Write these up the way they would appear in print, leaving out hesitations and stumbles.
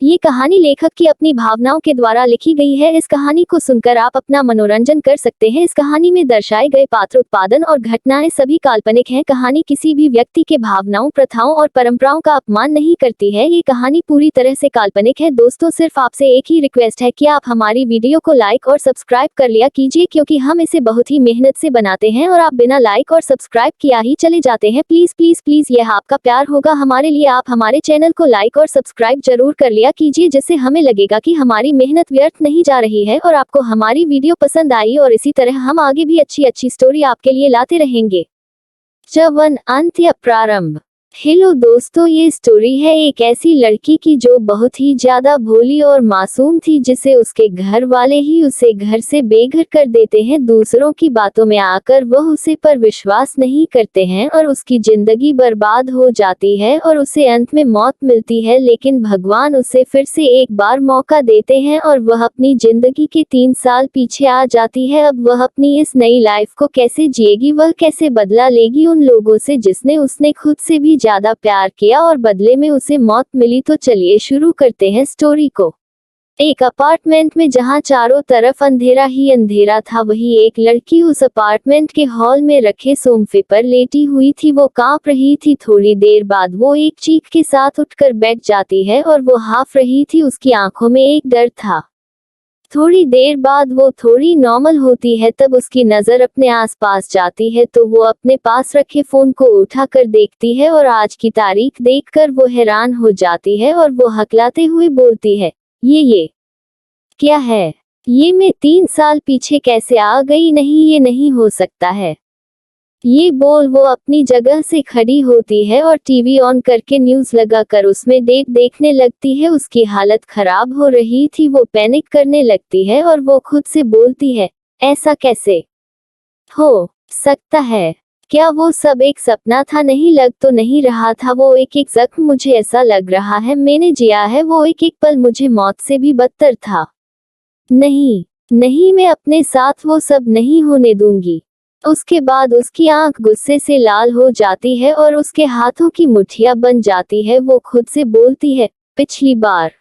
ये कहानी लेखक की अपनी भावनाओं के द्वारा लिखी गई है। इस कहानी को सुनकर आप अपना मनोरंजन कर सकते हैं। इस कहानी में दर्शाए गए पात्र, उत्पादन और घटनाएं सभी काल्पनिक हैं। कहानी किसी भी व्यक्ति के भावनाओं, प्रथाओं और परंपराओं का अपमान नहीं करती है। ये कहानी पूरी तरह से काल्पनिक है। दोस्तों, सिर्फ आपसे एक ही रिक्वेस्ट है कि आप हमारी वीडियो को लाइक और सब्सक्राइब कर लिया कीजिए, क्योंकि हम इसे बहुत ही मेहनत से बनाते हैं और आप बिना लाइक और सब्सक्राइब किया ही चले जाते हैं। प्लीज प्लीज प्लीज, यह आपका प्यार होगा हमारे लिए। आप हमारे चैनल को लाइक और सब्सक्राइब जरूर कर लिया कीजिए, जिससे हमें लगेगा कि हमारी मेहनत व्यर्थ नहीं जा रही है और आपको हमारी वीडियो पसंद आई, और इसी तरह हम आगे भी अच्छी अच्छी स्टोरी आपके लिए लाते रहेंगे। चवन अंत या प्रारंभ। हेलो दोस्तों, ये स्टोरी है एक ऐसी लड़की की जो बहुत ही ज्यादा भोली और मासूम थी, जिसे उसके घर वाले ही उसे घर से बेघर कर देते हैं। दूसरों की बातों में आकर वह उसे पर विश्वास नहीं करते हैं और उसकी जिंदगी बर्बाद हो जाती है और उसे अंत में मौत मिलती है। लेकिन भगवान उसे फिर से एक बार मौका देते हैं और वह अपनी जिंदगी के 3 साल पीछे आ जाती है। अब वह अपनी इस नई लाइफ को कैसे जिएगी, वह कैसे बदला लेगी उन लोगों से जिसने उसने खुद से भी ज्यादा प्यार किया और बदले में उसे मौत मिली। तो चलिए शुरू करते हैं स्टोरी को। एक अपार्टमेंट में जहां चारों तरफ अंधेरा ही अंधेरा था, वही एक लड़की उस अपार्टमेंट के हॉल में रखे सोफे पर लेटी हुई थी। वो कांप रही थी। थोड़ी देर बाद वो एक चीख के साथ उठकर बैठ जाती है और वो हाफ रही थी। उसकी आंखों में एक डर था। थोड़ी देर बाद वो थोड़ी नॉर्मल होती है। तब उसकी नजर अपने आसपास जाती है तो वो अपने पास रखे फोन को उठाकर देखती है और आज की तारीख देखकर वो हैरान हो जाती है और वो हकलाते हुए बोलती है, ये क्या है? ये मैं 3 साल पीछे कैसे आ गई? नहीं, ये नहीं हो सकता है। ये बोल वो अपनी जगह से खड़ी होती है और टीवी ऑन करके न्यूज लगाकर उसमें डेट देखने लगती है। उसकी हालत खराब हो रही थी। वो पैनिक करने लगती है और वो खुद से बोलती है, ऐसा कैसे हो सकता है? क्या वो सब एक सपना था? नहीं लग तो नहीं रहा था। वो एक एक जख्म मुझे ऐसा लग रहा है मैंने जिया है। वो एक एक पल मुझे मौत से भी बदतर था। नहीं नहीं, मैं अपने साथ वो सब नहीं होने दूंगी। उसके बाद उसकी आंख गुस्से से लाल हो जाती है और उसके हाथों की मुट्ठियां बन जाती है। वो खुद से बोलती है, पिछली बार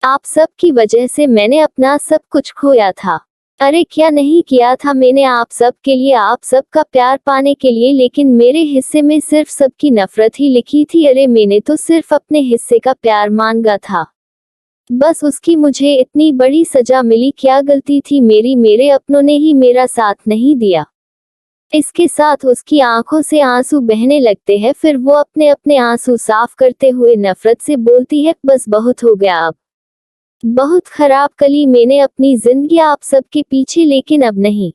आप सब की वजह से मैंने अपना सब कुछ खोया था। अरे क्या नहीं किया था मैंने आप सब के लिए, आप सब का प्यार पाने के लिए, लेकिन मेरे हिस्से में सिर्फ सबकी नफरत ही लिखी थी। अरे मैंने तो सिर्फ अपने हिस्से का प्यार मांगा था, बस उसकी मुझे इतनी बड़ी सजा मिली। क्या गलती थी मेरी? मेरे अपनों ने ही मेरा साथ नहीं दिया। इसके साथ उसकी आंखों से आंसू बहने लगते हैं। फिर वो अपने अपने आंसू साफ करते हुए नफरत से बोलती है, बस बहुत हो गया अब। बहुत खराब कली मैंने अपनी जिंदगी आप सबके पीछे, लेकिन अब नहीं।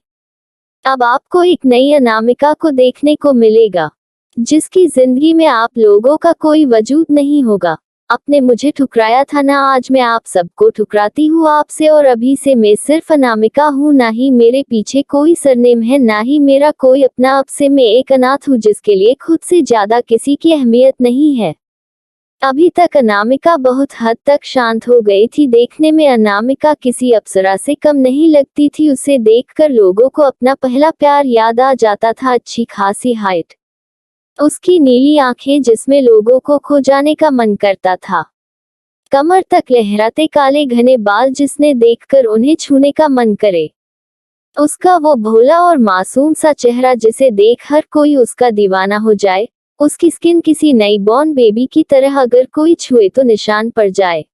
अब आपको एक नई अनामिका को देखने को मिलेगा, जिसकी जिंदगी में आप लोगों का कोई वजूद नहीं होगा। आपने मुझे ठुकराया था ना, आज मैं आप सबको ठुकराती हूँ आपसे, और अभी से मैं सिर्फ अनामिका हूँ। ना ही मेरे पीछे कोई सरनेम है, ना ही मेरा कोई अपना। अब से मैं एक अनाथ हूँ जिसके लिए खुद से ज्यादा किसी की अहमियत नहीं है। अभी तक अनामिका बहुत हद तक शांत हो गई थी। देखने में अनामिका किसी अप्सरा से कम नहीं लगती थी। उसे देखकर लोगों को अपना पहला प्यार याद आ जाता था। अच्छी खासी हाइट, उसकी नीली आंखें जिसमें लोगों को खो जाने का मन करता था, कमर तक लहराते काले घने बाल जिसने देखकर उन्हें छूने का मन करे, उसका वो भोला और मासूम सा चेहरा जिसे देख हर कोई उसका दीवाना हो जाए, उसकी स्किन किसी नई बॉर्न बेबी की तरह अगर कोई छुए तो निशान पड़ जाए।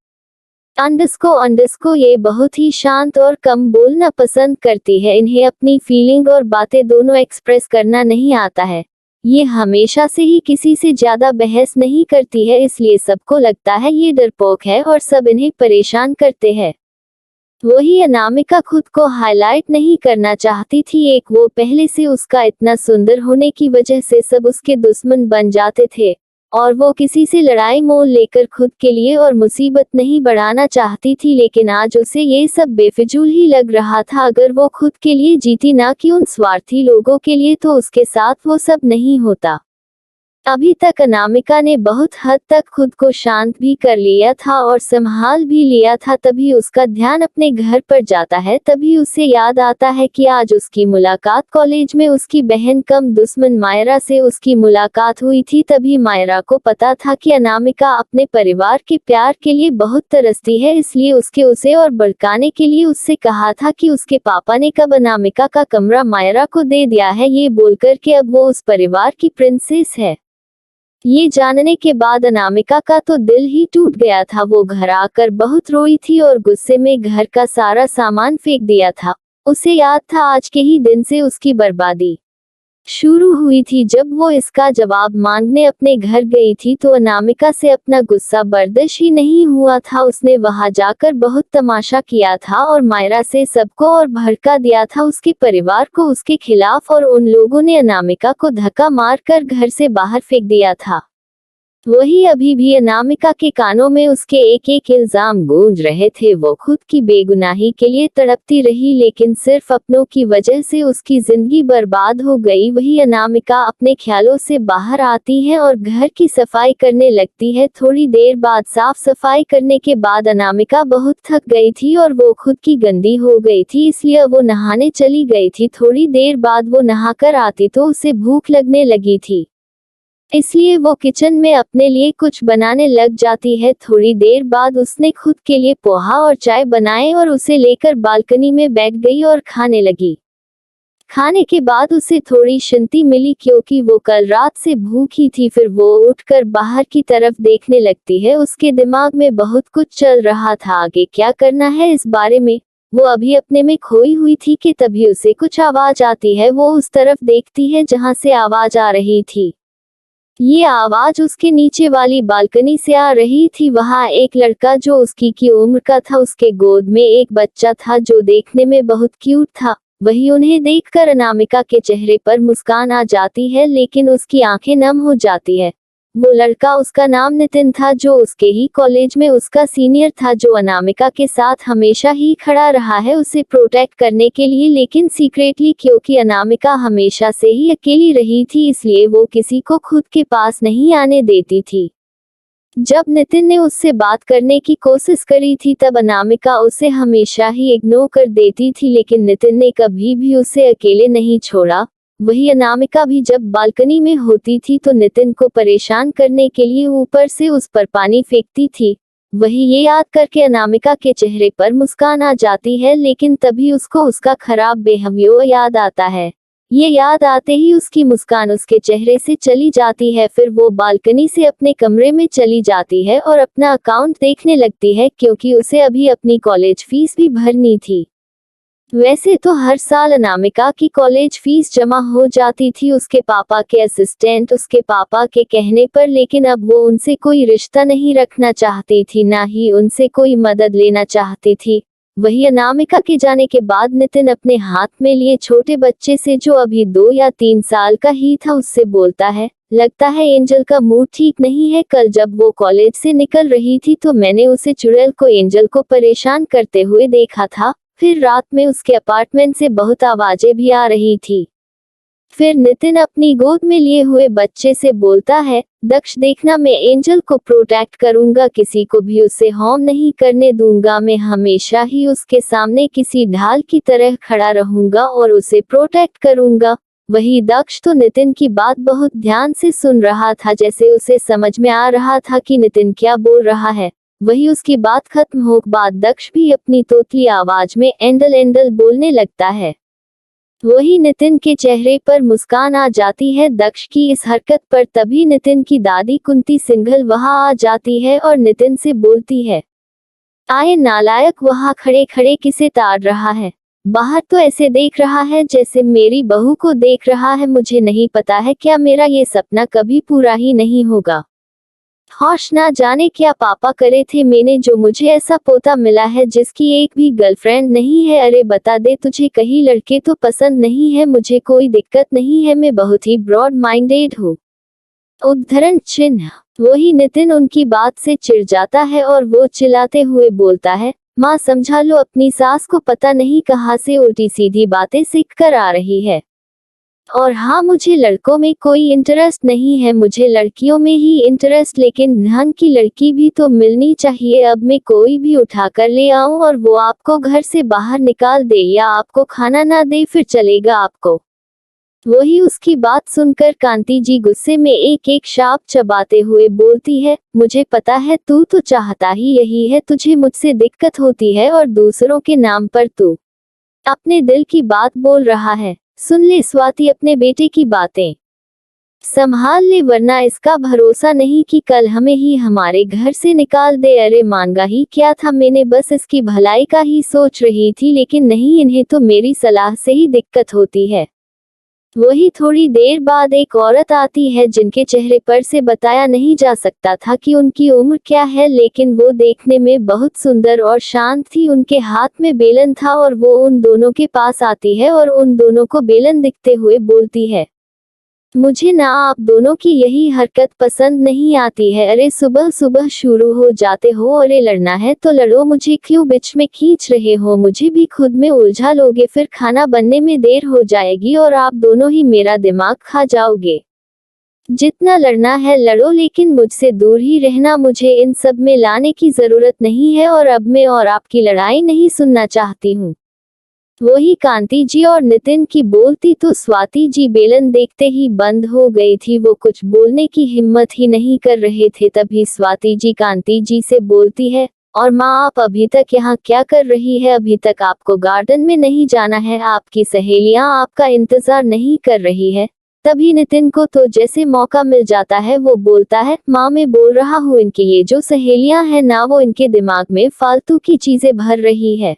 अंडस्को ये बहुत ही शांत और कम बोलना पसंद करती है। इन्हें अपनी फीलिंग और बातें दोनों एक्सप्रेस करना नहीं आता है। ये हमेशा से ही किसी से ज्यादा बहस नहीं करती है, इसलिए सबको लगता है ये डरपोक है और सब इन्हें परेशान करते हैं। वही अनामिका खुद को हाईलाइट नहीं करना चाहती थी। एक वो पहले से उसका इतना सुंदर होने की वजह से सब उसके दुश्मन बन जाते थे, और वो किसी से लड़ाई मोल लेकर खुद के लिए और मुसीबत नहीं बढ़ाना चाहती थी। लेकिन आज उसे ये सब बेफिजूल ही लग रहा था। अगर वो खुद के लिए जीती, ना कि उन स्वार्थी लोगों के लिए, तो उसके साथ वो सब नहीं होता। अभी तक अनामिका ने बहुत हद तक खुद को शांत भी कर लिया था और संभाल भी लिया था। तभी उसका ध्यान अपने घर पर जाता है। तभी उसे याद आता है कि आज उसकी मुलाकात कॉलेज में उसकी बहन कम दुश्मन मायरा से उसकी मुलाकात हुई थी। तभी मायरा को पता था कि अनामिका अपने परिवार के प्यार के लिए बहुत तरसती है, इसलिए उसके उसे और भड़काने के लिए उससे कहा था कि उसके पापा ने कब अनामिका का कमरा मायरा को दे दिया है, ये बोलकर कि अब वो उस परिवार की प्रिंसेस है। ये जानने के बाद अनामिका का तो दिल ही टूट गया था। वो घर आकर बहुत रोई थी और गुस्से में घर का सारा सामान फेंक दिया था। उसे याद था आज के ही दिन से उसकी बर्बादी शुरू हुई थी। जब वो इसका जवाब मांगने अपने घर गई थी तो अनामिका से अपना गुस्सा बर्दाश्त ही नहीं हुआ था। उसने वहां जाकर बहुत तमाशा किया था और मायरा से सबको और भड़का दिया था, उसके परिवार को उसके खिलाफ, और उन लोगों ने अनामिका को धक्का मारकर घर से बाहर फेंक दिया था। वही अभी भी अनामिका के कानों में उसके एक एक इल्जाम गूंज रहे थे। वो खुद की बेगुनाही के लिए तड़पती रही, लेकिन सिर्फ अपनों की वजह से उसकी जिंदगी बर्बाद हो गई। वही अनामिका अपने ख्यालों से बाहर आती है और घर की सफाई करने लगती है। थोड़ी देर बाद साफ सफाई करने के बाद अनामिका बहुत थक गई थी और वो खुद की गंदी हो गई थी, इसलिए वो नहाने चली गई थी। थोड़ी देर बाद वो नहाकर आती तो उसे भूख लगने लगी थी, इसलिए वो किचन में अपने लिए कुछ बनाने लग जाती है। थोड़ी देर बाद उसने खुद के लिए पोहा और चाय बनाए और उसे लेकर बालकनी में बैठ गई और खाने लगी। खाने के बाद उसे थोड़ी शांति मिली क्योंकि वो कल रात से भूखी थी। फिर वो उठकर बाहर की तरफ देखने लगती है। उसके दिमाग में बहुत कुछ चल रहा था, आगे क्या करना है इस बारे में वो अभी अपने में खोई हुई थी कि तभी उसे कुछ आवाज आती है। वो उस तरफ देखती है जहां से आवाज आ रही थी। ये आवाज उसके नीचे वाली बालकनी से आ रही थी। वहां एक लड़का जो उसकी की उम्र का था, उसके गोद में एक बच्चा था जो देखने में बहुत क्यूट था। वही उन्हें देखकर अनामिका के चेहरे पर मुस्कान आ जाती है, लेकिन उसकी आंखें नम हो जाती है। वो लड़का, उसका नाम नितिन था, जो उसके ही कॉलेज में उसका सीनियर था, जो अनामिका के साथ हमेशा ही खड़ा रहा है उसे प्रोटेक्ट करने के लिए, लेकिन सीक्रेटली, क्योंकि अनामिका हमेशा से ही अकेली रही थी इसलिए वो किसी को खुद के पास नहीं आने देती थी। जब नितिन ने उससे बात करने की कोशिश करी थी तब अनामिका उसे हमेशा ही इग्नोर कर देती थी, लेकिन नितिन ने कभी भी उसे अकेले नहीं छोड़ा। वही अनामिका भी जब बालकनी में होती थी तो नितिन को परेशान करने के लिए ऊपर से उस पर पानी फेंकती थी। वही ये याद करके अनामिका के चेहरे पर मुस्कान आ जाती है, लेकिन तभी उसको उसका खराब बिहेवियर याद आता है। ये याद आते ही उसकी मुस्कान उसके चेहरे से चली जाती है। फिर वो बालकनी से अपने कमरे में चली जाती है और अपना अकाउंट देखने लगती है, क्योंकि उसे अभी अपनी कॉलेज फीस भी भरनी थी। वैसे तो हर साल अनामिका की कॉलेज फीस जमा हो जाती थी उसके पापा के असिस्टेंट उसके पापा के कहने पर, लेकिन अब वो उनसे कोई रिश्ता नहीं रखना चाहती थी, ना ही उनसे कोई मदद लेना चाहती थी। वही अनामिका के जाने के बाद नितिन अपने हाथ में लिए छोटे बच्चे से, जो अभी 2 या 3 साल का ही था, उससे बोलता है, लगता है एंजल का मूड ठीक नहीं है। कल जब वो कॉलेज से निकल रही थी तो मैंने उसे चुड़ैल को एंजल को परेशान करते हुए देखा था। फिर रात में उसके अपार्टमेंट से बहुत आवाजें भी आ रही थी। फिर नितिन अपनी गोद में लिए हुए बच्चे से बोलता है, दक्ष देखना, मैं एंजल को प्रोटेक्ट करूंगा, किसी को भी उसे हार्म नहीं करने दूंगा। मैं हमेशा ही उसके सामने किसी ढाल की तरह खड़ा रहूंगा और उसे प्रोटेक्ट करूंगा। वही दक्ष तो नितिन की बात बहुत ध्यान से सुन रहा था, जैसे उसे समझ में आ रहा था कि नितिन क्या बोल रहा है। वही उसकी बात खत्म हो बाद दक्ष भी अपनी तोतली आवाज में एंडल एंडल बोलने लगता है। वही नितिन के चेहरे पर मुस्कान आ जाती है दक्ष की इस हरकत पर। तभी नितिन की दादी कुंती सिंघल वहां आ जाती है और नितिन से बोलती है, आए नालायक, वहां खड़े खड़े किसे ताड़ रहा है? बाहर तो ऐसे देख रहा है जैसे मेरी बहू को देख रहा है। मुझे नहीं पता है क्या मेरा ये सपना कभी पूरा ही नहीं होगा। होश ना जाने क्या पापा करे थे मैंने, जो मुझे ऐसा पोता मिला है जिसकी एक भी गर्लफ्रेंड नहीं है। अरे बता दे, तुझे कहीं लड़के तो पसंद नहीं है? मुझे कोई दिक्कत नहीं है, मैं बहुत ही ब्रॉड माइंडेड हूँ। उद्धरण चिन्ह। वही नितिन उनकी बात से चिढ़ जाता है और वो चिल्लाते हुए बोलता है, माँ समझा लो अपनी सास को, पता नहीं कहाँ से उल्टी सीधी बातें सीख कर आ रही है। और हाँ, मुझे लड़कों में कोई इंटरेस्ट नहीं है, मुझे लड़कियों में ही इंटरेस्ट, लेकिन ढंग की लड़की भी तो मिलनी चाहिए। अब मैं कोई भी उठा कर ले आऊं और वो आपको घर से बाहर निकाल दे या आपको खाना ना दे, फिर चलेगा आपको? वही उसकी बात सुनकर कांति जी गुस्से में एक एक शाप चबाते हुए बोलती है, मुझे पता है तू तो चाहता ही यही है, तुझे मुझसे दिक्कत होती है और दूसरों के नाम पर तू अपने दिल की बात बोल रहा है। सुन ले स्वाति, अपने बेटे की बातें संभाल ले, वरना इसका भरोसा नहीं कि कल हमें ही हमारे घर से निकाल दे। अरे मांगा ही क्या था, मैंने बस इसकी भलाई का ही सोच रही थी, लेकिन नहीं, इन्हें तो मेरी सलाह से ही दिक्कत होती है। वही थोड़ी देर बाद एक औरत आती है जिनके चेहरे पर से बताया नहीं जा सकता था कि उनकी उम्र क्या है, लेकिन वो देखने में बहुत सुंदर और शांत थी। उनके हाथ में बेलन था और वो उन दोनों के पास आती है और उन दोनों को बेलन दिखते हुए बोलती है, मुझे ना आप दोनों की यही हरकत पसंद नहीं आती है। अरे सुबह सुबह शुरू हो जाते हो, अरे लड़ना है तो लड़ो, मुझे क्यों बीच में खींच रहे हो? मुझे भी खुद में उलझा लोगे, फिर खाना बनने में देर हो जाएगी और आप दोनों ही मेरा दिमाग खा जाओगे। जितना लड़ना है लड़ो, लेकिन मुझसे दूर ही रहना, मुझे इन सब में लाने की जरूरत नहीं है और अब मैं और आपकी लड़ाई नहीं सुनना चाहती हूँ। वही कांति जी और नितिन की बोलती तो स्वाति जी बेलन देखते ही बंद हो गई थी, वो कुछ बोलने की हिम्मत ही नहीं कर रहे थे। तभी स्वाति जी कांति जी से बोलती है, और माँ आप अभी तक यहाँ क्या कर रही है? अभी तक आपको गार्डन में नहीं जाना है? आपकी सहेलियाँ आपका इंतजार नहीं कर रही है? तभी नितिन को तो जैसे मौका मिल जाता है वो बोलता है, माँ मैं बोल रहा हूँ, इनकी ये जो सहेलियाँ हैं ना, वो इनके दिमाग में फालतू की चीजें भर रही है।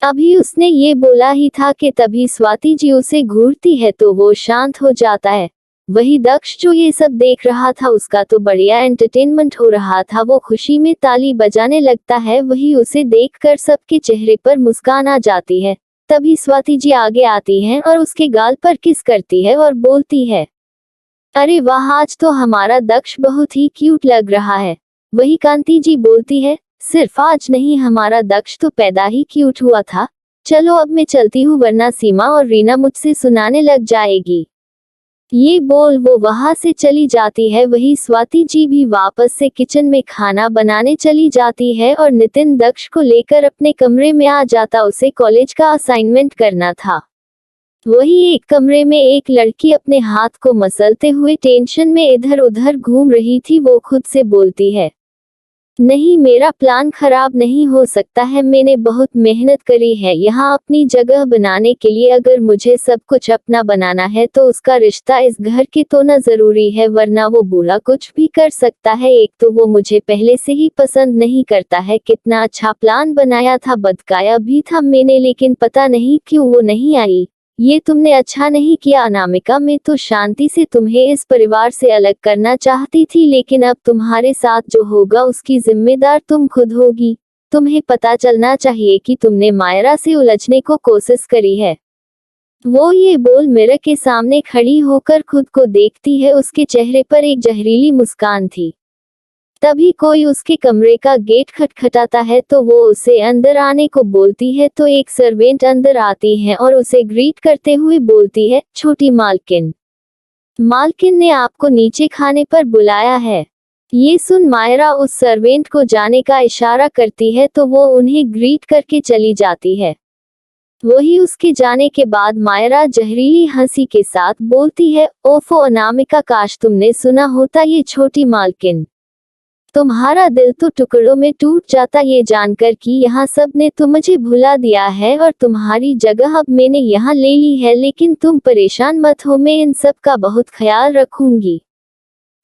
अभी उसने ये बोला ही था कि तभी स्वाति जी उसे घूरती है तो वो शांत हो जाता है। वही दक्ष जो ये सब देख रहा था, उसका तो बढ़िया एंटरटेनमेंट हो रहा था, वो खुशी में ताली बजाने लगता है। वही उसे देखकर सबके चेहरे पर मुस्कान आ जाती है। तभी स्वाति जी आगे आती हैं और उसके गाल पर किस करती है और बोलती है, अरे वाह, आज तो हमारा दक्ष बहुत ही क्यूट लग रहा है। वही कांति जी बोलती है, सिर्फ आज नहीं, हमारा दक्ष तो पैदा ही क्यूट हुआ था। चलो अब मैं चलती हूँ, वरना सीमा और रीना मुझसे सुनाने लग जाएगी। ये बोल वो वहां से चली जाती है। वही स्वाति जी भी वापस से किचन में खाना बनाने चली जाती है और नितिन दक्ष को लेकर अपने कमरे में आ जाता, उसे कॉलेज का असाइनमेंट करना था। वही एक कमरे में एक लड़की अपने हाथ को मसलते हुए टेंशन में इधर उधर घूम रही थी। वो खुद से बोलती है, नहीं, मेरा प्लान खराब नहीं हो सकता है, मैंने बहुत मेहनत करी है यहाँ अपनी जगह बनाने के लिए। अगर मुझे सब कुछ अपना बनाना है तो उसका रिश्ता इस घर के तो न जरूरी है, वरना वो बूढ़ा कुछ भी कर सकता है। एक तो वो मुझे पहले से ही पसंद नहीं करता है। कितना अच्छा प्लान बनाया था, बदकाया भी था मैंने, लेकिन पता नहीं क्यों वो नहीं आई। ये तुमने अच्छा नहीं किया अनामिका, मैं तो शांति से तुम्हें इस परिवार से अलग करना चाहती थी, लेकिन अब तुम्हारे साथ जो होगा उसकी जिम्मेदार तुम खुद होगी। तुम्हें पता चलना चाहिए कि तुमने मायरा से उलझने को कोशिश करी है। वो ये बोल मिरर के सामने खड़ी होकर खुद को देखती है, उसके चेहरे पर एक जहरीली मुस्कान थी। तभी कोई उसके कमरे का गेट खटखटाता है तो वो उसे अंदर आने को बोलती है, तो एक सर्वेंट अंदर आती है और उसे ग्रीट करते हुए बोलती है, छोटी मालकिन, मालकिन ने आपको नीचे खाने पर बुलाया है। ये सुन मायरा उस सर्वेंट को जाने का इशारा करती है तो वो उन्हें ग्रीट करके चली जाती है। वही उसके जाने के बाद मायरा जहरीली हंसी के साथ बोलती है, ओफो अनामिका, काश तुमने सुना होता ये छोटी मालकिन, तुम्हारा दिल तो टुकड़ों में टूट जाता ये जानकर कि यहाँ सब ने तो मुझे भुला दिया है और तुम्हारी जगह अब मैंने यहाँ ले ली है। लेकिन तुम परेशान मत हो, मैं इन सब का बहुत ख्याल रखूंगी।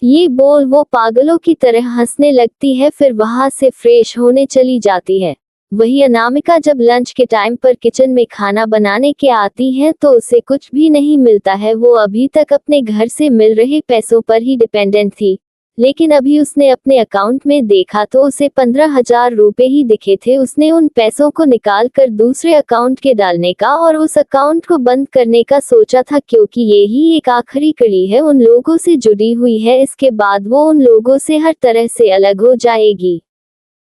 ये बोल वो पागलों की तरह हंसने लगती है, फिर वहां से फ्रेश होने चली जाती है। वही अनामिका जब लंच के टाइम पर किचन में खाना बनाने के आती है तो उसे कुछ भी नहीं मिलता है। वो अभी तक अपने घर से मिल रहे पैसों पर ही डिपेंडेंट थी, लेकिन अभी उसने अपने अकाउंट में देखा तो उसे 15,000 रुपए ही दिखे थे। उसने उन पैसों को निकाल कर दूसरे अकाउंट के डालने का और उस अकाउंट को बंद करने का सोचा था, क्योंकि ये ही एक आखिरी कड़ी है उन लोगों से जुड़ी हुई है। इसके बाद वो उन लोगों से हर तरह से अलग हो जाएगी।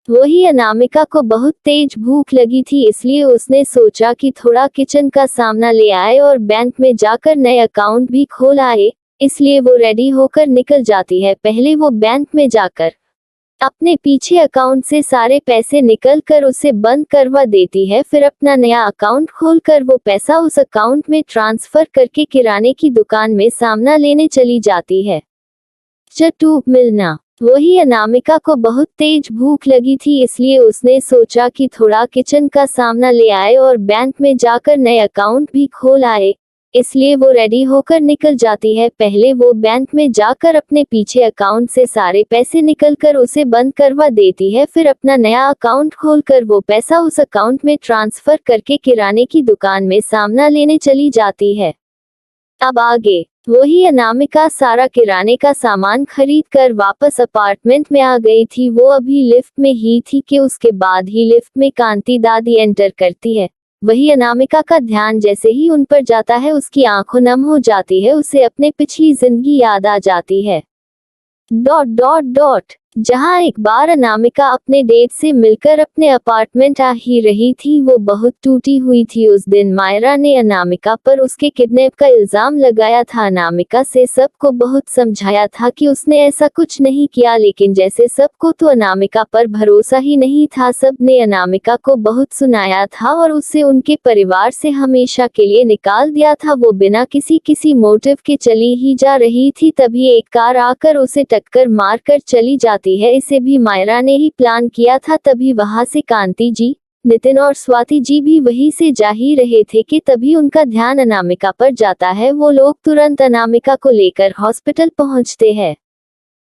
वही अनामिका को बहुत तेज भूख लगी थी, इसलिए उसने सोचा कि थोड़ा किचन का सामना ले आए और बैंक में जाकर नए अकाउंट भी खोल आए। इसलिए वो रेडी होकर निकल जाती है। पहले वो बैंक में जाकर अपने पीछे अकाउंट से सारे पैसे निकल कर उसे बंद करवा देती है। फिर अपना नया अकाउंट खोलकर वो पैसा उस अकाउंट में ट्रांसफर करके किराने की दुकान में सामना लेने चली जाती है। चटू मिलना। वही अनामिका को बहुत तेज भूख लगी थी, इसलिए उसने सोचा कि थोड़ा किचन का सामना ले आए और बैंक में जाकर नए अकाउंट भी खोल आए। इसलिए वो रेडी होकर निकल जाती है। पहले वो बैंक में जाकर अपने पीछे अकाउंट से सारे पैसे निकलकर उसे बंद करवा देती है। फिर अपना नया अकाउंट खोलकर वो पैसा उस अकाउंट में ट्रांसफर करके किराने की दुकान में सामना लेने चली जाती है। अब आगे वही अनामिका सारा किराने का सामान खरीद कर वापस अपार्टमेंट में आ गई थी। वो अभी लिफ्ट में ही थी कि उसके बाद ही लिफ्ट में कांति दादी एंटर करती है। वही अनामिका का ध्यान जैसे ही उन पर जाता है उसकी आंखों नम हो जाती है। उसे अपने पिछली जिंदगी याद आ जाती है। डॉट डॉट डॉट जहां एक बार अनामिका अपने डेट से मिलकर अपने अपार्टमेंट आ ही रही थी, वो बहुत टूटी हुई थी। उस दिन मायरा ने अनामिका पर उसके किडनैप का इल्जाम लगाया था। अनामिका से सबको बहुत समझाया था कि उसने ऐसा कुछ नहीं किया, लेकिन जैसे सबको तो अनामिका पर भरोसा ही नहीं था। सब ने अनामिका को बहुत सुनाया था और उसे उनके परिवार से हमेशा के लिए निकाल दिया था। वो बिना किसी मोटिव के चली ही जा रही थी, तभी एक कार आकर उसे टक्कर मारकर चली जाती है। इसे भी मायरा ने ही प्लान किया था। तभी वहां से कांति जी, नितिन और स्वाति जी भी वहीं से जा ही रहे थे कि तभी उनका ध्यान अनामिका पर जाता है। वो लोग तुरंत अनामिका को लेकर हॉस्पिटल पहुंचते हैं।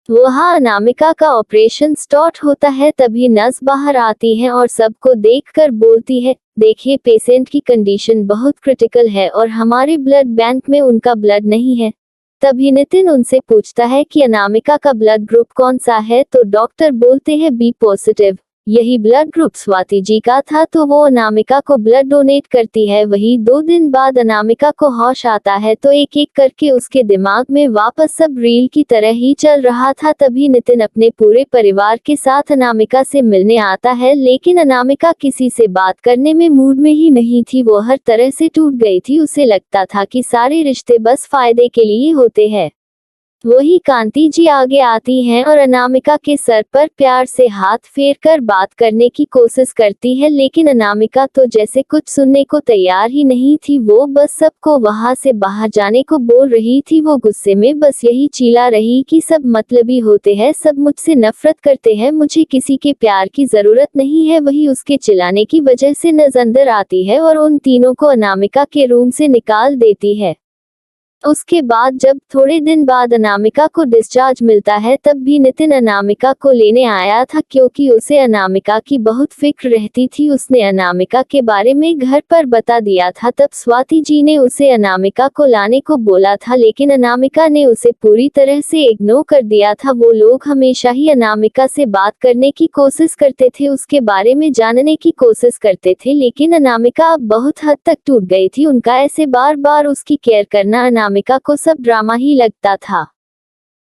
वहां अनामिका का ऑपरेशन स्टार्ट होता है। तभी नर्स बाहर आती है और सबको देखकर बोलती है, देखिए पेशेंट की कंडीशन बहुत क्रिटिकल है और हमारे ब्लड बैंक में उनका ब्लड नहीं है। तभी नितिन उनसे पूछता है कि अनामिका का ब्लड ग्रुप कौन सा है, तो डॉक्टर बोलते हैं बी पॉजिटिव। यही ब्लड ग्रुप स्वाति जी का था, तो वो अनामिका को ब्लड डोनेट करती है। वही 2 दिन बाद अनामिका को होश आता है तो एक एक करके उसके दिमाग में वापस सब रील की तरह ही चल रहा था। तभी नितिन अपने पूरे परिवार के साथ अनामिका से मिलने आता है, लेकिन अनामिका किसी से बात करने में मूड में ही नहीं थी। वो हर तरह से टूट गई थी। उसे लगता था कि सारे रिश्ते बस फायदे के लिए होते हैं। वही कांति जी आगे आती हैं और अनामिका के सर पर प्यार से हाथ फेरकर बात करने की कोशिश करती है, लेकिन अनामिका तो जैसे कुछ सुनने को तैयार ही नहीं थी। वो बस सबको वहां से बाहर जाने को बोल रही थी। वो गुस्से में बस यही चिल्ला रही कि सब मतलबी होते हैं, सब मुझसे नफरत करते हैं, मुझे किसी के प्यार की जरूरत नहीं है। वही उसके चिल्लाने की वजह से नज़ अंदर आती है और उन तीनों को अनामिका के रूम से निकाल देती है। उसके बाद जब थोड़े दिन बाद अनामिका को डिस्चार्ज मिलता है, तब भी नितिन अनामिका को लेने आया था, क्योंकि उसे अनामिका की बहुत फिक्र रहती थी। उसने अनामिका के बारे में घर पर बता दिया था। तब स्वाति जी ने उसे अनामिका को लाने को बोला था, लेकिन अनामिका ने उसे पूरी तरह से इग्नोर कर दिया था। वो लोग हमेशा ही अनामिका से बात करने की कोशिश करते थे, उसके बारे में जानने की कोशिश करते थे, लेकिन अनामिका अब बहुत हद तक टूट गई थी। उनका ऐसे बार बार उसकी केयर करना अनामिका को सब ड्रामा ही लगता था।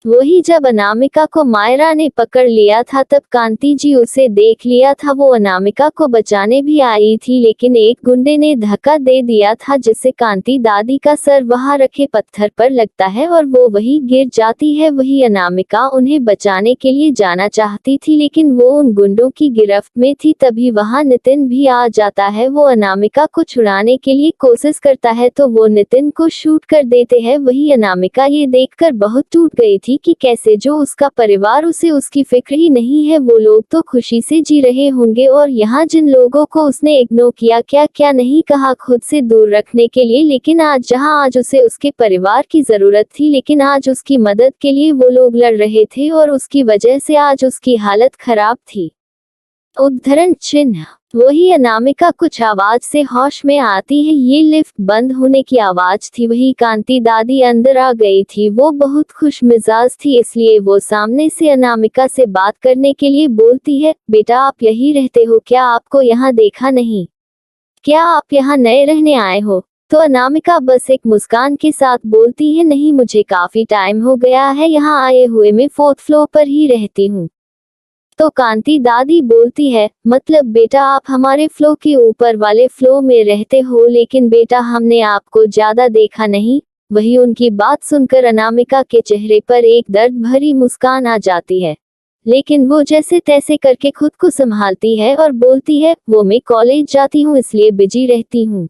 वही जब अनामिका को मायरा ने पकड़ लिया था, तब कांति जी उसे देख लिया था। वो अनामिका को बचाने भी आई थी, लेकिन एक गुंडे ने धक्का दे दिया था, जिससे कांति दादी का सर वहां रखे पत्थर पर लगता है और वो वही गिर जाती है। वही अनामिका उन्हें बचाने के लिए जाना चाहती थी, लेकिन वो उन गुंडों की गिरफ्त में थी। तभी वहां नितिन भी आ जाता है। वो अनामिका को छुड़ाने के लिए कोशिश करता है, तो वो नितिन को शूट कर देते हैं। वही अनामिका ये देखकर बहुत टूट गई थी कि कैसे जो उसका परिवार उसे उसकी फिक्र ही नहीं है, वो लोग तो खुशी से जी रहे होंगे, और यहाँ जिन लोगों को उसने इग्नोर किया, क्या क्या नहीं कहा खुद से दूर रखने के लिए, लेकिन आज उसे उसके परिवार की जरूरत थी, लेकिन आज उसकी मदद के लिए वो लोग लड़ रहे थे और उसकी वजह से आज उसकी हालत खराब थी। उद्धरण चिन्ह। वही अनामिका कुछ आवाज से होश में आती है। ये लिफ्ट बंद होने की आवाज थी। वही कांति दादी अंदर आ गई थी। वो बहुत खुश मिजाज थी, इसलिए वो सामने से अनामिका से बात करने के लिए बोलती है, बेटा आप यही रहते हो क्या? आपको यहाँ देखा नहीं क्या? आप यहाँ नए रहने आए हो? तो अनामिका बस एक मुस्कान के साथ बोलती है, नहीं, मुझे काफी टाइम हो गया है यहाँ आए हुए, मैं 4th फ्लोर पर ही रहती हूँ। तो कांति दादी बोलती है, मतलब बेटा आप हमारे फ्लो के ऊपर वाले फ्लो में रहते हो, लेकिन बेटा हमने आपको ज्यादा देखा नहीं। वही उनकी बात सुनकर अनामिका के चेहरे पर एक दर्द भरी मुस्कान आ जाती है, लेकिन वो जैसे तैसे करके खुद को संभालती है और बोलती है, वो मैं कॉलेज जाती हूँ इसलिए बिजी रहती हूँ।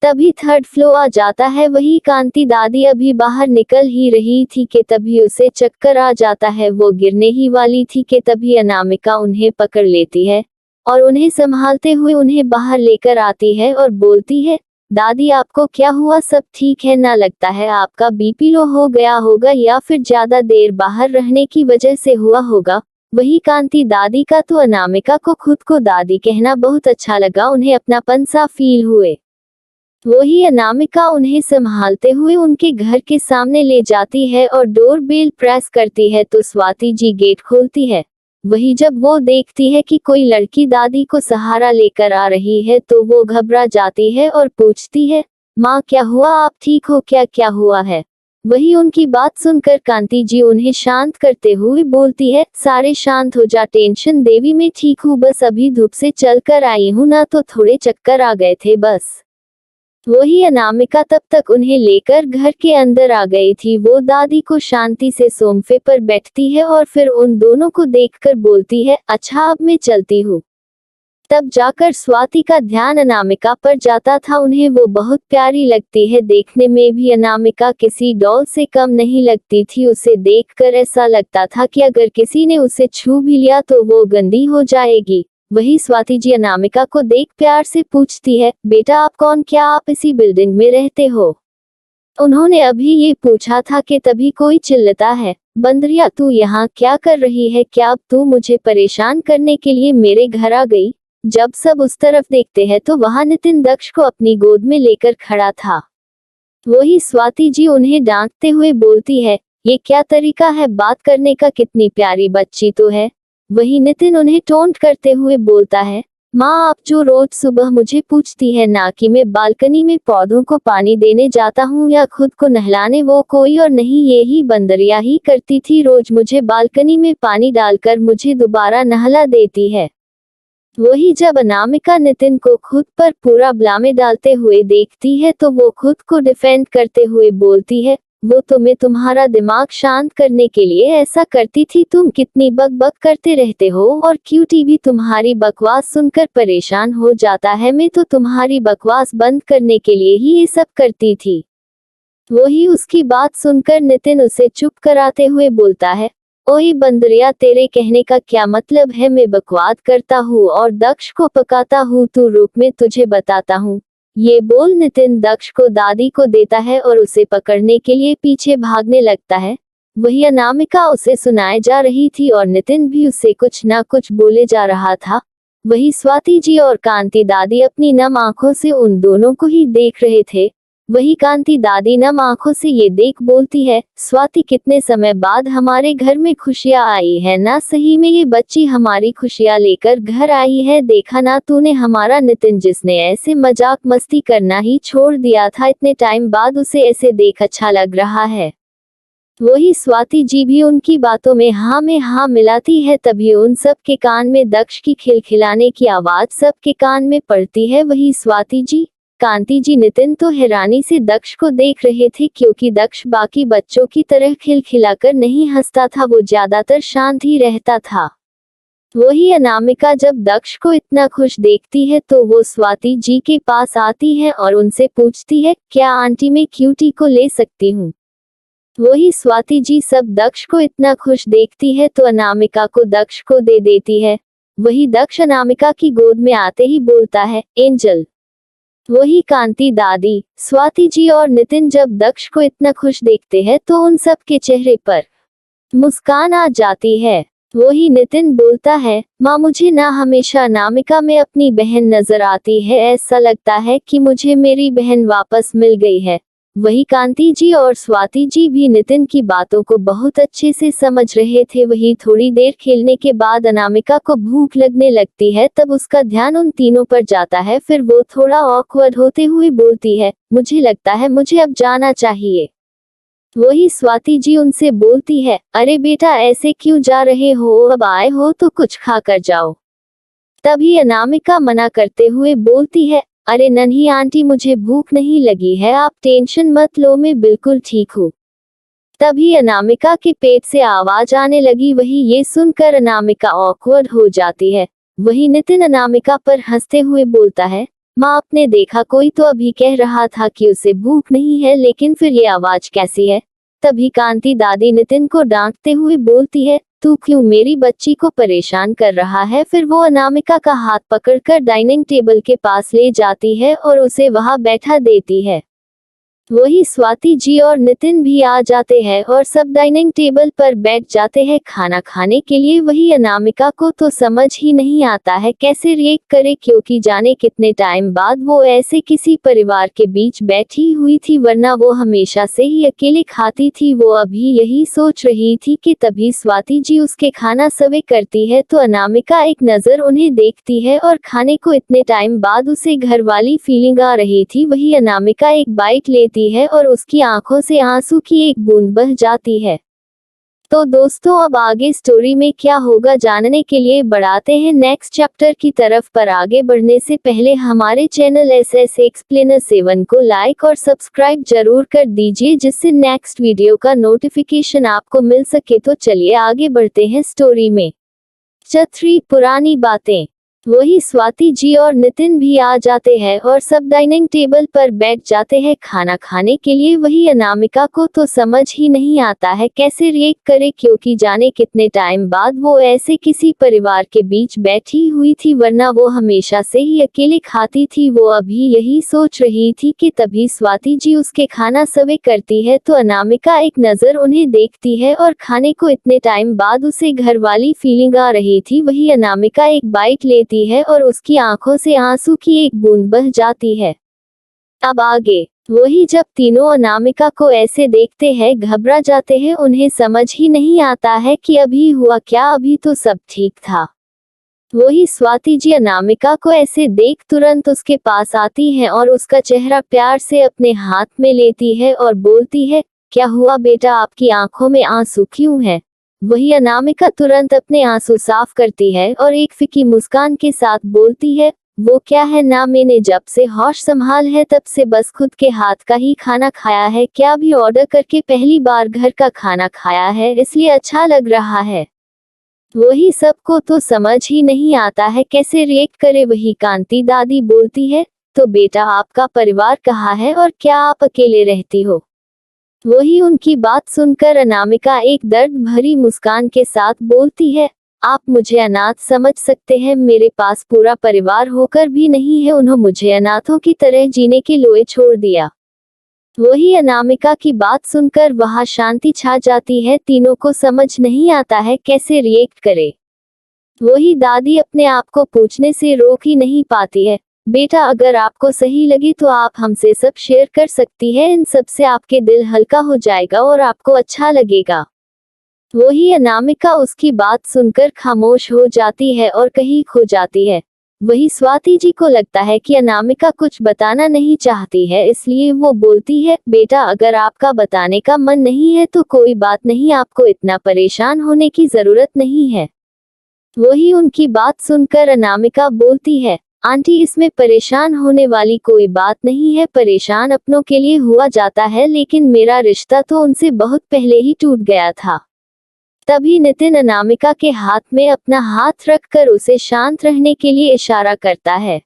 तभी थर्ड फ्लो आ जाता है। वही कांति दादी अभी बाहर निकल ही रही थी कि तभी उसे चक्कर आ जाता है। वो गिरने ही वाली थी कि तभी अनामिका उन्हें पकड़ लेती है और उन्हें संभालते हुए उन्हें बाहर लेकर आती है और बोलती है, दादी आपको क्या हुआ, सब ठीक है ना? लगता है आपका बीपी लो हो गया होगा या फिर ज्यादा देर बाहर रहने की वजह से हुआ होगा। वही कांति दादी का तो अनामिका को खुद को दादी कहना बहुत अच्छा लगा, उन्हें अपनापन सा फील हुए। वही अनामिका उन्हें संभालते हुए उनके घर के सामने ले जाती है और डोर बेल प्रेस करती है तो स्वाति जी गेट खोलती है। वही जब वो देखती है कि कोई लड़की दादी को सहारा लेकर आ रही है तो वो घबरा जाती है और पूछती है, माँ क्या हुआ, आप ठीक हो क्या, क्या हुआ है? वही उनकी बात सुनकर कांति जी उन्हें शांत करते हुए बोलती है, सारे शांत हो जा, टेंशन देवी मैं ठीक हूँ, बस अभी धूप से चल कर आई हूँ ना, तो थोड़े चक्कर आ गए थे बस। वही अनामिका तब तक उन्हें लेकर घर के अंदर आ गई थी। वो दादी को शांति से सोफे पर बैठती है और फिर उन दोनों को देखकर बोलती है, अच्छा अब मैं चलती हूँ। तब जाकर स्वाति का ध्यान अनामिका पर जाता था। उन्हें वो बहुत प्यारी लगती है, देखने में भी अनामिका किसी डॉल से कम नहीं लगती थी। उसे देखकर ऐसा लगता था कि अगर किसी ने उसे छू भी लिया तो वो गंदी हो जाएगी। वही स्वाति जी अनामिका को देख प्यार से पूछती है, बेटा आप कौन, क्या आप इसी बिल्डिंग में रहते हो? उन्होंने अभी ये पूछा था कि तभी कोई चिल्लाता है, बंदरिया तू यहाँ क्या कर रही है, क्या अब तू मुझे परेशान करने के लिए मेरे घर आ गई? जब सब उस तरफ देखते हैं तो वहाँ नितिन दक्ष को अपनी गोद में लेकर खड़ा था। वही स्वाति जी उन्हें डांटते हुए बोलती है, ये क्या तरीका है बात करने का, कितनी प्यारी बच्ची तो है। वही नितिन उन्हें टोंट करते हुए बोलता है, माँ आप जो रोज सुबह मुझे पूछती है ना कि मैं बालकनी में पौधों को पानी देने जाता हूँ या खुद को नहलाने, वो कोई और नहीं यही बंदरिया ही करती थी, रोज मुझे बालकनी में पानी डालकर मुझे दोबारा नहला देती है। वही जब अनामिका नितिन को खुद पर पूरा ब्लामे डालते हुए देखती है तो वो खुद को डिफेंड करते हुए बोलती है, वो तो मैं तुम्हारा दिमाग शांत करने के लिए ऐसा करती थी, तुम कितनी बक बक करते रहते हो और क्यूटी भी तुम्हारी बकवास सुनकर परेशान हो जाता है, मैं तो तुम्हारी बकवास बंद करने के लिए ही ये सब करती थी। वही उसकी बात सुनकर नितिन उसे चुप कराते हुए बोलता है, ओए बंदरिया तेरे कहने का क्या मतलब है, मैं बकवास करता हूँ और दक्ष को पकाता हूँ, तू रुक मैं तुझे बताता हूँ। ये बोल नितिन दक्ष को दादी को देता है और उसे पकड़ने के लिए पीछे भागने लगता है। वही अनामिका उसे सुनाए जा रही थी और नितिन भी उससे कुछ ना कुछ बोले जा रहा था। वही स्वाति जी और कांति दादी अपनी नम आंखों से उन दोनों को ही देख रहे थे। वही कांति दादी नम आंखों से ये देख बोलती है, स्वाति कितने समय बाद हमारे घर में खुशियाँ आई है ना, सही में ये बच्ची हमारी खुशियाँ लेकर घर आई है, देखा ना तूने हमारा नितिन जिसने ऐसे मजाक मस्ती करना ही छोड़ दिया था, इतने टाइम बाद उसे ऐसे देख अच्छा लग रहा है। वही स्वाति जी भी उनकी बातों में हाँ में हाँ मिलाती है। तभी उन सब के कान में दक्ष की खिलखिलाने की आवाज सबके कान में पड़ती है। वही स्वाति जी कांति जी नितिन तो हैरानी से दक्ष को देख रहे थे, क्योंकि दक्ष बाकी बच्चों की तरह खिलखिलाकर नहीं हंसता था, वो ज्यादातर शांत ही रहता था। वही अनामिका जब दक्ष को इतना खुश देखती है तो वो स्वाति जी के पास आती है और उनसे पूछती है, क्या आंटी मैं क्यूटी को ले सकती हूँ? वही स्वाति जी सब दक्ष को इतना खुश देखती है तो अनामिका को दक्ष को दे देती है। वही दक्ष अनामिका की गोद में आते ही बोलता है, एंजल। वही कांति दादी स्वाति जी और नितिन जब दक्ष को इतना खुश देखते हैं तो उन सब के चेहरे पर मुस्कान आ जाती है। वही नितिन बोलता है, माँ मुझे ना हमेशा अनामिका में अपनी बहन नजर आती है, ऐसा लगता है कि मुझे मेरी बहन वापस मिल गई है। वही कांति जी और स्वाति जी भी नितिन की बातों को बहुत अच्छे से समझ रहे थे। वही थोड़ी देर खेलने के बाद अनामिका को भूख लगने लगती है, तब उसका ध्यान उन तीनों पर जाता है। फिर वो थोड़ा ऑकवर्ड होते हुए बोलती है, मुझे लगता है मुझे अब जाना चाहिए। वही स्वाति जी उनसे बोलती है, अरे बेटा ऐसे क्यों जा रहे हो, अब आए हो तो कुछ खा कर जाओ। तभी अनामिका मना करते हुए बोलती है, अरे नन्ही आंटी मुझे भूख नहीं लगी है, आप टेंशन मत लो, मैं बिल्कुल ठीक हूँ। तभी अनामिका के पेट से आवाज आने लगी। वही ये सुनकर अनामिका ऑकवर्ड हो जाती है। वही नितिन अनामिका पर हंसते हुए बोलता है, माँ आपने देखा, कोई तो अभी कह रहा था कि उसे भूख नहीं है, लेकिन फिर ये आवाज कैसी है। तभी कांति दादी नितिन को डांटते हुए बोलती है, तू क्यों मेरी बच्ची को परेशान कर रहा है। फिर वो अनामिका का हाथ पकड़कर डाइनिंग टेबल के पास ले जाती है और उसे वहां बैठा देती है। वही स्वाति जी और नितिन भी आ जाते हैं और सब डाइनिंग टेबल पर बैठ जाते हैं खाना खाने के लिए। वही अनामिका को तो समझ ही नहीं आता है कैसे रिएक्ट करे, क्योंकि जाने कितने टाइम बाद वो ऐसे किसी परिवार के बीच बैठी हुई थी, वरना वो हमेशा से ही अकेले खाती थी। वो अभी यही सोच रही थी कि तभी स्वाति जी उसके खाना सर्व करती है तो अनामिका एक नजर उन्हें देखती है और खाने को इतने टाइम बाद उसे घर वाली फीलिंग आ रही थी। वही अनामिका एक बाइट लेती है और उसकी आंखों से आंसू की एक बूंद बह जाती है। तो दोस्तों अब आगे स्टोरी में क्या होगा जानने के लिए बढ़ाते हैं नेक्स्ट चैप्टर की तरफ। पर आगे बढ़ने से पहले हमारे चैनल SS एक्सप्लेनर 7 को लाइक और सब्सक्राइब जरूर कर दीजिए, जिससे नेक्स्ट वीडियो का नोटिफिकेशन आपको मिल सके। तो चलिए आगे बढ़ते हैं स्टोरी में। चैप्टर 3 पुरानी बातें। वही स्वाति जी और नितिन भी आ जाते हैं और सब डाइनिंग टेबल पर बैठ जाते हैं खाना खाने के लिए। वही अनामिका को तो समझ ही नहीं आता है कैसे रिएक्ट करे, क्योंकि जाने कितने टाइम बाद वो ऐसे किसी परिवार के बीच बैठी हुई थी, वरना वो हमेशा से ही अकेले खाती थी। वो अभी यही सोच रही थी कि तभी स्वाति जी उसके खाना सर्व करती है तो अनामिका एक नजर उन्हें देखती है और खाने को इतने टाइम बाद उसे घर वाली फीलिंग आ रही थी। वही अनामिका एक बाइट लेती है और उसकी आंखों से आंसू की एक बूंद बह जाती है। अब आगे। वही जब तीनों अनामिका को ऐसे देखते हैं घबरा जाते हैं, उन्हें समझ ही नहीं आता है कि अभी हुआ क्या, अभी तो सब ठीक था। वही स्वाति जी अनामिका को ऐसे देख तुरंत उसके पास आती हैं और उसका चेहरा प्यार से अपने हाथ में लेती है और बोलती है, क्या हुआ बेटा, आपकी आंखों में आंसू क्यों है। वही अनामिका तुरंत अपने आंसू साफ करती है और एक फीकी मुस्कान के साथ बोलती है, वो क्या है ना, मैंने जब से होश संभाल है तब से बस खुद के हाथ का ही खाना खाया है, क्या भी ऑर्डर करके पहली बार घर का खाना खाया है, इसलिए अच्छा लग रहा है। वही सबको तो समझ ही नहीं आता है कैसे रिएक्ट करे। वही कांति दादी बोलती है, तो बेटा आपका परिवार कहाँ है और क्या आप अकेले रहती हो। वही उनकी बात सुनकर अनामिका एक दर्द भरी मुस्कान के साथ बोलती है, आप मुझे अनाथ समझ सकते हैं, मेरे पास पूरा परिवार होकर भी नहीं है, उन्होंने मुझे अनाथों की तरह जीने के लोए छोड़ दिया। वही अनामिका की बात सुनकर वहां शांति छा जाती है। तीनों को समझ नहीं आता है कैसे रिएक्ट करे। वही दादी अपने आप को पूछने से रोक ही नहीं पाती है, बेटा अगर आपको सही लगी तो आप हमसे सब शेयर कर सकती है, इन सब से आपके दिल हल्का हो जाएगा और आपको अच्छा लगेगा। वही अनामिका उसकी बात सुनकर खामोश हो जाती है और कहीं खो जाती है। वही स्वाति जी को लगता है कि अनामिका कुछ बताना नहीं चाहती है, इसलिए वो बोलती है, बेटा अगर आपका बताने का मन नहीं है तो कोई बात नहीं, आपको इतना परेशान होने की जरूरत नहीं है। वही उनकी बात सुनकर अनामिका बोलती है, आंटी इसमें परेशान होने वाली कोई बात नहीं है, परेशान अपनों के लिए हुआ जाता है, लेकिन मेरा रिश्ता तो उनसे बहुत पहले ही टूट गया था। तभी नितिन अनामिका के हाथ में अपना हाथ रखकर उसे शांत रहने के लिए इशारा करता है।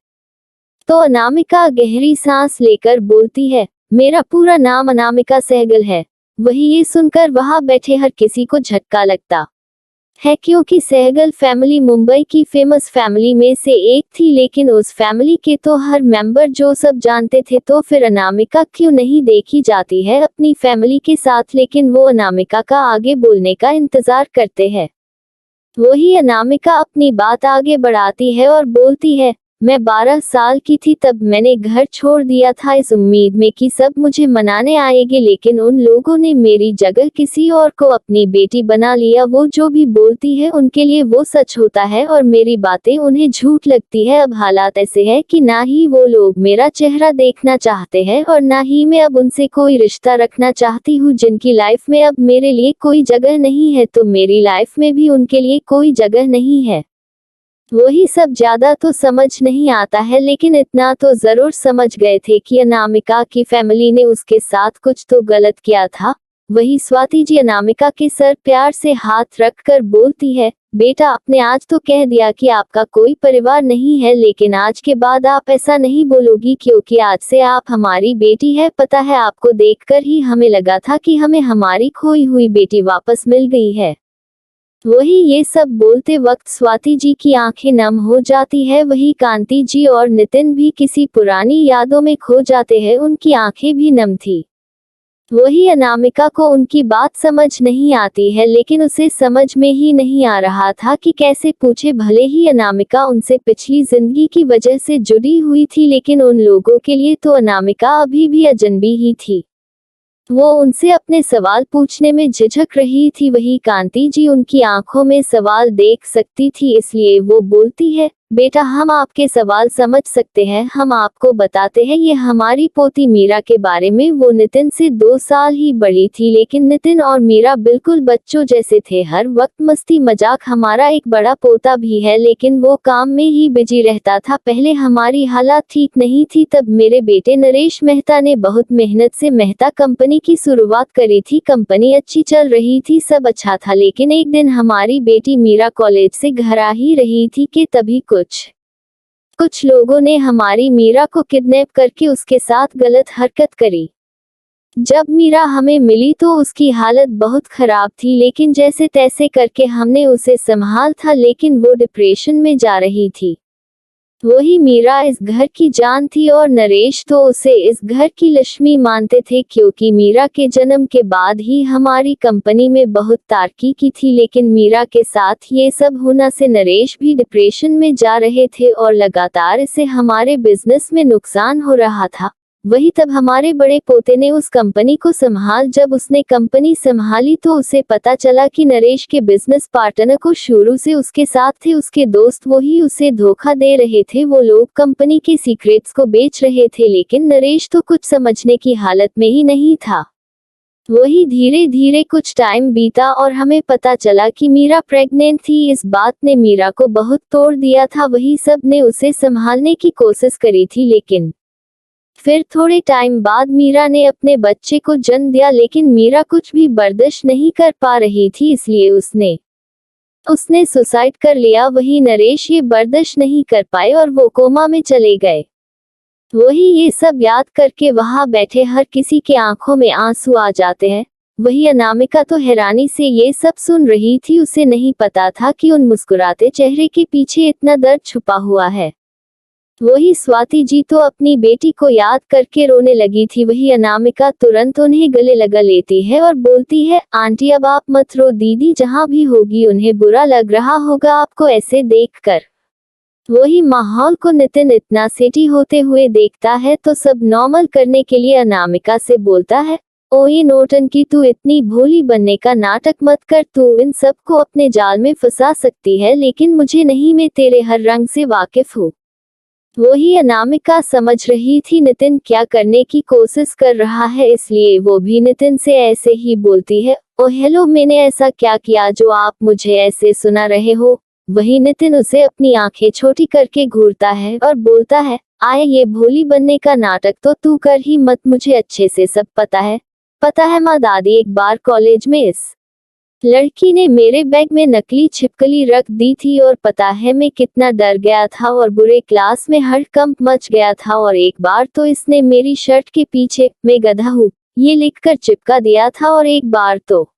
तो अनामिका गहरी सांस लेकर बोलती है, मेरा पूरा नाम अनामिका सहगल है। वही ये सुनकर वहां बैठे हर किसी को झटका लगता है, क्योंकि सहगल फैमिली मुंबई की फेमस फैमिली में से एक थी, लेकिन उस फैमिली के तो हर मेंबर जो सब जानते थे, तो फिर अनामिका क्यों नहीं देखी जाती है अपनी फैमिली के साथ। लेकिन वो अनामिका का आगे बोलने का इंतजार करते हैं। वही अनामिका अपनी बात आगे बढ़ाती है और बोलती है, मैं 12 साल की थी तब मैंने घर छोड़ दिया था इस उम्मीद में कि सब मुझे मनाने आएंगे, लेकिन उन लोगों ने मेरी जगह किसी और को अपनी बेटी बना लिया। वो जो भी बोलती है उनके लिए वो सच होता है और मेरी बातें उन्हें झूठ लगती है। अब हालात ऐसे है कि ना ही वो लोग मेरा चेहरा देखना चाहते हैं और ना ही मैं अब उनसे कोई रिश्ता रखना चाहती हूँ। जिनकी लाइफ में अब मेरे लिए कोई जगह नहीं है तो मेरी लाइफ में भी उनके लिए कोई जगह नहीं है। वही सब ज्यादा तो समझ नहीं आता है, लेकिन इतना तो जरूर समझ गए थे कि अनामिका की फैमिली ने उसके साथ कुछ तो गलत किया था। वही स्वाति जी अनामिका के सर प्यार से हाथ रखकर बोलती है, बेटा आपने आज तो कह दिया कि आपका कोई परिवार नहीं है, लेकिन आज के बाद आप ऐसा नहीं बोलोगी क्योंकि आज से आप हमारी बेटी है। पता है आपको देखकर ही हमें लगा था कि हमें हमारी खोई हुई बेटी वापस मिल गई है। वही ये सब बोलते वक्त स्वाति जी की आंखें नम हो जाती है। वही कांति जी और नितिन भी किसी पुरानी यादों में खो जाते हैं, उनकी आंखें भी नम थी। वही अनामिका को उनकी बात समझ नहीं आती है, लेकिन उसे समझ में ही नहीं आ रहा था कि कैसे पूछे। भले ही अनामिका उनसे पिछली जिंदगी की वजह से जुड़ी हुई थी, लेकिन उन लोगों के लिए तो अनामिका अभी भी अजनबी ही थी। वो उनसे अपने सवाल पूछने में झिझक रही थी। वही कांति जी उनकी आंखों में सवाल देख सकती थी, इसलिए वो बोलती है, बेटा हम आपके सवाल समझ सकते हैं, हम आपको बताते हैं ये हमारी पोती मीरा के बारे में। वो नितिन से 2 साल ही बड़ी थी, लेकिन नितिन और मीरा बिल्कुल बच्चों जैसे थे, हर वक्त मस्ती मजाक। हमारा एक बड़ा पोता भी है, लेकिन वो काम में ही बिजी रहता था। पहले हमारी हालात ठीक नहीं थी, तब मेरे बेटे नरेश मेहता ने बहुत मेहनत से मेहता कंपनी की शुरुआत करी थी। कंपनी अच्छी चल रही थी, सब अच्छा था, लेकिन एक दिन हमारी बेटी मीरा कॉलेज से घर आ ही रही थी कि तभी कुछ लोगों ने हमारी मीरा को किडनैप करके उसके साथ गलत हरकत करी। जब मीरा हमें मिली तो उसकी हालत बहुत खराब थी, लेकिन जैसे तैसे करके हमने उसे संभाल था, लेकिन वो डिप्रेशन में जा रही थी। वही मीरा इस घर की जान थी और नरेश तो उसे इस घर की लक्ष्मी मानते थे, क्योंकि मीरा के जन्म के बाद ही हमारी कंपनी में बहुत तरक्की की थी। लेकिन मीरा के साथ ये सब होने से नरेश भी डिप्रेशन में जा रहे थे और लगातार इससे हमारे बिजनेस में नुकसान हो रहा था। वही तब हमारे बड़े पोते ने उस कंपनी को संभाल। जब उसने कंपनी संभाली तो उसे पता चला कि नरेश के बिजनेस पार्टनर को शुरू से उसके साथ थे उसके दोस्त, वही उसे धोखा दे रहे थे। वो लोग कंपनी के सीक्रेट्स को बेच रहे थे, लेकिन नरेश तो कुछ समझने की हालत में ही नहीं था। वही धीरे धीरे कुछ टाइम बीता और हमें पता चला कि मीरा प्रेग्नेंट थी। इस बात ने मीरा को बहुत तोड़ दिया था। वही सब ने उसे संभालने की कोशिश करी थी, लेकिन फिर थोड़े टाइम बाद मीरा ने अपने बच्चे को जन्म दिया, लेकिन मीरा कुछ भी बर्दाश्त नहीं कर पा रही थी, इसलिए उसने सुसाइड कर लिया। वही नरेश ये बर्दाश्त नहीं कर पाए और वो कोमा में चले गए। वही ये सब याद करके वहां बैठे हर किसी के आंखों में आंसू आ जाते हैं। वही अनामिका तो हैरानी से ये सब सुन रही थी, उसे नहीं पता था कि उन मुस्कुराते चेहरे के पीछे इतना दर्द छुपा हुआ है। वही स्वाति जी तो अपनी बेटी को याद करके रोने लगी थी। वही अनामिका तुरंत उन्हें गले लगा लेती है और बोलती है, आंटी अब आप मत रो, दीदी जहाँ भी होगी उन्हें बुरा लग रहा होगा आपको ऐसे देखकर। वही माहौल को नितिन इतना सेटी होते हुए देखता है तो सब नॉर्मल करने के लिए अनामिका से बोलता है, ओ ये नौटंकी, तू इतनी भोली बनने का नाटक मत कर, तू इन सबको अपने जाल में फंसा सकती है, लेकिन मुझे नहीं, मैं तेरे हर रंग से वाकिफ हूँ। वही अनामिका समझ रही थी नितिन क्या करने की कोशिश कर रहा है, इसलिए वो भी नितिन से ऐसे ही बोलती है, ओ हेलो, मैंने ऐसा क्या किया जो आप मुझे ऐसे सुना रहे हो। वही नितिन उसे अपनी आंखें छोटी करके घूरता है और बोलता है, आए ये भोली बनने का नाटक तो तू कर ही मत, मुझे अच्छे से सब पता है माँ दादी, एक बार कॉलेज में इस लड़की ने मेरे बैग में नकली छिपकली रख दी थी और पता है मैं कितना डर गया था और बुरे क्लास में हड़कंप मच गया था। और एक बार तो इसने मेरी शर्ट के पीछे मैं गधा हूँ ये लिखकर चिपका दिया था, और एक बार तो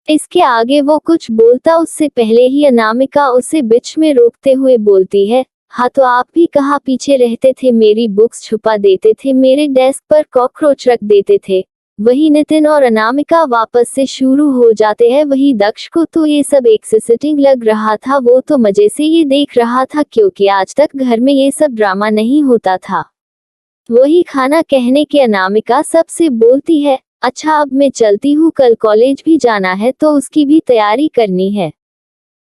इसके आगे वो कुछ बोलता उससे पहले ही अनामिका उसे बीच में रोकते हुए बोलती है, हाँ तो आप भी कहाँ पीछे रहते थे, मेरी बुक्स छुपा देते थे, मेरे डेस्क पर कॉकरोच रख देते थे, वही नितिन और अनामिका वापस से शुरू हो जाते हैं। वही दक्ष को तो ये सब एक्साइटिंग लग रहा था, वो तो मजे से ये देख रहा था क्योंकि आज तक घर में ये सब ड्रामा नहीं होता था। वही खाना कहने के अनामिका सबसे बोलती है, अच्छा अब मैं चलती हूँ, कल कॉलेज भी जाना है तो उसकी भी तैयारी करनी है।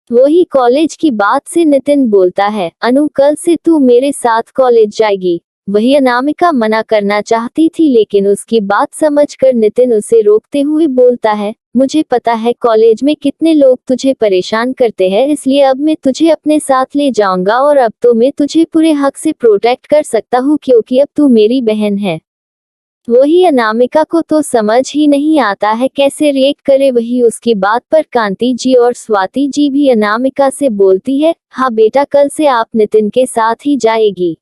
वही कॉलेज की बात से नितिन बोलता है, अनु कल से तू मेरे साथ कॉलेज जाएगी। वही अनामिका मना करना चाहती थी लेकिन उसकी बात समझकर नितिन उसे रोकते हुए बोलता है, मुझे पता है कॉलेज में कितने लोग तुझे परेशान करते हैं, इसलिए अब मैं तुझे अपने साथ ले जाऊंगा और अब तो मैं तुझे पूरे हक से प्रोटेक्ट कर सकता हूँ क्योंकि अब तू मेरी बहन है। वही अनामिका को तो समझ ही नहीं आता है कैसे रिएक्ट करे। वही उसकी बात पर कांति जी और स्वाति जी भी अनामिका से बोलती है, हाँ बेटा कल से आप नितिन के साथ ही जाएगी।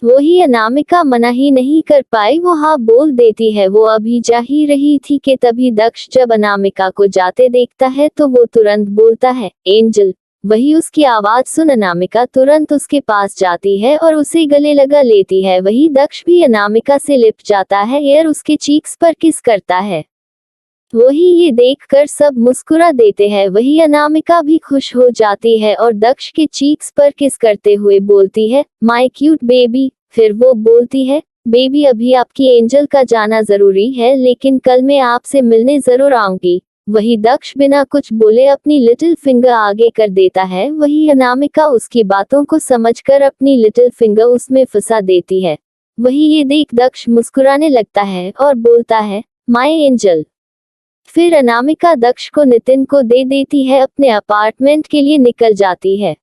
वही अनामिका मना ही नहीं कर पाई, वो हाँ बोल देती है। वो अभी जा ही रही थी कि तभी दक्ष जब अनामिका को जाते देखता है तो वो तुरंत बोलता है, एंजल। वही उसकी आवाज सुन अनामिका तुरंत उसके पास जाती है और उसे गले लगा लेती है। वही दक्ष भी अनामिका से लिपट जाता है और उसके चीक्स पर किस करता है। वही ये देखकर सब मुस्कुरा देते हैं। वही अनामिका भी खुश हो जाती है और दक्ष के चीक्स पर किस करते हुए बोलती है, माय क्यूट बेबी। फिर वो बोलती है, बेबी अभी आपकी एंजल का जाना जरूरी है लेकिन कल मैं आपसे मिलने जरूर आऊंगी। वही दक्ष बिना कुछ बोले अपनी लिटिल फिंगर आगे कर देता है। वही अनामिका उसकी बातों को समझकर अपनी लिटिल फिंगर उसमें फंसा देती है। वही ये देख दक्ष मुस्कुराने लगता है और बोलता है, माय एंजल। फिर अनामिका दक्ष को नितिन को दे देती है, अपने अपार्टमेंट के लिए निकल जाती है।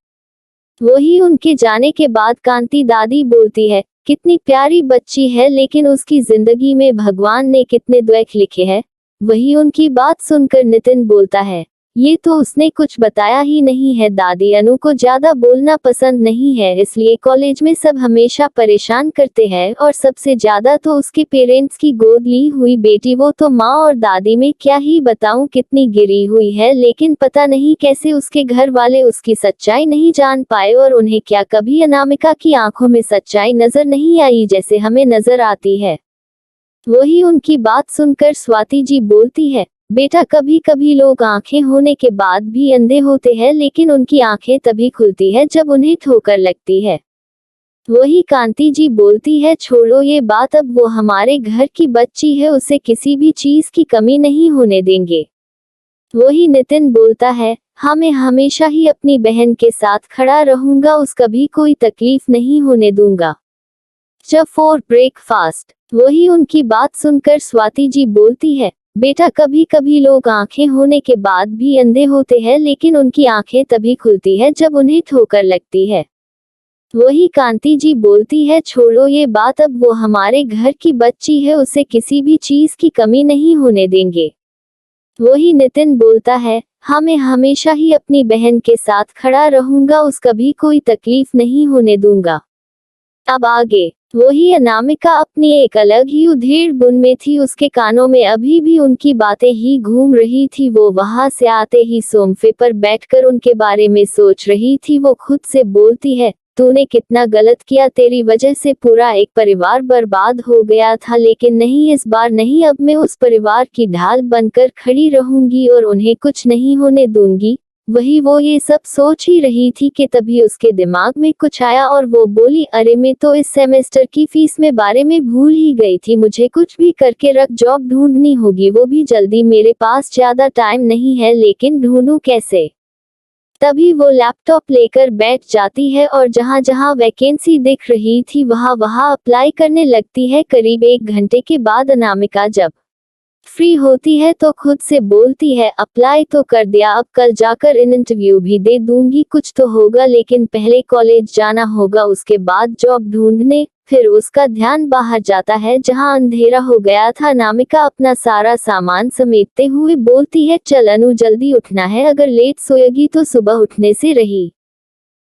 वही उनके जाने के बाद कांति दादी बोलती है, कितनी प्यारी बच्ची है लेकिन उसकी जिंदगी में भगवान ने कितने दुख लिखे हैं। वही उनकी बात सुनकर नितिन बोलता है, ये तो उसने कुछ बताया ही नहीं है। दादी अनु को ज्यादा बोलना पसंद नहीं है इसलिए कॉलेज में सब हमेशा परेशान करते हैं और सबसे ज्यादा तो उसके पेरेंट्स की गोद ली हुई बेटी, वो तो माँ और दादी में क्या ही बताऊं कितनी गिरी हुई है। लेकिन पता नहीं कैसे उसके घर वाले उसकी सच्चाई नहीं जान पाए और उन्हें क्या कभी अनामिका की आंखों में सच्चाई नजर नहीं आई जैसे हमें नजर आती है। वही उनकी बात सुनकर स्वाति जी बोलती है, बेटा कभी कभी लोग आंखें होने के बाद भी अंधे होते हैं लेकिन उनकी आंखें तभी खुलती है जब उन्हें ठोकर लगती है। वही कांति जी बोलती है, छोड़ो ये बात, अब वो हमारे घर की बच्ची है, उसे किसी भी चीज की कमी नहीं होने देंगे। वही नितिन बोलता है, हाँ मैं हमेशा ही अपनी बहन के साथ खड़ा रहूंगा, उसका भी कोई तकलीफ नहीं होने दूंगा। जब फॉर ब्रेकफास्ट। वही उनकी बात सुनकर स्वाति जी बोलती है, बेटा कभी कभी लोग आंखें होने के बाद भी अंधे होते हैं लेकिन उनकी आंखें तभी खुलती है जब उन्हें ठोकर लगती है। वही कांति जी बोलती है, छोड़ो ये बात, अब वो हमारे घर की बच्ची है, उसे किसी भी चीज की कमी नहीं होने देंगे। वही नितिन बोलता है, हाँ मैं हमेशा ही अपनी बहन के साथ खड़ा रहूंगा, उसका भी कोई तकलीफ नहीं होने दूंगा। अब आगे। वही अनामिका अपनी एक अलग ही उधेड़ बुन में थी, उसके कानों में अभी भी उनकी बातें ही घूम रही थी। वो वहां से आते ही सोफे पर बैठकर उनके बारे में सोच रही थी। वो खुद से बोलती है, तूने कितना गलत किया, तेरी वजह से पूरा एक परिवार बर्बाद हो गया था, लेकिन नहीं इस बार नहीं, अब मैं उस परिवार की ढाल बनकर खड़ी रहूंगी और उन्हें कुछ नहीं होने दूंगी। वही वो ये सब सोच ही रही थी कि तभी उसके दिमाग में कुछ आया और वो बोली, अरे मैं तो इस सेमेस्टर की फीस में बारे में भूल ही गई थी, मुझे कुछ भी करके रख जॉब ढूंढनी होगी, वो भी जल्दी, मेरे पास ज्यादा टाइम नहीं है लेकिन ढूंढूं कैसे। तभी वो लैपटॉप लेकर बैठ जाती है और जहां जहां वैकेंसी दिख रही थी वहां वहां अप्लाई करने लगती है। करीब 1 घंटे के बाद अनामिका जब फ्री होती है तो खुद से बोलती है, अप्लाई तो कर दिया, अब कल जाकर इंटरव्यू भी दे दूंगी, कुछ तो होगा, लेकिन पहले कॉलेज जाना होगा, उसके बाद जॉब ढूंढने। फिर उसका ध्यान बाहर जाता है जहां अंधेरा हो गया था। अनामिका अपना सारा सामान समेटते हुए बोलती है, चल अनु जल्दी उठना है, अगर लेट सोएगी तो सुबह उठने से रही।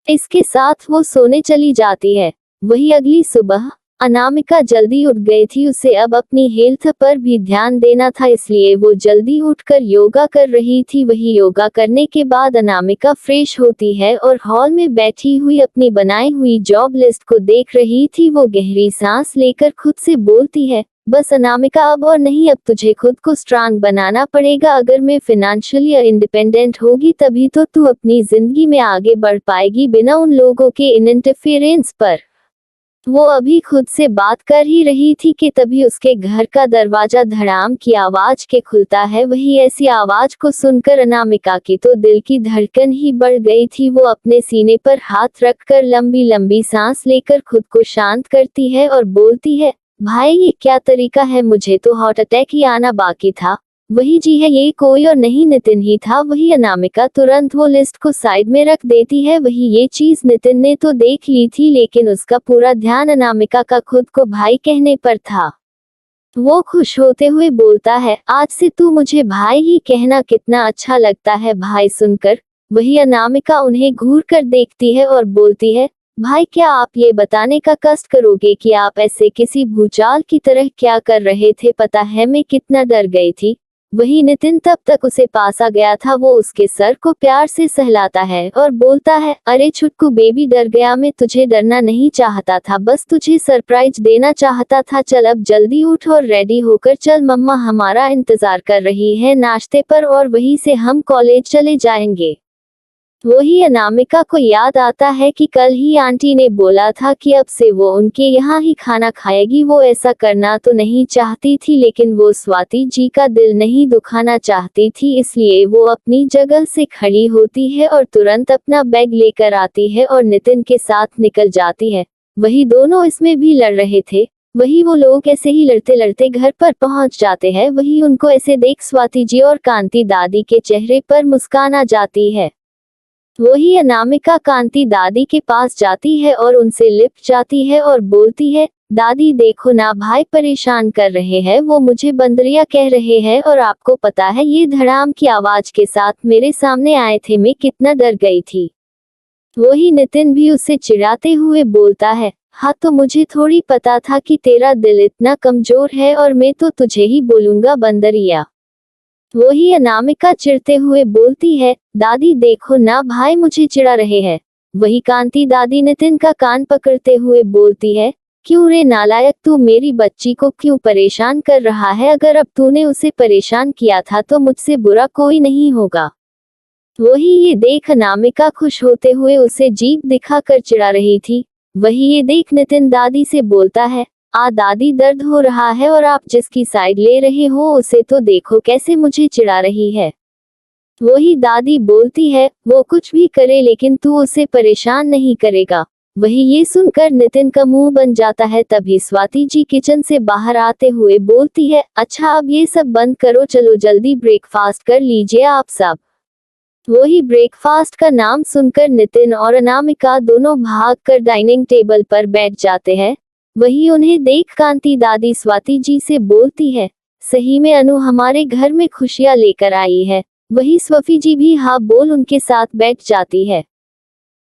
इसके साथ वो सोने चली जाती है। वही अगली सुबह अनामिका जल्दी उठ गई थी, उसे अब अपनी हेल्थ पर भी ध्यान देना था, इसलिए वो जल्दी उठकर योगा कर रही थी। वही योगा करने के बाद अनामिका फ्रेश होती है और हॉल में बैठी हुई अपनी बनाई हुई जॉब लिस्ट को देख रही थी। वो गहरी सांस लेकर खुद से बोलती है, बस अनामिका, अब और नहीं, अब तुझे खुद को स्ट्रांग बनाना पड़ेगा। अगर मैं फिनेंशियली इंडिपेंडेंट होगी तभी तो तू अपनी जिंदगी में आगे बढ़ पाएगी, बिना उन लोगों के इंटरफेरेंस पर। वो अभी खुद से बात कर ही रही थी कि तभी उसके घर का दरवाजा धड़ाम की आवाज के खुलता है। वही ऐसी आवाज को सुनकर अनामिका की तो दिल की धड़कन ही बढ़ गई थी। वो अपने सीने पर हाथ रखकर लंबी लंबी सांस लेकर खुद को शांत करती है और बोलती है, भाई ये क्या तरीका है, मुझे तो हार्ट अटैक ही आना बाकी था। वही जी है, ये कोई और नहीं नितिन ही था। वही अनामिका तुरंत वो लिस्ट को साइड में रख देती है। वही ये चीज नितिन ने तो देख ली थी, लेकिन उसका पूरा ध्यान अनामिका का खुद को भाई कहने पर था। वो खुश होते हुए बोलता है, आज से तू मुझे भाई ही कहना, कितना अच्छा लगता है भाई सुनकर। वही अनामिका उन्हें घूर कर देखती है और बोलती है, भाई क्या आप ये बताने का कष्ट करोगे कि आप ऐसे किसी भूचाल की तरह क्या कर रहे थे? पता है मैं कितना डर गई थी। वही नितिन तब तक उसे पास आ गया था। वो उसके सर को प्यार से सहलाता है और बोलता है, अरे छुटकू बेबी, डर गया मैं, तुझे डरना नहीं चाहता था, बस तुझे सरप्राइज देना चाहता था। चल अब जल्दी उठ और रेडी होकर चल, मम्मा हमारा इंतजार कर रही है नाश्ते पर, और वहीं से हम कॉलेज चले जाएंगे। वही अनामिका को याद आता है कि कल ही आंटी ने बोला था कि अब से वो उनके यहाँ ही खाना खाएगी। वो ऐसा करना तो नहीं चाहती थी, लेकिन वो स्वाति जी का दिल नहीं दुखाना चाहती थी, इसलिए वो अपनी जगह से खड़ी होती है और तुरंत अपना बैग लेकर आती है और नितिन के साथ निकल जाती है। वही दोनों इसमें भी लड़ रहे थे। वही वो लोग ऐसे ही लड़ते लड़ते घर पर पहुंच जाते हैं। वही उनको ऐसे देख स्वाति जी और कांति दादी के चेहरे पर मुस्कान आ जाती है। वही अनामिका कांति दादी के पास जाती है और उनसे लिपट जाती है और बोलती है, दादी देखो ना, भाई परेशान कर रहे हैं, वो मुझे बंदरिया कह रहे हैं, और आपको पता है ये धड़ाम की आवाज के साथ मेरे सामने आए थे, मैं कितना डर गई थी। वही नितिन भी उसे चिढ़ाते हुए बोलता है, हाँ तो मुझे थोड़ी पता था कि तेरा दिल इतना कमजोर है, और मैं तो तुझे ही बोलूंगा बंदरिया। वही अनामिका चिढ़ते हुए बोलती है, दादी देखो ना, भाई मुझे चिढ़ा रहे हैं। वही कांति दादी नितिन का कान पकड़ते हुए बोलती है, क्यों रे नालायक, तू मेरी बच्ची को क्यों परेशान कर रहा है? अगर अब तूने उसे परेशान किया था तो मुझसे बुरा कोई नहीं होगा। वही ये देख अनामिका खुश होते हुए उसे जीभ दिखाकर चिढ़ा रही थी। वही ये देख नितिन दादी से बोलता है, दादी दर्द हो रहा है, और आप जिसकी साइड ले रहे हो उसे तो देखो कैसे मुझे चिढ़ा रही है। वही दादी बोलती है, वो कुछ भी करे लेकिन तू उसे परेशान नहीं करेगा। वही ये सुनकर नितिन का मुंह बन जाता है। तभी स्वाति जी किचन से बाहर आते हुए बोलती है, अच्छा अब ये सब बंद करो, चलो जल्दी ब्रेकफास्ट कर लीजिए आप सब। वही ब्रेकफास्ट का नाम सुनकर नितिन और अनामिका दोनों भागकर डाइनिंग टेबल पर बैठ जाते हैं। वही उन्हें देख कांति दादी स्वाति जी से बोलती है, सही में अनु हमारे घर में खुशियां लेकर आई है। वही स्वफी जी भी हाँ बोल उनके साथ बैठ जाती है।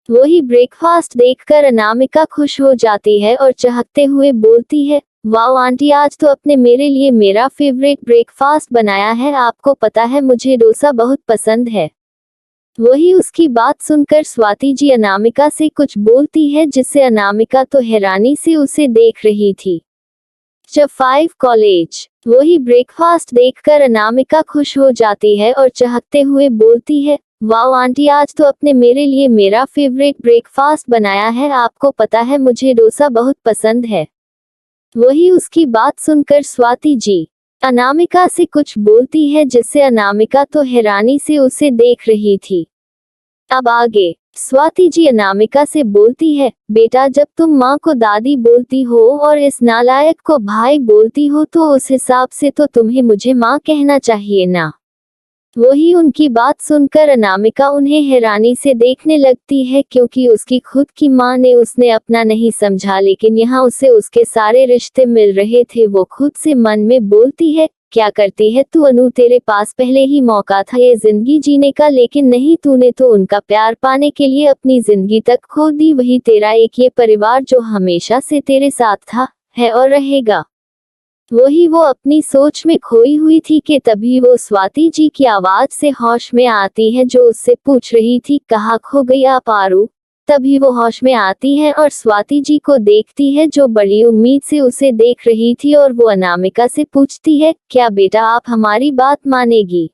वही ब्रेकफास्ट देखकर अनामिका खुश हो जाती है और चहकते हुए बोलती है, वाओ आंटी, आज तो अपने मेरे लिए मेरा फेवरेट ब्रेकफास्ट बनाया है। आपको पता है मुझे डोसा बहुत पसंद है। वही उसकी बात सुनकर स्वाति जी अनामिका से कुछ बोलती है, जिससे अनामिका तो हैरानी से उसे देख रही थी। जब 5 कॉलेज। वही ब्रेकफास्ट देखकर अनामिका खुश हो जाती है और चहकते हुए बोलती है, वाओ आंटी, आज तो अपने मेरे लिए मेरा फेवरेट ब्रेकफास्ट बनाया है। आपको पता है मुझे डोसा बहुत पसंद है। वही उसकी बात सुनकर स्वाति जी अनामिका से कुछ बोलती है, जिससे अनामिका तो हैरानी से उसे देख रही थी। अब आगे स्वाति जी अनामिका से बोलती है, बेटा जब तुम माँ को दादी बोलती हो और इस नालायक को भाई बोलती हो तो उस हिसाब से तो तुम्हें मुझे माँ कहना चाहिए ना। वही उनकी बात सुनकर अनामिका उन्हें हैरानी से देखने लगती है, क्योंकि उसकी खुद की माँ ने उसने अपना नहीं समझा, लेकिन यहाँ उसे उसके सारे रिश्ते मिल रहे थे। वो खुद से मन में बोलती है, क्या करती है तू अनु, तेरे पास पहले ही मौका था ये जिंदगी जीने का, लेकिन नहीं, तूने तो उनका प्यार पाने के लिए अपनी जिंदगी तक खो दी। वही तेरा एक ये परिवार जो हमेशा से तेरे साथ था, है और रहेगा। वही वो अपनी सोच में खोई हुई थी कि तभी वो स्वाति जी की आवाज से होश में आती है, जो उससे पूछ रही थी, कहाँ खो गई आप आरू? तभी वो होश में आती है और स्वाति जी को देखती है, जो बड़ी उम्मीद से उसे देख रही थी, और वो अनामिका से पूछती है, क्या बेटा आप हमारी बात मानेगी?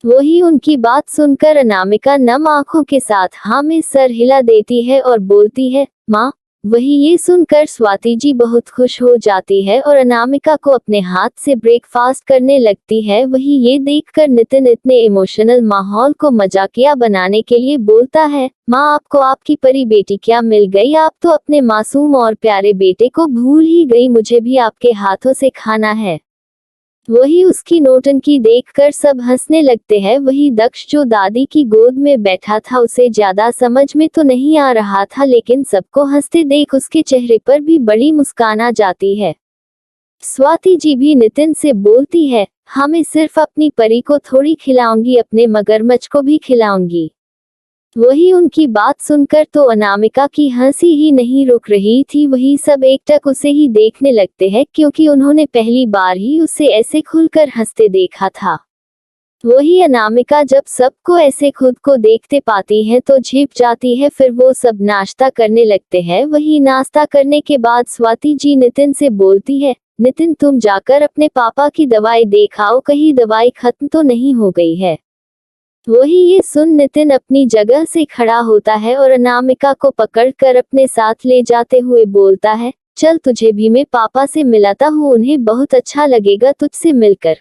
वही उनकी बात सुनकर अनामिका नम आंखों के साथ हाँ में सर हिला देती है और बोलती है, माँ। वही ये सुनकर स्वाति जी बहुत खुश हो जाती है और अनामिका को अपने हाथ से ब्रेकफास्ट करने लगती है। वही ये देखकर नितिन इतने इमोशनल माहौल को मजाकिया बनाने के लिए बोलता है, माँ आपको आपकी परी बेटी क्या मिल गई? आप तो अपने मासूम और प्यारे बेटे को भूल ही गई, मुझे भी आपके हाथों से खाना है। वही उसकी नौटंकी देखकर सब हंसने लगते हैं। वही दक्ष जो दादी की गोद में बैठा था, उसे ज्यादा समझ में तो नहीं आ रहा था, लेकिन सबको हंसते देख उसके चेहरे पर भी बड़ी मुस्कान आ जाती है। स्वाति जी भी नितिन से बोलती है, हमें सिर्फ अपनी परी को थोड़ी खिलाऊंगी, अपने मगरमच्छ को भी खिलाऊंगी। वही उनकी बात सुनकर तो अनामिका की हंसी ही नहीं रुक रही थी। वही सब एकटक उसे ही देखने लगते हैं, क्योंकि उन्होंने पहली बार ही उसे ऐसे खुलकर हंसते देखा था। वही अनामिका जब सबको ऐसे खुद को देखते पाती है तो झिप जाती है। फिर वो सब नाश्ता करने लगते हैं। वही नाश्ता करने के बाद स्वाति जी नितिन से बोलती है, नितिन तुम जाकर अपने पापा की दवाई देखाओ, कहीं दवाई खत्म तो नहीं हो गई है। वही ये सुन नितिन अपनी जगह से खड़ा होता है और अनामिका को पकड़कर अपने साथ ले जाते हुए बोलता है, चल तुझे भी मैं पापा से मिलाता हूँ, उन्हें बहुत अच्छा लगेगा तुझसे मिलकर।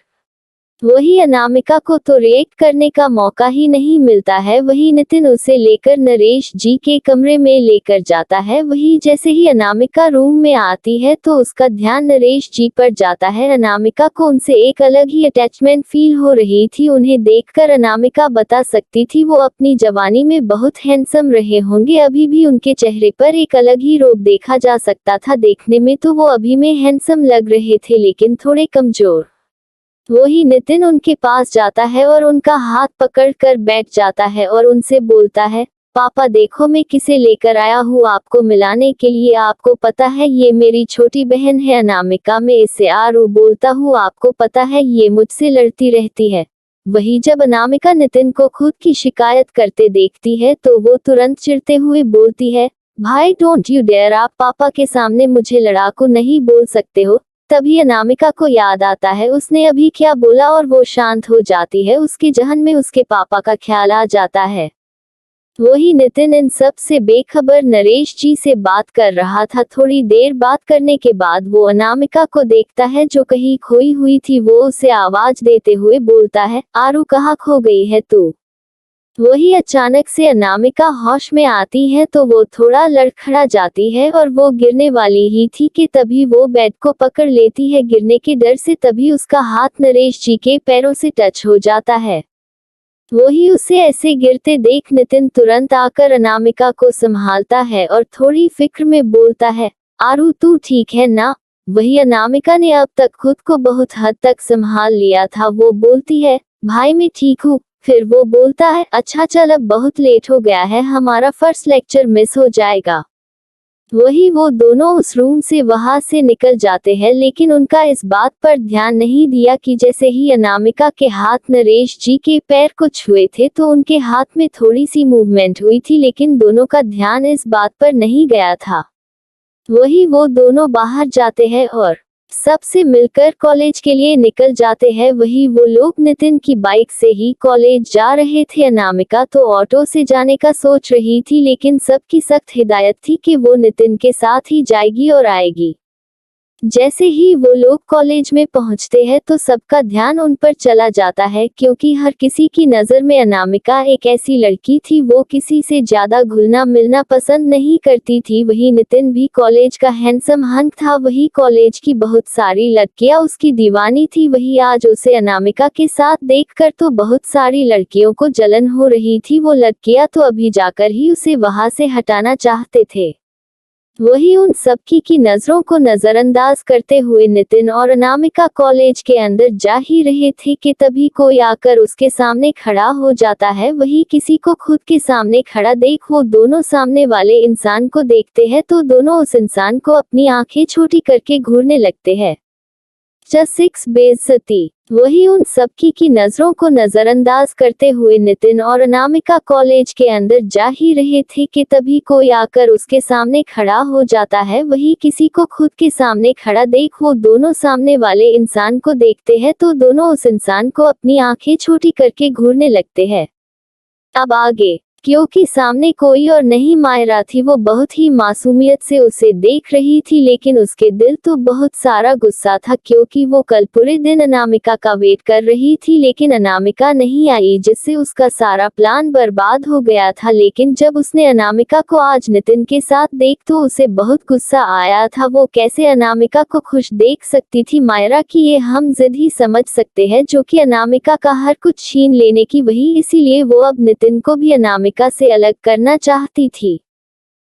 वही अनामिका को तो रिएक्ट करने का मौका ही नहीं मिलता है। वही नितिन उसे लेकर नरेश जी के कमरे में लेकर जाता है। वही जैसे ही अनामिका रूम में आती है तो उसका ध्यान नरेश जी पर जाता है। अनामिका को उनसे एक अलग ही अटैचमेंट फील हो रही थी। उन्हें देखकर अनामिका बता सकती थी वो अपनी जवानी में बहुत हैंडसम रहे होंगे। अभी भी उनके चेहरे पर एक अलग ही रूप देखा जा सकता था। देखने में तो वो अभी में हैंडसम लग रहे थे, लेकिन थोड़े कमजोर। वही नितिन उनके पास जाता है और उनका हाथ पकड़कर बैठ जाता है और उनसे बोलता है, पापा देखो मैं किसे लेकर आया हूँ आपको मिलाने के लिए। आपको पता है ये मेरी छोटी बहन है अनामिका, मैं इसे आरू बोलता हूँ। आपको पता है ये मुझसे लड़ती रहती है। वही जब अनामिका नितिन को खुद की शिकायत करते देखती है तो वो तुरंत चिढ़ते हुए बोलती है, भाई डोंट यू डेयर, आप पापा के सामने मुझे लड़ाकू नहीं बोल सकते हो। तभी अनामिका को याद आता है उसने अभी क्या बोला और वो शांत हो जाती है। उसके जहन में उसके पापा का ख्याल आ जाता है। वही नितिन इन सब से बेखबर नरेश जी से बात कर रहा था। थोड़ी देर बात करने के बाद वो अनामिका को देखता है जो कहीं खोई हुई थी। वो उसे आवाज देते हुए बोलता है, आरू कहाँ खो गई है तू? वही अचानक से अनामिका होश में आती है तो वो थोड़ा लड़खड़ा जाती है और वो गिरने वाली ही थी कि तभी वो बेड को पकड़ लेती है गिरने के डर से। तभी उसका हाथ नरेश जी के पैरों से टच हो जाता है। वही उसे ऐसे गिरते देख नितिन तुरंत आकर अनामिका को संभालता है और थोड़ी फिक्र में बोलता है, आरू तू ठीक है ना? वही अनामिका ने अब तक खुद को बहुत हद तक संभाल लिया था। वो बोलती है, भाई मैं ठीक हूँ। फिर वो बोलता है, अच्छा चल अब बहुत लेट हो गया है, हमारा फर्स्ट लेक्चर मिस हो जाएगा। वही वो दोनों उस रूम से वहां से निकल जाते हैं, लेकिन उनका इस बात पर ध्यान नहीं दिया कि जैसे ही अनामिका के हाथ नरेश जी के पैर को छुए थे तो उनके हाथ में थोड़ी सी मूवमेंट हुई थी, लेकिन दोनों का ध्यान इस बात पर नहीं गया था। वही वो दोनों बाहर जाते हैं और सबसे मिलकर कॉलेज के लिए निकल जाते हैं। वही वो लोग नितिन की बाइक से ही कॉलेज जा रहे थे। अनामिका तो ऑटो से जाने का सोच रही थी, लेकिन सबकी सख्त हिदायत थी कि वो नितिन के साथ ही जाएगी और आएगी। जैसे ही वो लोग कॉलेज में पहुंचते हैं तो सबका ध्यान उन पर चला जाता है, क्योंकि हर किसी की नज़र में अनामिका एक ऐसी लड़की थी वो किसी से ज्यादा घुलना मिलना पसंद नहीं करती थी। वही नितिन भी कॉलेज का हैंडसम हंक था। वही कॉलेज की बहुत सारी लड़कियां उसकी दीवानी थी। वही आज उसे अनामिका के साथ देखकर तो बहुत सारी लड़कियों को जलन हो रही थी। वो लड़कियां तो अभी जाकर ही उसे वहां से हटाना चाहते थे। वही उन सबकी की नजरों को नजरअंदाज करते हुए नितिन और अनामिका कॉलेज के अंदर जा ही रहे थे कि तभी कोई आकर उसके सामने खड़ा हो जाता है। वही किसी को खुद के सामने खड़ा देख वो दोनों सामने वाले इंसान को देखते हैं तो दोनों उस इंसान को अपनी आंखें छोटी करके घूरने लगते हैं। 6 बेइज्जती। वही उन सबकी की नजरों को नजरअंदाज करते हुए नितिन और अनामिका कॉलेज के अंदर जा ही रहे थे कि तभी कोई आकर उसके सामने खड़ा हो जाता है। वही किसी को खुद के सामने खड़ा देख वो दोनों सामने वाले इंसान को देखते हैं तो दोनों उस इंसान को अपनी आंखें छोटी करके घूरने लगते हैं। अब आगे, क्योंकि सामने कोई और नहीं मायरा थी, वो बहुत ही मासूमियत से उसे देख रही थी, लेकिन उसके दिल तो बहुत सारा गुस्सा था क्योंकि वो कल पूरे दिन अनामिका का वेट कर रही थी लेकिन अनामिका नहीं आई, जिससे उसका सारा प्लान बर्बाद हो गया था। लेकिन जब उसने अनामिका को आज नितिन के साथ देख तो उसे बहुत गुस्सा आया था। वो कैसे अनामिका को खुश देख सकती थी मायरा की, ये हम जिद ही समझ सकते हैं, जो कि अनामिका का हर कुछ छीन लेने की वही, इसीलिए वो अब नितिन को भी अनामिका से अलग करना चाहती थी।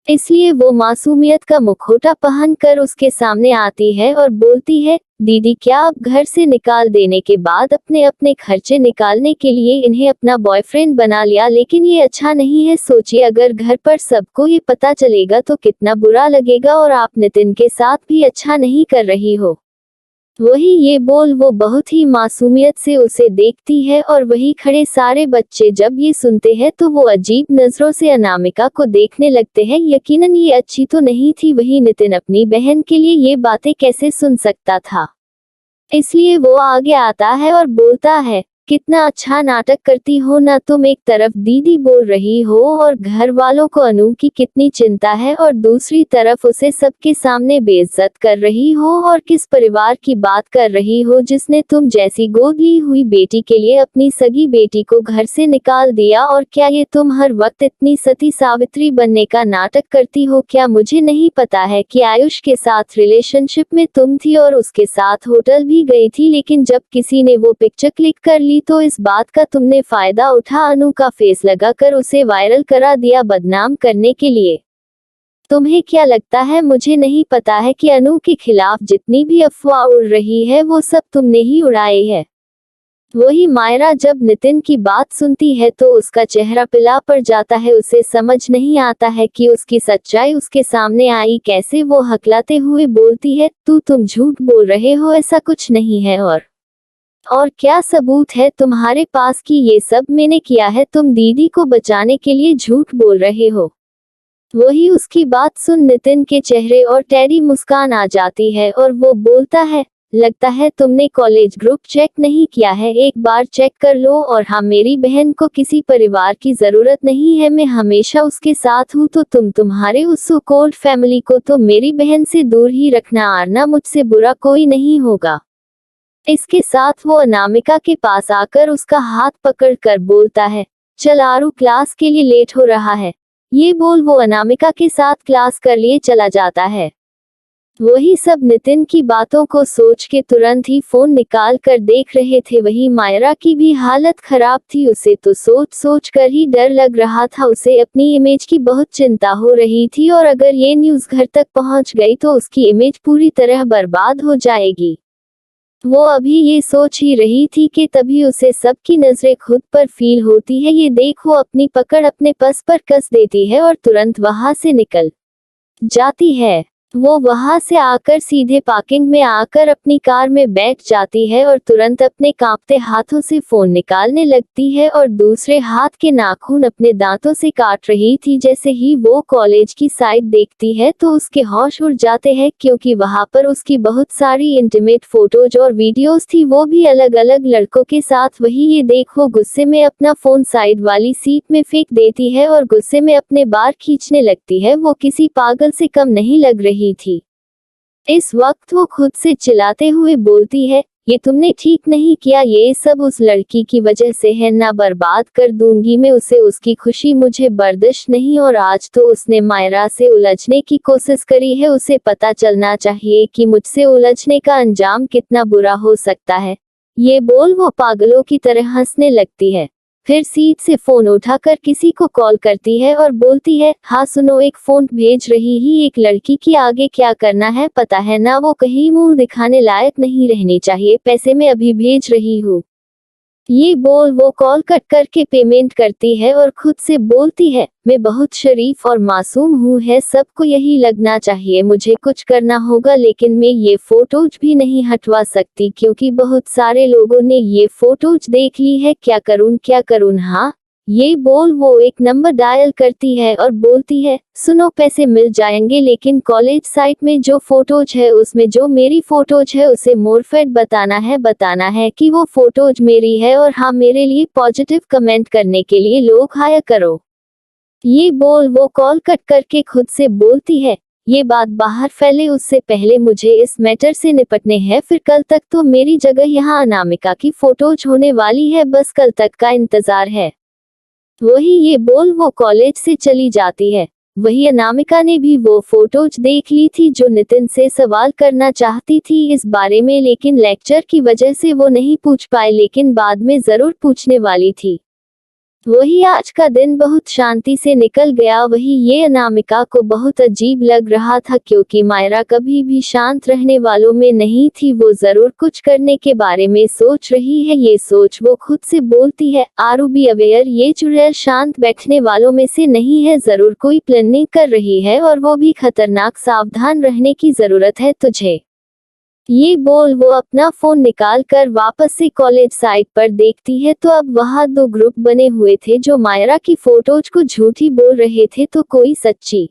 इसलिए वो मासूमियत का मुखौटा पहनकर उसके सामने आती है और बोलती है, दीदी क्या अब घर से निकाल देने के बाद अपने अपने खर्चे निकालने के लिए इन्हें अपना बॉयफ्रेंड बना लिया, लेकिन ये अच्छा नहीं है। सोचिए अगर घर पर सबको ये पता चलेगा तो कितना बुरा लगेगा, और आप नितिन के साथ भी अच्छा नहीं कर रही हो। वही ये बोल वो बहुत ही मासूमियत से उसे देखती है और वही खड़े सारे बच्चे जब ये सुनते हैं तो वो अजीब नजरों से अनामिका को देखने लगते हैं। यकीनन ये अच्छी तो नहीं थी, वही नितिन अपनी बहन के लिए ये बातें कैसे सुन सकता था। इसलिए वो आगे आता है और बोलता है, कितना अच्छा नाटक करती हो ना तुम, एक तरफ दीदी बोल रही हो और घर वालों को अनु की कितनी चिंता है और दूसरी तरफ उसे सबके सामने बेइज्जत कर रही हो, और किस परिवार की बात कर रही हो जिसने तुम जैसी गोद ली हुई बेटी के लिए अपनी सगी बेटी को घर से निकाल दिया। और क्या ये तुम हर वक्त इतनी सती सावित्री बनने का नाटक करती हो? क्या मुझे नहीं पता है कि आयुष के साथ रिलेशनशिप में तुम थी और उसके साथ होटल भी गई थी, लेकिन जब किसी ने वो पिक्चर क्लिक कर ली तो इस बात का तुमने फायदा उठा अनु का फेस लगाकर उसे वायरल करा दिया बदनाम करने के लिए। तुम्हें क्या लगता है मुझे नहीं पता है कि अनु के खिलाफ जितनी भी अफवाह उड़ रही है वो सब तुमने ही उड़ाई है। वही मायरा जब नितिन की बात सुनती है तो उसका चेहरा पिला पड़ जाता है। उसे समझ नहीं आता है कि उसकी सच्चाई उसके सामने आई कैसे। वो हकलाते हुए बोलती है, तुम झूठ बोल रहे हो, ऐसा कुछ नहीं है। और क्या सबूत है तुम्हारे पास कि ये सब मैंने किया है? तुम दीदी को बचाने के लिए झूठ बोल रहे हो। वही उसकी बात सुन नितिन के चेहरे और टेढ़ी मुस्कान आ जाती है और वो बोलता है, लगता है तुमने कॉलेज ग्रुप चेक नहीं किया है, एक बार चेक कर लो। और हाँ, मेरी बहन को किसी परिवार की जरूरत नहीं है, मैं हमेशा उसके साथ हूँ। तो तुम्हारे उस सो कॉल्ड फैमिली को तो मेरी बहन से दूर ही रखना, आरना मुझसे बुरा कोई नहीं होगा। इसके साथ वो अनामिका के पास आकर उसका हाथ पकड़कर बोलता है, चल आरू, क्लास के लिए लेट हो रहा है। ये बोल वो अनामिका के साथ क्लास कर लिए चला जाता है। वही सब नितिन की बातों को सोच के तुरंत ही फोन निकाल कर देख रहे थे। वही मायरा की भी हालत खराब थी, उसे तो सोच सोच कर ही डर लग रहा था। उसे अपनी इमेज की बहुत चिंता हो रही थी और अगर ये न्यूज़ घर तक पहुंच गई तो उसकी इमेज पूरी तरह बर्बाद हो जाएगी। वो अभी ये सोच ही रही थी कि तभी उसे सबकी नजरें खुद पर फील होती है। ये देख वो अपनी पकड़ अपने पस पर कस देती है और तुरंत वहां से निकल जाती है। वो वहां से आकर सीधे पार्किंग में आकर अपनी कार में बैठ जाती है और तुरंत अपने कांपते हाथों से फोन निकालने लगती है और दूसरे हाथ के नाखून अपने दांतों से काट रही थी। जैसे ही वो कॉलेज की साइड देखती है तो उसके होश उड़ जाते हैं, क्योंकि वहां पर उसकी बहुत सारी इंटीमेट फोटोज और वीडियोस थी, वो भी अलग अलग लड़कों के साथ। वही ये देख वो गुस्से में अपना फोन साइड वाली सीट में फेंक देती है और गुस्से में अपने बाल खींचने लगती है। वो किसी पागल से कम नहीं लग रही थी। इस वक्त वो खुद से चिल्लाते हुए बोलती है, ये तुमने ठीक नहीं किया, ये सब उस लड़की की वजह से है ना, बर्बाद कर दूंगी मैं उसे, उसकी खुशी मुझे बर्दाश्त नहीं। और आज तो उसने मायरा से उलझने की कोशिश करी है, उसे पता चलना चाहिए कि मुझसे उलझने का अंजाम कितना बुरा हो सकता है। ये बोल वो पागलों की तरह हंसने लगती है। फिर सीट से फोन उठाकर किसी को कॉल करती है और बोलती है, हाँ सुनो, एक फोन भेज रही ही एक लड़की की, आगे क्या करना है पता है ना, वो कहीं मुंह दिखाने लायक नहीं रहनी चाहिए, पैसे मैं अभी भेज रही हूँ। ये बोल वो कॉल कट करके पेमेंट करती है और खुद से बोलती है, मैं बहुत शरीफ और मासूम हूँ है, सबको यही लगना चाहिए, मुझे कुछ करना होगा लेकिन मैं ये फोटोज भी नहीं हटवा सकती क्योंकि बहुत सारे लोगों ने ये फोटोज देख ली है, क्या करूँ हाँ। ये बोल वो एक नंबर डायल करती है और बोलती है, सुनो पैसे मिल जाएंगे लेकिन कॉलेज साइट में जो फोटोज है उसमें जो मेरी फोटोज है उसे मोरफेड बताना है कि वो फोटोज मेरी है और हाँ मेरे लिए पॉजिटिव कमेंट करने के लिए लोग हायर करो। ये बोल वो कॉल कट करके खुद से बोलती है, ये बात बाहर फैले उससे पहले मुझे इस मैटर से निपटने हैं, फिर कल तक तो मेरी जगह यहाँ अनामिका की फोटोज होने वाली है, बस कल तक का इंतजार है। वही ये बोल वो कॉलेज से चली जाती है। वही अनामिका ने भी वो फोटोज देख ली थी जो नितिन से सवाल करना चाहती थी इस बारे में, लेकिन लेक्चर की वजह से वो नहीं पूछ पाए, लेकिन बाद में जरूर पूछने वाली थी। वही आज का दिन बहुत शांति से निकल गया। वही ये अनामिका को बहुत अजीब लग रहा था क्योंकि मायरा कभी भी शांत रहने वालों में नहीं थी, वो जरूर कुछ करने के बारे में सोच रही है। ये सोच वो खुद से बोलती है, आरू बी अवेयर, ये चुड़ैल शांत बैठने वालों में से नहीं है, जरूर कोई प्लानिंग कर रही है और वो भी खतरनाक, सावधान रहने की जरूरत है तुझे। ये बोल वो अपना फोन निकाल कर वापस से कॉलेज साइट पर देखती है तो अब वहाँ दो ग्रुप बने हुए थे, जो मायरा की फोटोज को झूठी बोल रहे थे तो कोई सच्ची।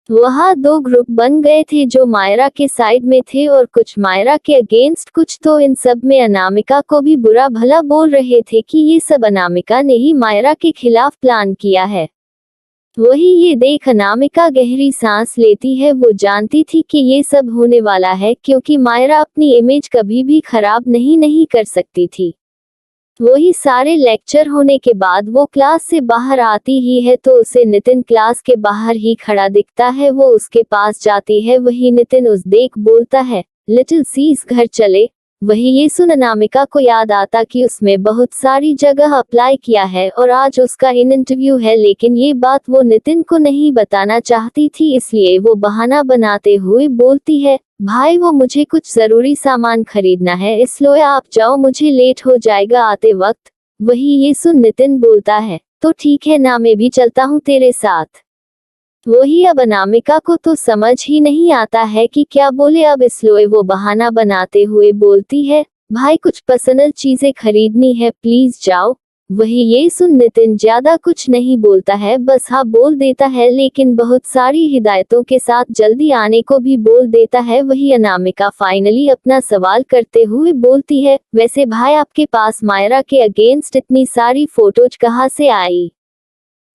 वहाँ दो ग्रुप बन गए थे जो मायरा के साइड में थे और कुछ मायरा के अगेंस्ट, कुछ तो इन सब में अनामिका को भी बुरा भला बोल रहे थे कि ये सब अनामिका ने ही मायरा के खिलाफ प्लान किया है। वही ये देख अनामिका गहरी सांस लेती है, वो जानती थी कि ये सब होने वाला है क्योंकि मायरा अपनी इमेज कभी भी खराब नहीं कर सकती थी। वही सारे लेक्चर होने के बाद वो क्लास से बाहर आती ही है तो उसे नितिन क्लास के बाहर ही खड़ा दिखता है। वो उसके पास जाती है, वही नितिन उस देख बोलता है, लिटिल सीस घर चले। वही ये सुन अनामिका को याद आता कि उसमें बहुत सारी जगह अप्लाई किया है और आज उसका इंटरव्यू है, लेकिन ये बात वो नितिन को नहीं बताना चाहती थी, इसलिए वो बहाना बनाते हुए बोलती है, भाई वो मुझे कुछ जरूरी सामान खरीदना है, इसलिए आप जाओ, मुझे लेट हो जाएगा आते वक्त। वही ये सुन नितिन बोलता है, तो ठीक है ना, मैं भी चलता हूँ तेरे साथ। वही अब अनामिका को तो समझ ही नहीं आता है कि क्या बोले अब, इसलिए वो बहाना बनाते हुए बोलती है, भाई कुछ पर्सनल चीजें खरीदनी है, प्लीज जाओ। वही ये सुन नितिन ज्यादा कुछ नहीं बोलता है, बस हाँ बोल देता है, लेकिन बहुत सारी हिदायतों के साथ जल्दी आने को भी बोल देता है। वही अनामिका फाइनली अपना सवाल करते हुए बोलती है, वैसे भाई आपके पास मायरा के अगेंस्ट इतनी सारी फोटोज कहाँ से आई।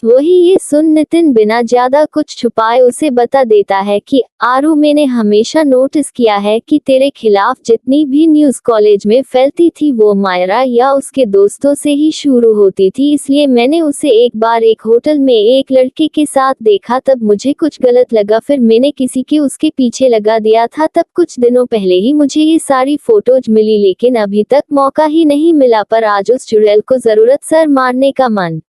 वही ये सुन नितिन बिना ज्यादा कुछ छुपाए उसे बता देता है कि आरू, मैंने हमेशा नोटिस किया है कि तेरे खिलाफ जितनी भी न्यूज कॉलेज में फैलती थी वो मायरा या उसके दोस्तों से ही शुरू होती थी, इसलिए मैंने उसे एक बार एक होटल में एक लड़के के साथ देखा, तब मुझे कुछ गलत लगा, फिर मैंने किसी के उसके पीछे लगा दिया था, तब कुछ दिनों पहले ही मुझे ये सारी फोटोज मिली, लेकिन अभी तक मौका ही नहीं मिला, पर आज उस चुड़ैल को जरूरत सर मारने का मन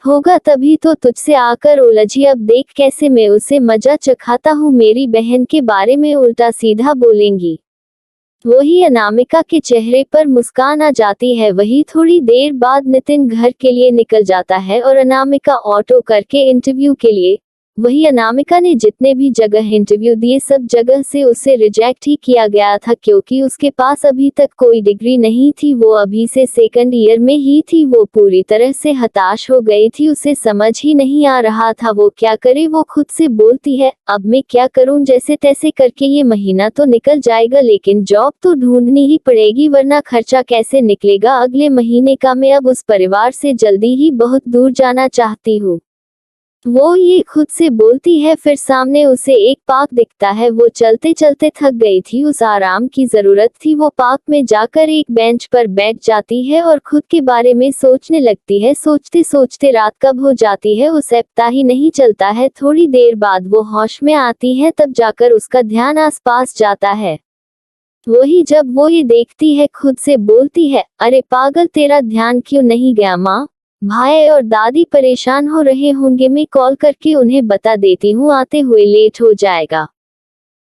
होगा तभी तो तुझसे आकर उलझी, अब देख कैसे मैं उसे मजा चखाता हूँ, मेरी बहन के बारे में उल्टा सीधा बोलेंगी। वही अनामिका के चेहरे पर मुस्कान आ जाती है। वही थोड़ी देर बाद नितिन घर के लिए निकल जाता है और अनामिका ऑटो करके इंटरव्यू के लिए। वही अनामिका ने जितने भी जगह इंटरव्यू दिए सब जगह से उसे रिजेक्ट ही किया गया था क्योंकि उसके पास अभी तक कोई डिग्री नहीं थी, वो अभी से सेकंड ईयर में ही थी। वो पूरी तरह से हताश हो गई थी, उसे समझ ही नहीं आ रहा था वो क्या करे। वो खुद से बोलती है, अब मैं क्या करूं, जैसे तैसे करके ये महीना तो निकल जाएगा, लेकिन जॉब तो ढूंढनी ही पड़ेगी वरना खर्चा कैसे निकलेगा अगले महीने का। मैं अब उस परिवार से जल्दी ही बहुत दूर जाना चाहती हूँ। वो ये खुद से बोलती है, फिर सामने उसे एक पार्क दिखता है। वो चलते चलते थक गई थी, उस आराम की जरूरत थी। वो पार्क में जाकर एक बेंच पर बैठ जाती है और खुद के बारे में सोचने लगती है। सोचते सोचते रात कब हो जाती है उसे पता ही नहीं चलता है। थोड़ी देर बाद वो होश में आती है, तब जाकर उसका ध्यान आसपास जाता है। वही जब वो ये देखती है खुद से बोलती है, अरे पागल, तेरा ध्यान क्यों नहीं गया माँ? भाई और दादी परेशान हो रहे होंगे, मैं कॉल करके उन्हें बता देती हूँ, आते हुए लेट हो जाएगा।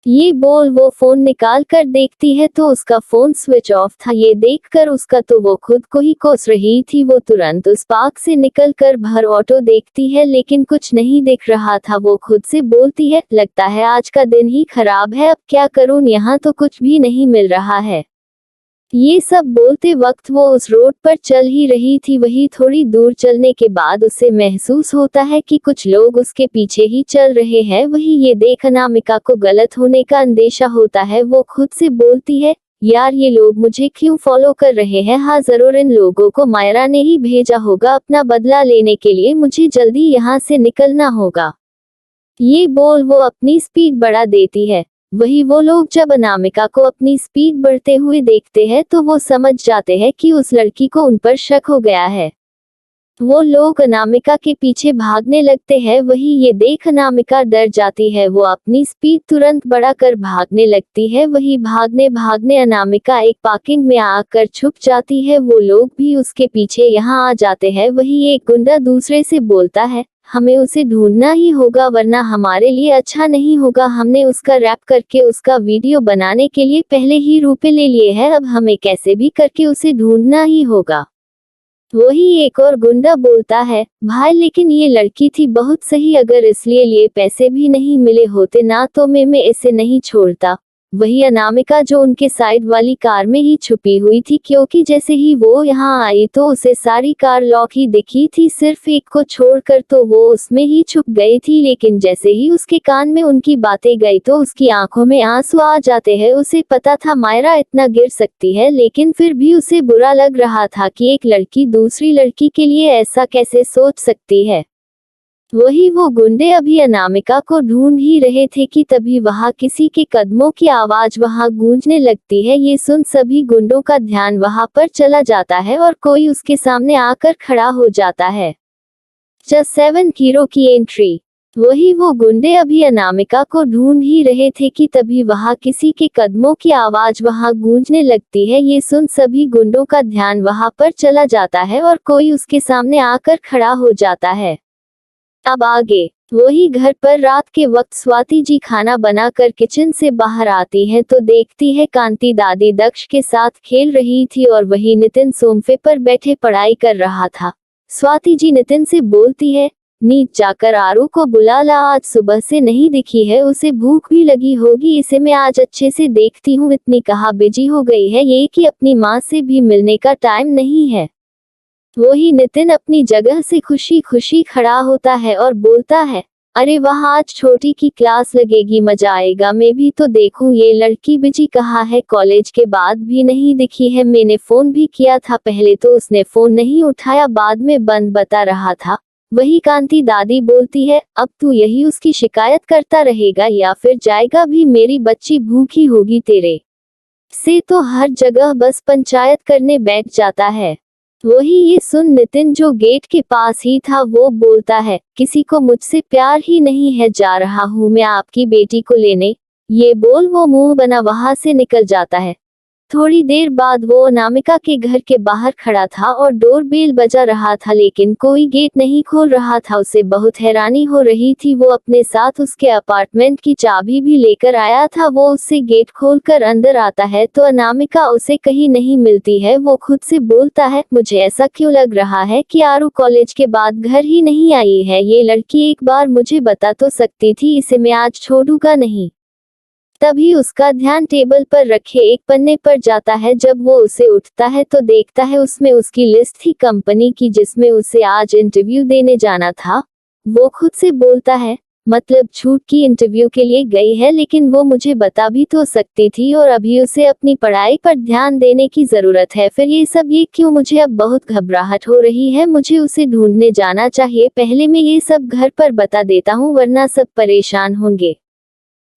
ये बोल वो फोन निकाल कर देखती है तो उसका फोन स्विच ऑफ था। ये देखकर उसका तो वो खुद को ही कोस रही थी। वो तुरंत उस पार्क से निकल कर भर ऑटो देखती है लेकिन कुछ नहीं दिख रहा था। वो खुद से बोलती है, लगता है आज का दिन ही खराब है, अब क्या करूं, यहाँ तो कुछ भी नहीं मिल रहा है। ये सब बोलते वक्त वो उस रोड पर चल ही रही थी। वही थोड़ी दूर चलने के बाद उसे महसूस होता है कि कुछ लोग उसके पीछे ही चल रहे हैं। वही ये देख अनामिका को गलत होने का अंदेशा होता है। वो खुद से बोलती है, यार ये लोग मुझे क्यों फॉलो कर रहे हैं। हाँ, जरूर इन लोगों को मायरा ने ही भेजा होगा अपना बदला लेने के लिए। मुझे जल्दी यहाँ से निकलना होगा। ये बोल वो अपनी स्पीड बढ़ा देती है। वही वो लोग जब अनामिका को अपनी स्पीड बढ़ते हुए देखते हैं तो वो समझ जाते हैं कि उस लड़की को उन पर शक हो गया है। वो लोग अनामिका के पीछे भागने लगते हैं। वही ये देख अनामिका डर जाती है। वो अपनी स्पीड तुरंत बढ़ाकर भागने लगती है। वही भागने भागने अनामिका एक पार्किंग में आकर छुप जाती है। वो लोग भी उसके पीछे यहाँ आ जाते हैं। वही एक गुंडा दूसरे से बोलता है, हमें उसे ढूंढना ही होगा वरना हमारे लिए अच्छा नहीं होगा। हमने उसका रैप करके उसका वीडियो बनाने के लिए पहले ही रुपए ले लिए हैं, अब हमें कैसे भी करके उसे ढूंढना ही होगा। वही एक और गुंडा बोलता है, भाई लेकिन ये लड़की थी बहुत सही, अगर इसलिए लिए पैसे भी नहीं मिले होते ना तो मैं इसे नहीं छोड़ता। वही अनामिका जो उनके साइड वाली कार में ही छुपी हुई थी, क्योंकि जैसे ही वो यहाँ आई तो उसे सारी कार लॉक ही दिखी थी, सिर्फ एक को छोड़कर तो वो उसमें ही छुप गई थी। लेकिन जैसे ही उसके कान में उनकी बातें गई तो उसकी आंखों में आंसू आ जाते हैं। उसे पता था मायरा इतना गिर सकती है, लेकिन फिर भी उसे बुरा लग रहा था कि एक लड़की दूसरी लड़की के लिए ऐसा कैसे सोच सकती है। वही वो गुंडे अभी अनामिका को ढूंढ ही रहे थे कि तभी वहां किसी के कदमों की आवाज वहां गूंजने लगती है। ये सुन सभी गुंडों का ध्यान वहां पर चला जाता है और कोई उसके सामने आकर खड़ा हो जाता है। जस्ट 7 हीरो की एंट्री। वही वो गुंडे अभी अनामिका को ढूंढ ही रहे थे कि तभी वहां किसी के कदमों की आवाज वहां गूंजने लगती है। ये सुन सभी गुंडों का ध्यान वहां पर चला जाता है और कोई उसके सामने आकर खड़ा हो जाता है। अब आगे वही घर पर रात के वक्त स्वाति जी खाना बनाकर किचन से बाहर आती है तो देखती है कांति दादी दक्ष के साथ खेल रही थी और वही नितिन सोफे पर बैठे पढ़ाई कर रहा था। स्वाति जी नितिन से बोलती है, नीचे जाकर आरू को बुला ला, आज सुबह से नहीं दिखी है, उसे भूख भी लगी होगी, इसे मैं आज अच्छे से देखती हूँ। इतनी कहाँ बिजी हो गई है ये कि अपनी माँ से भी मिलने का टाइम नहीं है। वही नितिन अपनी जगह से खुशी खुशी खड़ा होता है और बोलता है, अरे वाह आज छोटी की क्लास लगेगी, मजा आएगा, मैं भी तो देखूं ये लड़की बिजी कहाँ है, कॉलेज के बाद भी नहीं दिखी है। मैंने फोन भी किया था, पहले तो उसने फोन नहीं उठाया, बाद में बंद बता रहा था। वही कांति दादी बोलती है, अब तू यही उसकी शिकायत करता रहेगा या फिर जाएगा भी, मेरी बच्ची भूखी होगी तेरे से तो हर जगह बस पंचायत करने बैठ जाता है। वही ये सुन नितिन जो गेट के पास ही था वो बोलता है, किसी को मुझसे प्यार ही नहीं है, जा रहा हूँ मैं आपकी बेटी को लेने। ये बोल वो मुंह बना वहां से निकल जाता है। थोड़ी देर बाद वो अनामिका के घर के बाहर खड़ा था और डोरबेल बजा रहा था लेकिन कोई गेट नहीं खोल रहा था। उसे बहुत हैरानी हो रही थी। वो अपने साथ उसके अपार्टमेंट की चाबी भी लेकर आया था। वो उससे गेट खोलकर अंदर आता है तो अनामिका उसे कहीं नहीं मिलती है। वो खुद से बोलता है, मुझे ऐसा क्यों लग रहा है कि आरू कॉलेज के बाद घर ही नहीं आई है। ये लड़की एक बार मुझे बता तो सकती थी, इसे मैं आज छोड़ूंगा नहीं। तभी उसका ध्यान टेबल पर रखे एक पन्ने पर जाता है। जब वो उसे उठता है तो देखता है उसमें उसकी लिस्ट थी कंपनी की जिसमें उसे आज इंटरव्यू देने जाना था। वो खुद से बोलता है, मतलब छूट की इंटरव्यू के लिए गई है, लेकिन वो मुझे बता भी तो सकती थी और अभी उसे अपनी पढ़ाई पर ध्यान देने की जरूरत है। फिर ये सब ये क्यों, मुझे अब बहुत घबराहट हो रही है, मुझे उसे ढूंढने जाना चाहिए। पहले मैं ये सब घर पर बता देता हूँ वरना सब परेशान होंगे।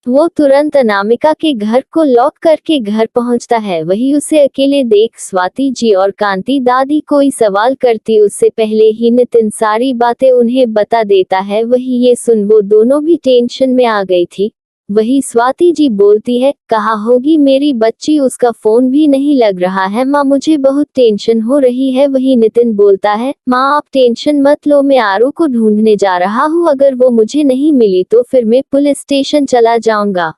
वो तुरंत अनामिका के घर को लॉक करके घर पहुंचता है। वही उसे अकेले देख स्वाति जी और कांति दादी कोई सवाल करती उससे पहले ही नितिन सारी बातें उन्हें बता देता है। वही ये सुन वो दोनों भी टेंशन में आ गई थी। वही स्वाति जी बोलती है, कहाँ होगी मेरी बच्ची, उसका फोन भी नहीं लग रहा है, माँ मुझे बहुत टेंशन हो रही है। वही नितिन बोलता है, माँ आप टेंशन मत लो, मैं आरू को ढूंढने जा रहा हूँ, अगर वो मुझे नहीं मिली तो फिर मैं पुलिस स्टेशन चला जाऊंगा।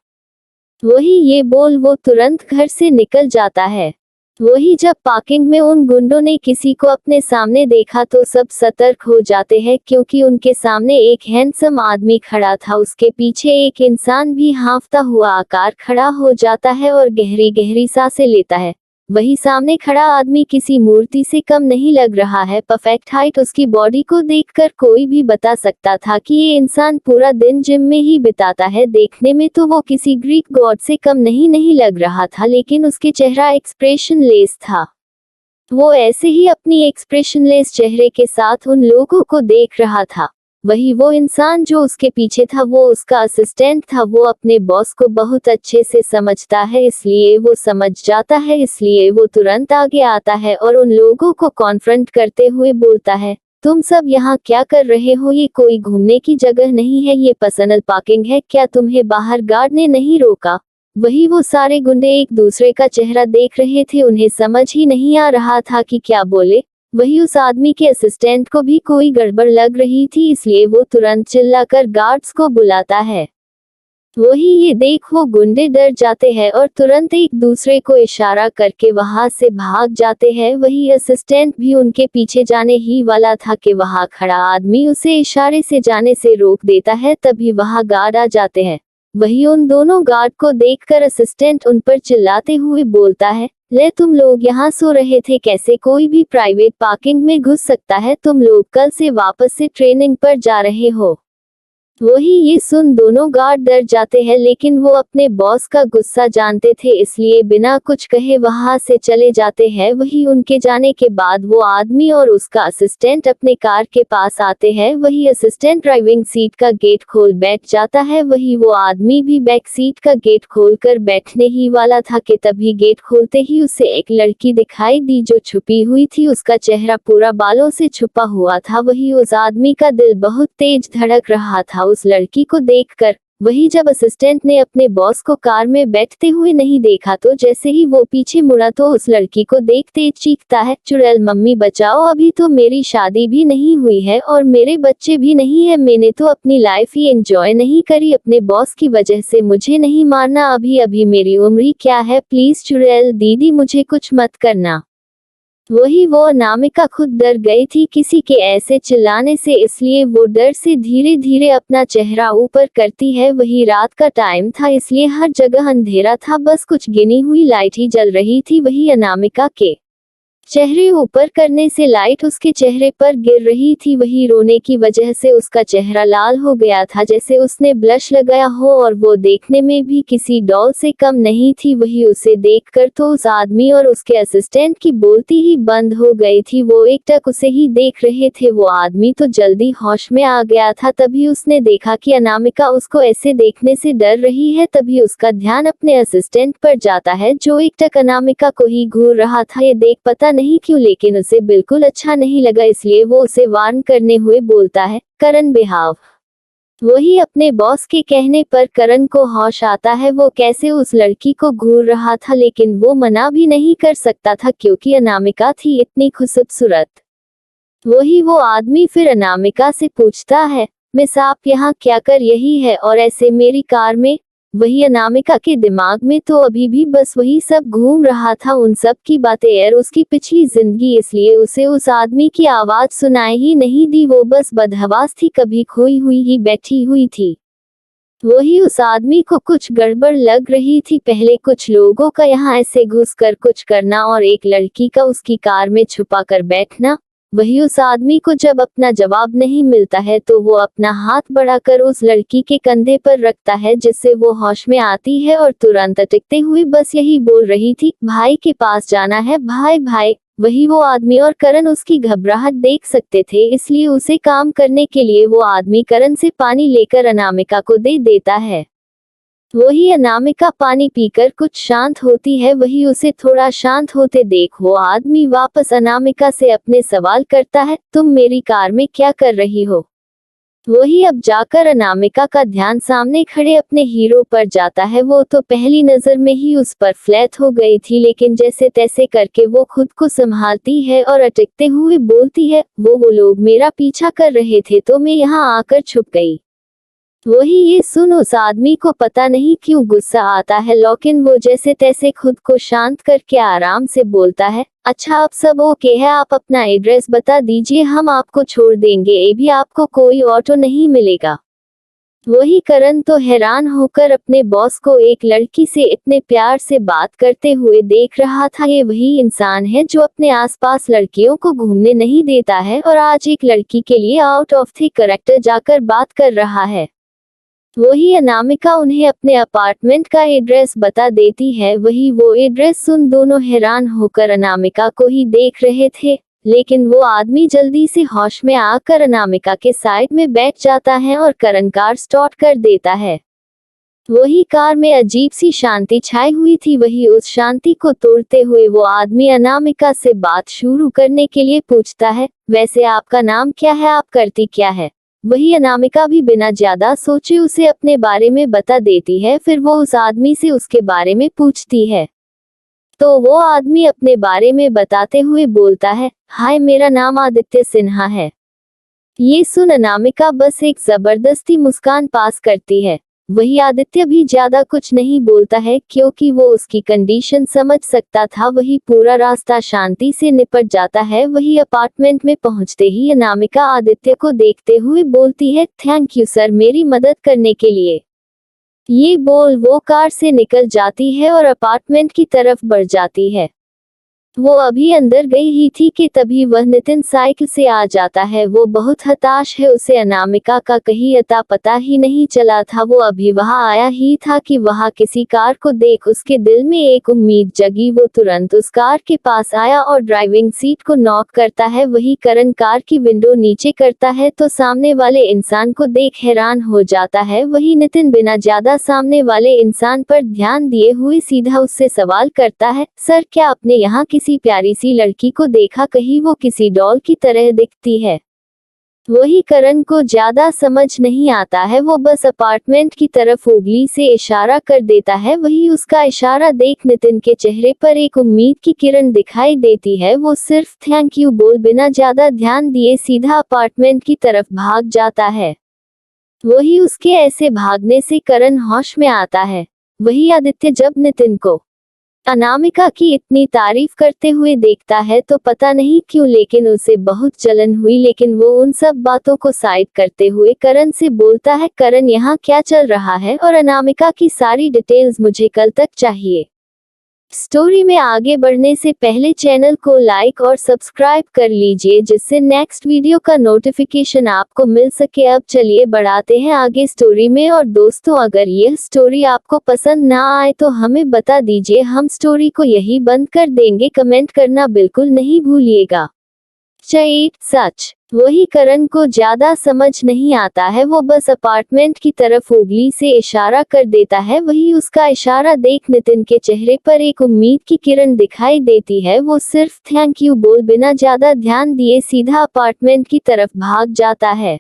वही ये बोल वो तुरंत घर से निकल जाता है। वही जब पार्किंग में उन गुंडों ने किसी को अपने सामने देखा तो सब सतर्क हो जाते हैं, क्योंकि उनके सामने एक हैंडसम आदमी खड़ा था। उसके पीछे एक इंसान भी हांफता हुआ आकार खड़ा हो जाता है और गहरी गहरी सांसें लेता है। वही सामने खड़ा आदमी किसी मूर्ति से कम नहीं लग रहा है। परफेक्ट हाइट, उसकी बॉडी को देखकर कोई भी बता सकता था कि ये इंसान पूरा दिन जिम में ही बिताता है। देखने में तो वो किसी ग्रीक गॉड से कम नहीं लग रहा था, लेकिन उसके चेहरा एक्सप्रेशनलेस था। वो ऐसे ही अपनी एक्सप्रेशनलेस चेहरे के साथ उन लोगों को देख रहा था। वही वो इंसान जो उसके पीछे था, वो उसका असिस्टेंट था। वो अपने बॉस को बहुत अच्छे से समझता है, इसलिए वो समझ जाता है, इसलिए वो तुरंत आगे आता है और उन लोगों को कॉन्फ्रंट करते हुए बोलता है, तुम सब यहाँ क्या कर रहे हो? ये कोई घूमने की जगह नहीं है, ये पर्सनल पार्किंग है। क्या तुम्हें बाहर गार्ड ने नहीं रोका? वही वो सारे गुंडे एक दूसरे का चेहरा देख रहे थे, उन्हें समझ ही नहीं आ रहा था कि क्या बोले। वही उस आदमी के असिस्टेंट को भी कोई गड़बड़ लग रही थी, इसलिए वो तुरंत चिल्लाकर गार्ड्स को बुलाता है। वही ये देख वो गुंडे डर जाते हैं और तुरंत एक दूसरे को इशारा करके वहां से भाग जाते हैं। वही असिस्टेंट भी उनके पीछे जाने ही वाला था कि वहां खड़ा आदमी उसे इशारे से जाने से रोक देता है। तभी वहां गार्ड आ जाते हैं। वही उन दोनों गार्ड को देखकर असिस्टेंट उन पर चिल्लाते हुए बोलता है, ले तुम लोग यहाँ सो रहे थे, कैसे कोई भी प्राइवेट पार्किंग में घुस सकता है? तुम लोग कल से वापस से ट्रेनिंग पर जा रहे हो। वही ये सुन दोनों गार्ड डर जाते हैं, लेकिन वो अपने बॉस का गुस्सा जानते थे, इसलिए बिना कुछ कहे वहां से चले जाते हैं। वही उनके जाने के बाद वो आदमी और उसका असिस्टेंट अपने कार के पास आते हैं। वही असिस्टेंट ड्राइविंग सीट का गेट खोल बैठ जाता है। वही वो आदमी भी बैक सीट का गेट खोलकर बैठने ही वाला था कि तभी गेट खोलते ही उसे एक लड़की दिखाई दी जो छुपी हुई थी। उसका चेहरा पूरा बालों से छुपा हुआ था। वही उस आदमी का दिल बहुत तेज धड़क रहा था उस लड़की को देखकर। वही जब असिस्टेंट ने अपने बॉस को कार में बैठते हुए नहीं देखा तो जैसे ही वो पीछे मुड़ा तो उस लड़की को देखते चीखता है, चुड़ैल मम्मी बचाओ, अभी तो मेरी शादी भी नहीं हुई है और मेरे बच्चे भी नहीं है। मैंने तो अपनी लाइफ ही एंजॉय नहीं करी अपने बॉस की वजह से। मुझे नहीं मारना, अभी अभी मेरी उम्र ही क्या है, प्लीज चुड़ैल दीदी मुझे कुछ मत करना। वही वो अनामिका खुद डर गई थी किसी के ऐसे चिल्लाने से, इसलिए वो डर से धीरे धीरे अपना चेहरा ऊपर करती है। वही रात का टाइम था, इसलिए हर जगह अंधेरा था, बस कुछ गिनी हुई लाइट ही जल रही थी। वही अनामिका के चेहरे ऊपर करने से लाइट उसके चेहरे पर गिर रही थी। वही रोने की वजह से उसका चेहरा लाल हो गया था, जैसे उसने ब्लश लगाया हो, और वो देखने में भी किसी डॉल से कम नहीं थी। वही उसे देखकर तो उस आदमी और उसके असिस्टेंट की बोलती ही बंद हो गई थी। वो एकटक उसे ही देख रहे थे। वो आदमी तो जल्दी होश में आ गया था। तभी उसने देखा कि अनामिका उसको ऐसे देखने से डर रही है। तभी उसका ध्यान अपने असिस्टेंट पर जाता है जो एकटक अनामिका को ही घूर रहा था। ये देख पता नहीं क्यों लेकिन उसे बिल्कुल अच्छा नहीं लगा, इसलिए वो उसे वार्न करने हुए बोलता है, करण बिहाव। वही अपने बॉस के कहने पर करण को होश आता है वो कैसे उस लड़की को घूर रहा था, लेकिन वो मना भी नहीं कर सकता था क्योंकि अनामिका थी इतनी खूबसूरत। वही वो आदमी फिर अनामिका से पूछता है, मिस आप यहाँ क्या कर रही है और ऐसे मेरी कार में? वही अनामिका के दिमाग में तो अभी भी बस वही सब घूम रहा था, उन सब की बातें और उसकी पिछली जिंदगी, इसलिए उसे उस आदमी की आवाज सुनाई ही नहीं दी। वो बस बदहवास थी, कभी खोई हुई ही बैठी हुई थी। वही उस आदमी को कुछ गड़बड़ लग रही थी। पहले कुछ लोगों का यहाँ ऐसे घुस कर कुछ करना और एक लड़की का उसकी कार में छुपा कर बैठना। वही उस आदमी को जब अपना जवाब नहीं मिलता है तो वो अपना हाथ बढ़ाकर उस लड़की के कंधे पर रखता है, जिससे वो होश में आती है और तुरंत अटकते हुए बस यही बोल रही थी, भाई के पास जाना है, भाई भाई। वही वो आदमी और करण उसकी घबराहट देख सकते थे, इसलिए उसे काम करने के लिए वो आदमी करण से पानी लेकर अनामिका को दे देता है। वही अनामिका पानी पीकर कुछ शांत होती है। वही उसे थोड़ा शांत होते देख वो आदमी वापस अनामिका से अपने सवाल करता है, तुम मेरी कार में क्या कर रही हो? वही अब जाकर अनामिका का ध्यान सामने खड़े अपने हीरो पर जाता है। वो तो पहली नजर में ही उस पर फ्लैट हो गई थी, लेकिन जैसे तैसे करके वो खुद को संभालती है और अटकते हुए बोलती है, वो लोग मेरा पीछा कर रहे थे तो मैं यहाँ आकर छुप गई। वही ये सुन उस आदमी को पता नहीं क्यों गुस्सा आता है, लेकिन वो जैसे तैसे खुद को शांत करके आराम से बोलता है, अच्छा अब सब ओके है, आप अपना एड्रेस बता दीजिए, हम आपको छोड़ देंगे, ये भी आपको कोई ऑटो नहीं मिलेगा। वही करण तो हैरान होकर अपने बॉस को एक लड़की से इतने प्यार से बात करते हुए देख रहा था। ये वही इंसान है जो अपने आसपास लड़कियों को घूमने नहीं देता है और आज एक लड़की के लिए आउट ऑफ द कैरेक्टर जाकर बात कर रहा है। वही अनामिका उन्हें अपने अपार्टमेंट का एड्रेस बता देती है। वही वो एड्रेस सुन दोनों हैरान होकर अनामिका को ही देख रहे थे, लेकिन वो आदमी जल्दी से होश में आकर अनामिका के साइड में बैठ जाता है और करण कार स्टार्ट कर देता है। वही कार में अजीब सी शांति छाई हुई थी। वही उस शांति को तोड़ते हुए वो आदमी अनामिका से बात शुरू करने के लिए पूछता है, वैसे आपका नाम क्या है, आप करती क्या है? वही अनामिका भी बिना ज्यादा सोचे उसे अपने बारे में बता देती है। फिर वो उस आदमी से उसके बारे में पूछती है, तो वो आदमी अपने बारे में बताते हुए बोलता है, हाय मेरा नाम आदित्य सिन्हा है। ये सुन अनामिका बस एक जबरदस्ती मुस्कान पास करती है। वही आदित्य भी ज्यादा कुछ नहीं बोलता है क्योंकि वो उसकी कंडीशन समझ सकता था। वही पूरा रास्ता शांति से निपट जाता है। वही अपार्टमेंट में पहुंचते ही अनामिका आदित्य को देखते हुए बोलती है, थैंक यू सर मेरी मदद करने के लिए। ये बोल वो कार से निकल जाती है और अपार्टमेंट की तरफ बढ़ जाती है। वो अभी अंदर गई ही थी कि तभी वह नितिन साइकिल से आ जाता है। वो बहुत हताश है, उसे अनामिका का कहीं अता पता ही नहीं चला था। वो अभी वहां आया ही था कि वहां किसी कार को देख उसके दिल में एक उम्मीद जगी। वो तुरंत उस कार के पास आया और ड्राइविंग सीट को नॉक करता है। वही करण कार की विंडो नीचे करता है तो सामने वाले इंसान को देख हैरान हो जाता है। वही नितिन बिना ज्यादा सामने वाले इंसान पर ध्यान दिए हुए सीधा उससे सवाल करता है, सर क्या आपने यहाँ किसी प्यारी सी लड़की को देखा, कहीं वो किसी डॉल की तरह दिखती है? वही करण को ज्यादा समझ नहीं आता है, वो बस अपार्टमेंट की तरफ उंगली से इशारा कर देता है। वही उसका इशारा देख नितिन के चेहरे पर एक उम्मीद की किरण दिखाई देती है। वो सिर्फ थैंक यू बोल बिना ज्यादा ध्यान दिए सीधा अपार्टमेंट की तरफ भाग जाता है। वही उसके ऐसे भागने से करण होश में आता है। वही आदित्य जब नितिन को अनामिका की इतनी तारीफ करते हुए देखता है तो पता नहीं क्यों लेकिन उसे बहुत जलन हुई, लेकिन वो उन सब बातों को साइड करते हुए करण से बोलता है, करण यहाँ क्या चल रहा है और अनामिका की सारी डिटेल्स मुझे कल तक चाहिए। स्टोरी में आगे बढ़ने से पहले चैनल को लाइक और सब्सक्राइब कर लीजिए जिससे नेक्स्ट वीडियो का नोटिफिकेशन आपको मिल सके। अब चलिए बढ़ाते हैं आगे स्टोरी में। और दोस्तों अगर यह स्टोरी आपको पसंद ना आए तो हमें बता दीजिए, हम स्टोरी को यही बंद कर देंगे। कमेंट करना बिल्कुल नहीं भूलिएगा। चैट सच वही करण को ज्यादा समझ नहीं आता है, वो बस अपार्टमेंट की तरफ उंगली से इशारा कर देता है। वही उसका इशारा देख नितिन के चेहरे पर एक उम्मीद की किरण दिखाई देती है। वो सिर्फ थैंक यू बोल बिना ज्यादा ध्यान दिए सीधा अपार्टमेंट की तरफ भाग जाता है।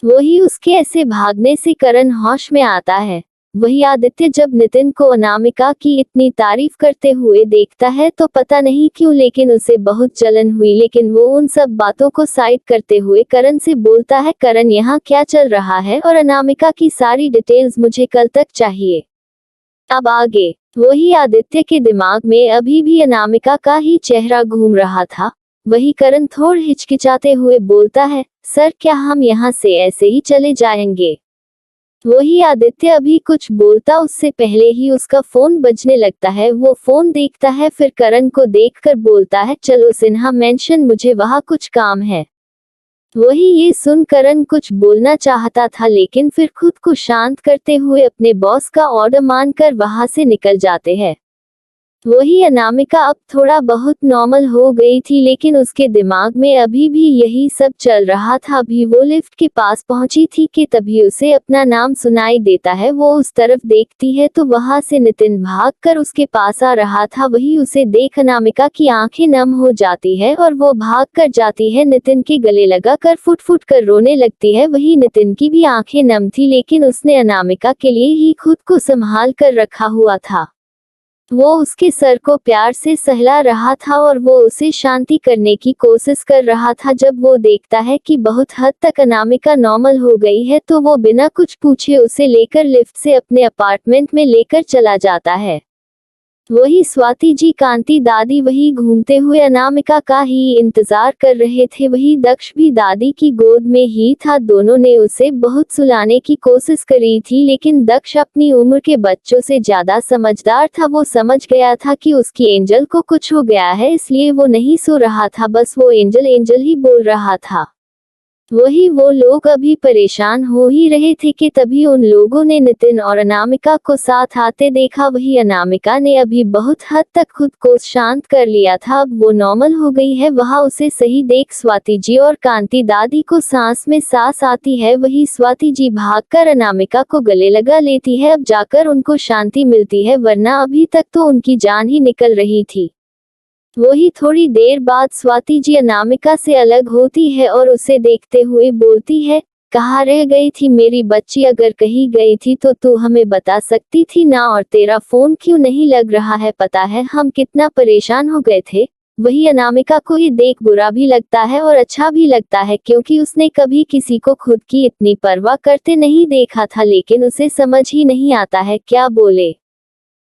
वही उसके ऐसे भागने से करण होश में आता है। वही आदित्य जब नितिन को अनामिका की इतनी तारीफ करते हुए देखता है तो पता नहीं क्यों लेकिन उसे बहुत जलन हुई, लेकिन वो उन सब बातों को साइड करते हुए करण से बोलता है, करण यहाँ क्या चल रहा है और अनामिका की सारी डिटेल्स मुझे कल तक चाहिए। अब आगे वही आदित्य के दिमाग में अभी भी अनामिका का ही चेहरा घूम रहा था। वही करण थोड़ा हिचकिचाते हुए बोलता है, सर क्या हम यहाँ से ऐसे ही चले जाएंगे? वही आदित्य अभी कुछ बोलता उससे पहले ही उसका फोन बजने लगता है। वो फोन देखता है, फिर करण को देखकर बोलता है, चलो सिन्हा मेंशन, मुझे वहाँ कुछ काम है। वही ये सुन करण कुछ बोलना चाहता था लेकिन फिर खुद को शांत करते हुए अपने बॉस का ऑर्डर मानकर वहां से निकल जाते हैं। वही अनामिका अब थोड़ा बहुत नॉर्मल हो गई थी लेकिन उसके दिमाग में अभी भी यही सब चल रहा था। अभी वो लिफ्ट के पास पहुंची थी कि तभी उसे अपना नाम सुनाई देता है। वो उस तरफ देखती है तो वहां से नितिन भागकर उसके पास आ रहा था। वही उसे देख अनामिका की आंखें नम हो जाती है और वो भाग कर जाती है, नितिन के गले लगा कर फुट फुट कर रोने लगती है। वही नितिन की भी आंखें नम थी लेकिन उसने अनामिका के लिए ही खुद को संभाल कर रखा हुआ था। वो उसके सर को प्यार से सहला रहा था और वो उसे शांति करने की कोशिश कर रहा था। जब वो देखता है कि बहुत हद तक अनामिका नॉर्मल हो गई है तो वो बिना कुछ पूछे उसे लेकर लिफ्ट से अपने अपार्टमेंट में लेकर चला जाता है। वही स्वाति जी, कांति दादी वही घूमते हुए अनामिका का ही इंतजार कर रहे थे। वही दक्ष भी दादी की गोद में ही था। दोनों ने उसे बहुत सुलाने की कोशिश करी थी, लेकिन दक्ष अपनी उम्र के बच्चों से ज्यादा समझदार था। वो समझ गया था कि उसकी एंजल को कुछ हो गया है, इसलिए वो नहीं सो रहा था, बस वो एंजल एंजल ही बोल रहा था। वही वो लोग अभी परेशान हो ही रहे थे कि तभी उन लोगों ने नितिन और अनामिका को साथ आते देखा। वही अनामिका ने अभी बहुत हद तक खुद को शांत कर लिया था, अब वो नॉर्मल हो गई है। वहाँ उसे सही देख स्वाति जी और कांति दादी को सांस में सांस आती है। वही स्वाति जी भागकर अनामिका को गले लगा लेती है, अब जाकर उनको शांति मिलती है, वरना अभी तक तो उनकी जान ही निकल रही थी। वही थोड़ी देर बाद स्वाति जी अनामिका से अलग होती है और उसे देखते हुए बोलती है, कहाँ रह गई थी मेरी बच्ची? अगर कहीं गई थी तो तू हमें बता सकती थी ना, और तेरा फोन क्यों नहीं लग रहा है? पता है हम कितना परेशान हो गए थे। वही अनामिका को ये देख बुरा भी लगता है और अच्छा भी लगता है, क्योंकि उसने कभी किसी को खुद की इतनी परवाह करते नहीं देखा था, लेकिन उसे समझ ही नहीं आता है क्या बोले।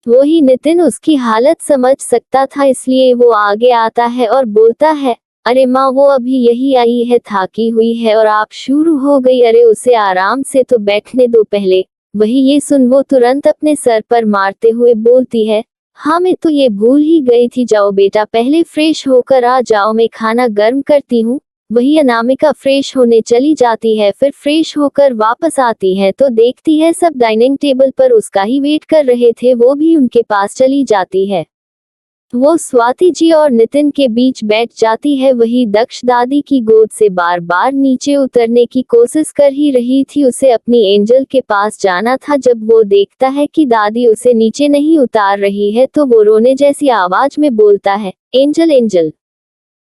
वही नितिन उसकी हालत समझ सकता था, इसलिए वो आगे आता है और बोलता है, अरे माँ वो अभी यही आई है, थाकी हुई है और आप शुरू हो गई। अरे उसे आराम से तो बैठने दो पहले। वही ये सुन वो तुरंत अपने सर पर मारते हुए बोलती है, हाँ मैं तो ये भूल ही गई थी, जाओ बेटा पहले फ्रेश होकर आ जाओ, मैं खाना गर्म करती हूँ। वही अनामिका फ्रेश होने चली जाती है, फिर फ्रेश होकर वापस आती है तो देखती है सब डाइनिंग टेबल पर उसका ही वेट कर रहे थे। वो भी उनके पास चली जाती है। वो स्वाति जी और नितिन के बीच बैठ जाती है। वही दक्ष दादी की गोद से बार बार नीचे उतरने की कोशिश कर ही रही थी, उसे अपनी एंजल के पास जाना था। जब वो देखता है कि दादी उसे नीचे नहीं उतार रही है तो वो रोने जैसी आवाज में बोलता है, एंजल एंजल।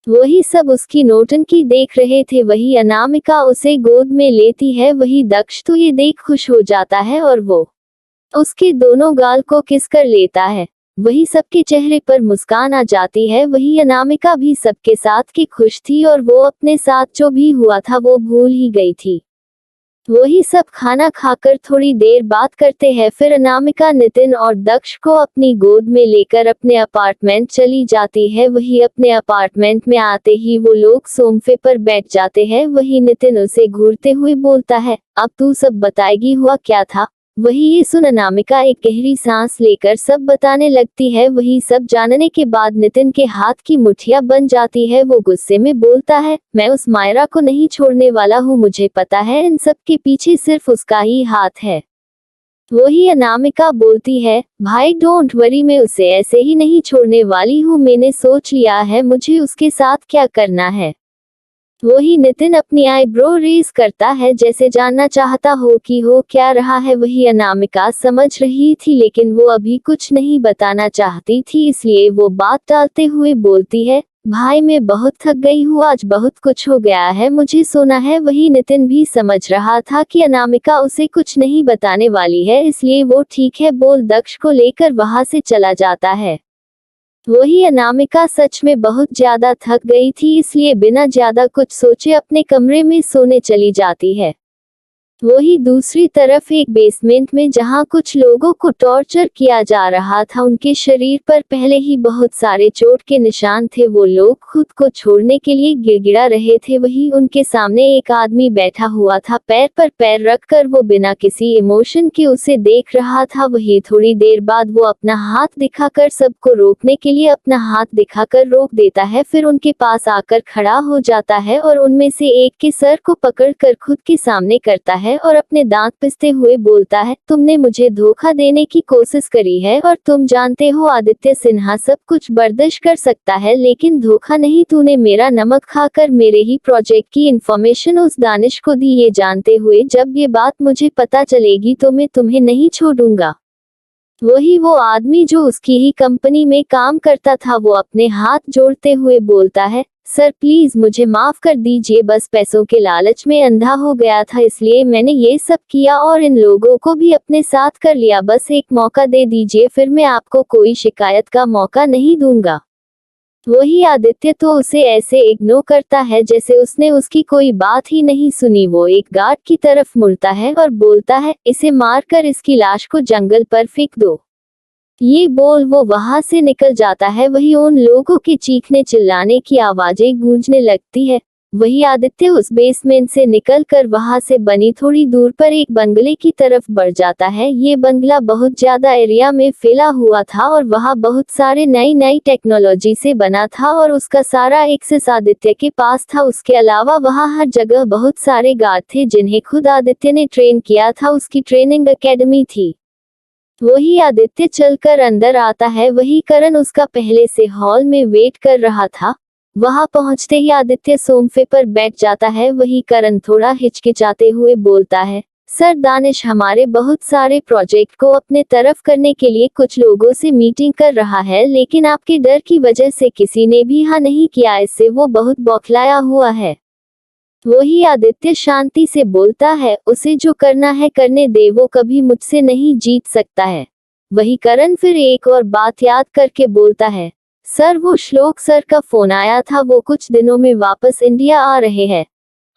वही सब उसकी नौटंकी देख रहे थे। वही अनामिका उसे गोद में लेती है। वही दक्ष तो ये देख खुश हो जाता है और वो उसके दोनों गाल को किस कर लेता है। वही सबके चेहरे पर मुस्कान आ जाती है। वही अनामिका भी सबके साथ की खुश थी और वो अपने साथ जो भी हुआ था वो भूल ही गई थी। वही सब खाना खाकर थोड़ी देर बात करते हैं, फिर अनामिका नितिन और दक्ष को अपनी गोद में लेकर अपने अपार्टमेंट चली जाती है। वही अपने अपार्टमेंट में आते ही वो लोग सोफे पर बैठ जाते हैं। वही नितिन उसे घूरते हुए बोलता है, अब तू सब बताएगी हुआ क्या था? वही ये सुन अनामिका एक गहरी सांस लेकर सब बताने लगती है। वही सब जानने के बाद नितिन के हाथ की मुठ्ठियां बन जाती है। वो गुस्से में बोलता है, मैं उस मायरा को नहीं छोड़ने वाला हूँ, मुझे पता है इन सब के पीछे सिर्फ उसका ही हाथ है। वही अनामिका बोलती है, भाई डोंट वरी, मैं उसे ऐसे ही नहीं छोड़ने वाली हूँ, मैंने सोच लिया है मुझे उसके साथ क्या करना है। वही नितिन अपनी आईब्रो रेज करता है, जैसे जानना चाहता हो कि हो क्या रहा है। वही अनामिका समझ रही थी, लेकिन वो अभी कुछ नहीं बताना चाहती थी, इसलिए वो बात टालते हुए बोलती है, भाई मैं बहुत थक गई हूँ, आज बहुत कुछ हो गया है, मुझे सोना है। वही नितिन भी समझ रहा था कि अनामिका उसे कुछ नहीं बताने वाली है, इसलिए वो ठीक है बोल दक्ष को लेकर वहां से चला जाता है। वही अनामिका सच में बहुत ज्यादा थक गई थी, इसलिए बिना ज्यादा कुछ सोचे अपने कमरे में सोने चली जाती है। वही दूसरी तरफ एक बेसमेंट में जहां कुछ लोगों को टॉर्चर किया जा रहा था, उनके शरीर पर पहले ही बहुत सारे चोट के निशान थे। वो लोग खुद को छोड़ने के लिए गिड़गिड़ा रहे थे। वही उनके सामने एक आदमी बैठा हुआ था, पैर पर पैर रखकर वो बिना किसी इमोशन के उसे देख रहा था। वही थोड़ी देर बाद वो अपना हाथ दिखाकर सबको रोकने के लिए अपना हाथ दिखाकर रोक देता है, फिर उनके पास आकर खड़ा हो जाता है और उनमें से एक के सर को पकड़कर खुद के सामने करता है और अपने दांत पिसते हुए बोलता है, तुमने मुझे धोखा देने की कोशिश करी है और तुम जानते हो आदित्य सिन्हा सब कुछ बर्दाश्त कर सकता है, लेकिन धोखा नहीं, तूने मेरा नमक खाकर मेरे ही प्रोजेक्ट की इंफॉर्मेशन उस दानिश को दी, ये जानते हुए जब ये बात मुझे पता चलेगी तो मैं तुम्हें नहीं छोड़ूंगा। वही वो आदमी जो उसकी ही कंपनी में काम करता था, वो अपने हाथ जोड़ते हुए बोलता है, सर प्लीज मुझे माफ कर दीजिए, बस पैसों के लालच में अंधा हो गया था, इसलिए मैंने ये सब किया और इन लोगों को भी अपने साथ कर लिया, बस एक मौका दे दीजिए, फिर मैं आपको कोई शिकायत का मौका नहीं दूंगा। वही आदित्य तो उसे ऐसे इग्नोर करता है जैसे उसने उसकी कोई बात ही नहीं सुनी। वो एक गार्ड की तरफ मुड़ता है और बोलता है, इसे मारकर इसकी लाश को जंगल पर फेंक दो। ये बोल वो वहां से निकल जाता है। वही उन लोगों के चीखने चिल्लाने की आवाजें गूंजने लगती है। वही आदित्य उस बेसमेंट से निकलकर वहां से बनी थोड़ी दूर पर एक बंगले की तरफ बढ़ जाता है। ये बंगला बहुत ज्यादा एरिया में फैला हुआ था और वहां बहुत सारे नई नई टेक्नोलॉजी से बना था और उसका सारा एक्सेस आदित्य के पास था। उसके अलावा वहां हर जगह बहुत सारे गार्ड थे जिन्हें खुद आदित्य ने ट्रेन किया था, उसकी ट्रेनिंग एकेडमी थी। वही आदित्य चलकर अंदर आता है। वही करण उसका पहले से हॉल में वेट कर रहा था। वहां पहुंचते ही आदित्य सोफे पर बैठ जाता है। वही करण थोड़ा हिचकिचाते हुए बोलता है, सर दानिश हमारे बहुत सारे प्रोजेक्ट को अपने तरफ करने के लिए कुछ लोगों से मीटिंग कर रहा है, लेकिन आपके डर की वजह से किसी ने भी हाँ नहीं किया, इससे वो बहुत बौखलाया हुआ है। वही आदित्य शांति से बोलता है, उसे जो करना है करने दे, वो कभी मुझसे नहीं जीत सकता है। वही करण फिर एक और बात याद करके बोलता है, सर वो श्लोक सर का फोन आया था, वो कुछ दिनों में वापस इंडिया आ रहे हैं।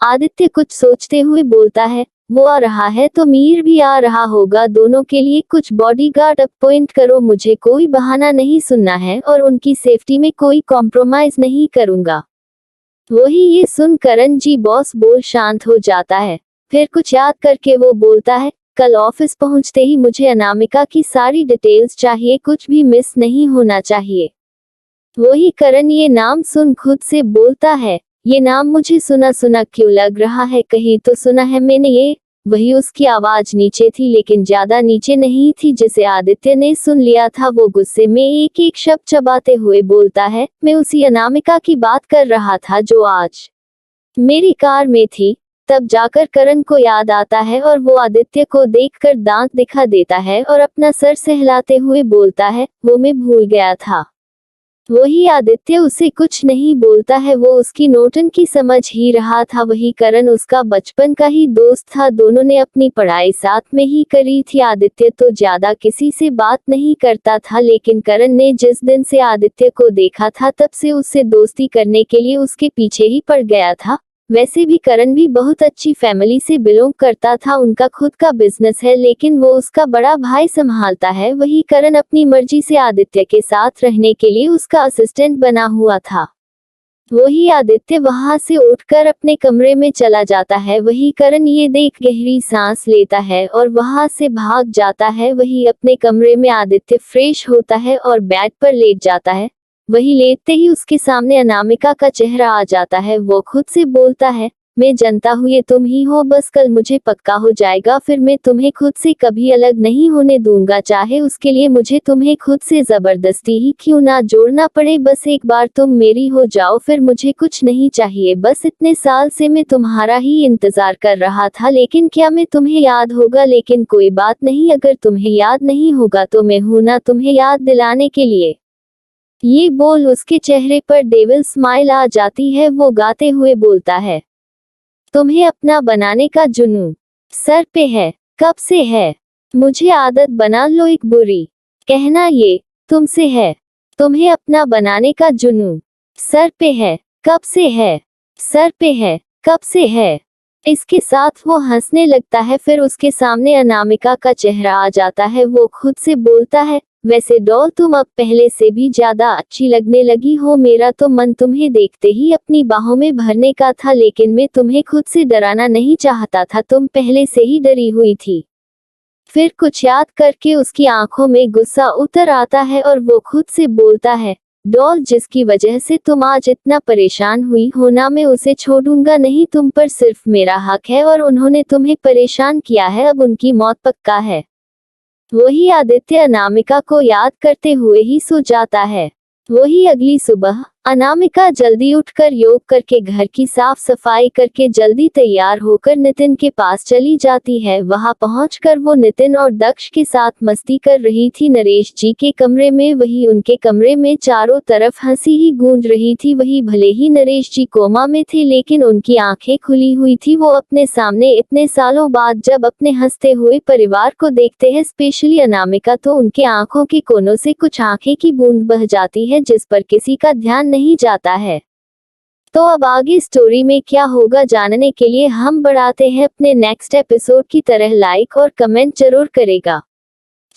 आदित्य कुछ सोचते हुए बोलता है, वो आ रहा है तो मीर भी आ रहा होगा, दोनों के लिए कुछ बॉडीगार्ड अपॉइंट करो, मुझे कोई बहाना नहीं सुनना है और उनकी सेफ्टी में कोई कॉम्प्रोमाइज नहीं करूंगा। वही ये सुन करण जी बॉस बोल शांत हो जाता है। फिर कुछ याद करके वो बोलता है, कल ऑफिस पहुंचते ही मुझे अनामिका की सारी डिटेल्स चाहिए, कुछ भी मिस नहीं होना चाहिए। वही करण ये नाम सुन खुद से बोलता है, ये नाम मुझे सुना सुना क्यों लग रहा है, कहीं तो सुना है मैंने ये। वही उसकी आवाज नीचे थी, लेकिन ज्यादा नीचे नहीं थी जिसे आदित्य ने सुन लिया था। वो गुस्से में एक एक शब्द चबाते हुए बोलता है, मैं उसी अनामिका की बात कर रहा था जो आज मेरी कार में थी। तब जाकर करण को याद आता है और वो आदित्य को देखकर दांत दिखा देता है और अपना सर सहलाते हुए बोलता है, वो मैं भूल गया था। वही आदित्य उसे कुछ नहीं बोलता है, वो उसकी नौटंकी समझ ही रहा था। वही करण उसका बचपन का ही दोस्त था, दोनों ने अपनी पढ़ाई साथ में ही करी थी। आदित्य तो ज्यादा किसी से बात नहीं करता था, लेकिन करण ने जिस दिन से आदित्य को देखा था तब से उससे दोस्ती करने के लिए उसके पीछे ही पड़ गया था। वैसे भी करण भी बहुत अच्छी फैमिली से बिलोंग करता था, उनका खुद का बिजनेस है, लेकिन वो उसका बड़ा भाई संभालता है। वही करण अपनी मर्जी से आदित्य के साथ रहने के लिए उसका असिस्टेंट बना हुआ था। वही आदित्य वहां से उठकर अपने कमरे में चला जाता है। वही करण ये देख गहरी सांस लेता है और वहां से भाग जाता है। वही अपने कमरे में आदित्य फ्रेश होता है और बेड पर लेट जाता है। वही लेटते ही उसके सामने अनामिका का चेहरा आ जाता है। वो खुद से बोलता है, मैं जानता हूँ ये तुम ही हो, बस कल मुझे पक्का हो जाएगा, फिर मैं तुम्हें खुद से कभी अलग नहीं होने दूंगा, चाहे उसके लिए मुझे तुम्हें खुद से जबरदस्ती ही क्यों ना जोड़ना पड़े। बस एक बार तुम मेरी हो जाओ, फिर मुझे कुछ नहीं चाहिए। बस इतने साल से मैं तुम्हारा ही इंतजार कर रहा था, लेकिन क्या मैं तुम्हें याद होगा? लेकिन कोई बात नहीं, अगर तुम्हें याद नहीं होगा तो मैं हूं ना तुम्हें याद दिलाने के लिए। ये बोल उसके चेहरे पर डेविल स्माइल आ जाती है। वो गाते हुए बोलता है, तुम्हें अपना बनाने का जुनून सर पे है, कब से है? मुझे आदत बना लो एक बुरी, कहना ये तुमसे है। तुम्हें अपना बनाने का जुनून सर पे है, कब से है? सर पे है, कब से है? इसके साथ वो हंसने लगता है। फिर उसके सामने अनामिका का चेहरा आ जाता है। वो खुद से बोलता है, वैसे डॉल तुम अब पहले से भी ज्यादा अच्छी लगने लगी हो। मेरा तो मन तुम्हें देखते ही अपनी बाहों में भरने का था, लेकिन मैं तुम्हें खुद से डराना नहीं चाहता था, तुम पहले से ही डरी हुई थी। फिर कुछ याद करके उसकी आंखों में गुस्सा उतर आता है और वो खुद से बोलता है, डॉल जिसकी वजह से तुम आज इतना परेशान हुई हो ना, मैं उसे छोड़ूंगा नहीं। तुम पर सिर्फ मेरा हक है और उन्होंने तुम्हें परेशान किया है, अब उनकी मौत पक्का है। वही आदित्य अनामिका को याद करते हुए ही सो जाता है। वही अगली सुबह अनामिका जल्दी उठकर योग करके घर की साफ सफाई करके जल्दी तैयार होकर नितिन के पास चली जाती है। वहां पहुंचकर वो नितिन और दक्ष के साथ मस्ती कर रही थी नरेश जी के कमरे में। वही उनके कमरे में चारों तरफ हंसी ही गूंज रही थी। वही भले ही नरेश जी कोमा में थे लेकिन उनकी आंखें खुली हुई थी। वो अपने सामने इतने सालों बाद जब अपने हंसते हुए परिवार को देखते हैं, स्पेशली अनामिका, तो उनके आंखों के कोनों से कुछ आंखें की बूंद बह जाती है जिस पर किसी का ध्यान नहीं जाता है। तो अब आगे स्टोरी में क्या होगा जानने के लिए हम बढ़ाते हैं अपने नेक्स्ट एपिसोड की तरह। लाइक और कमेंट जरूर करेगा।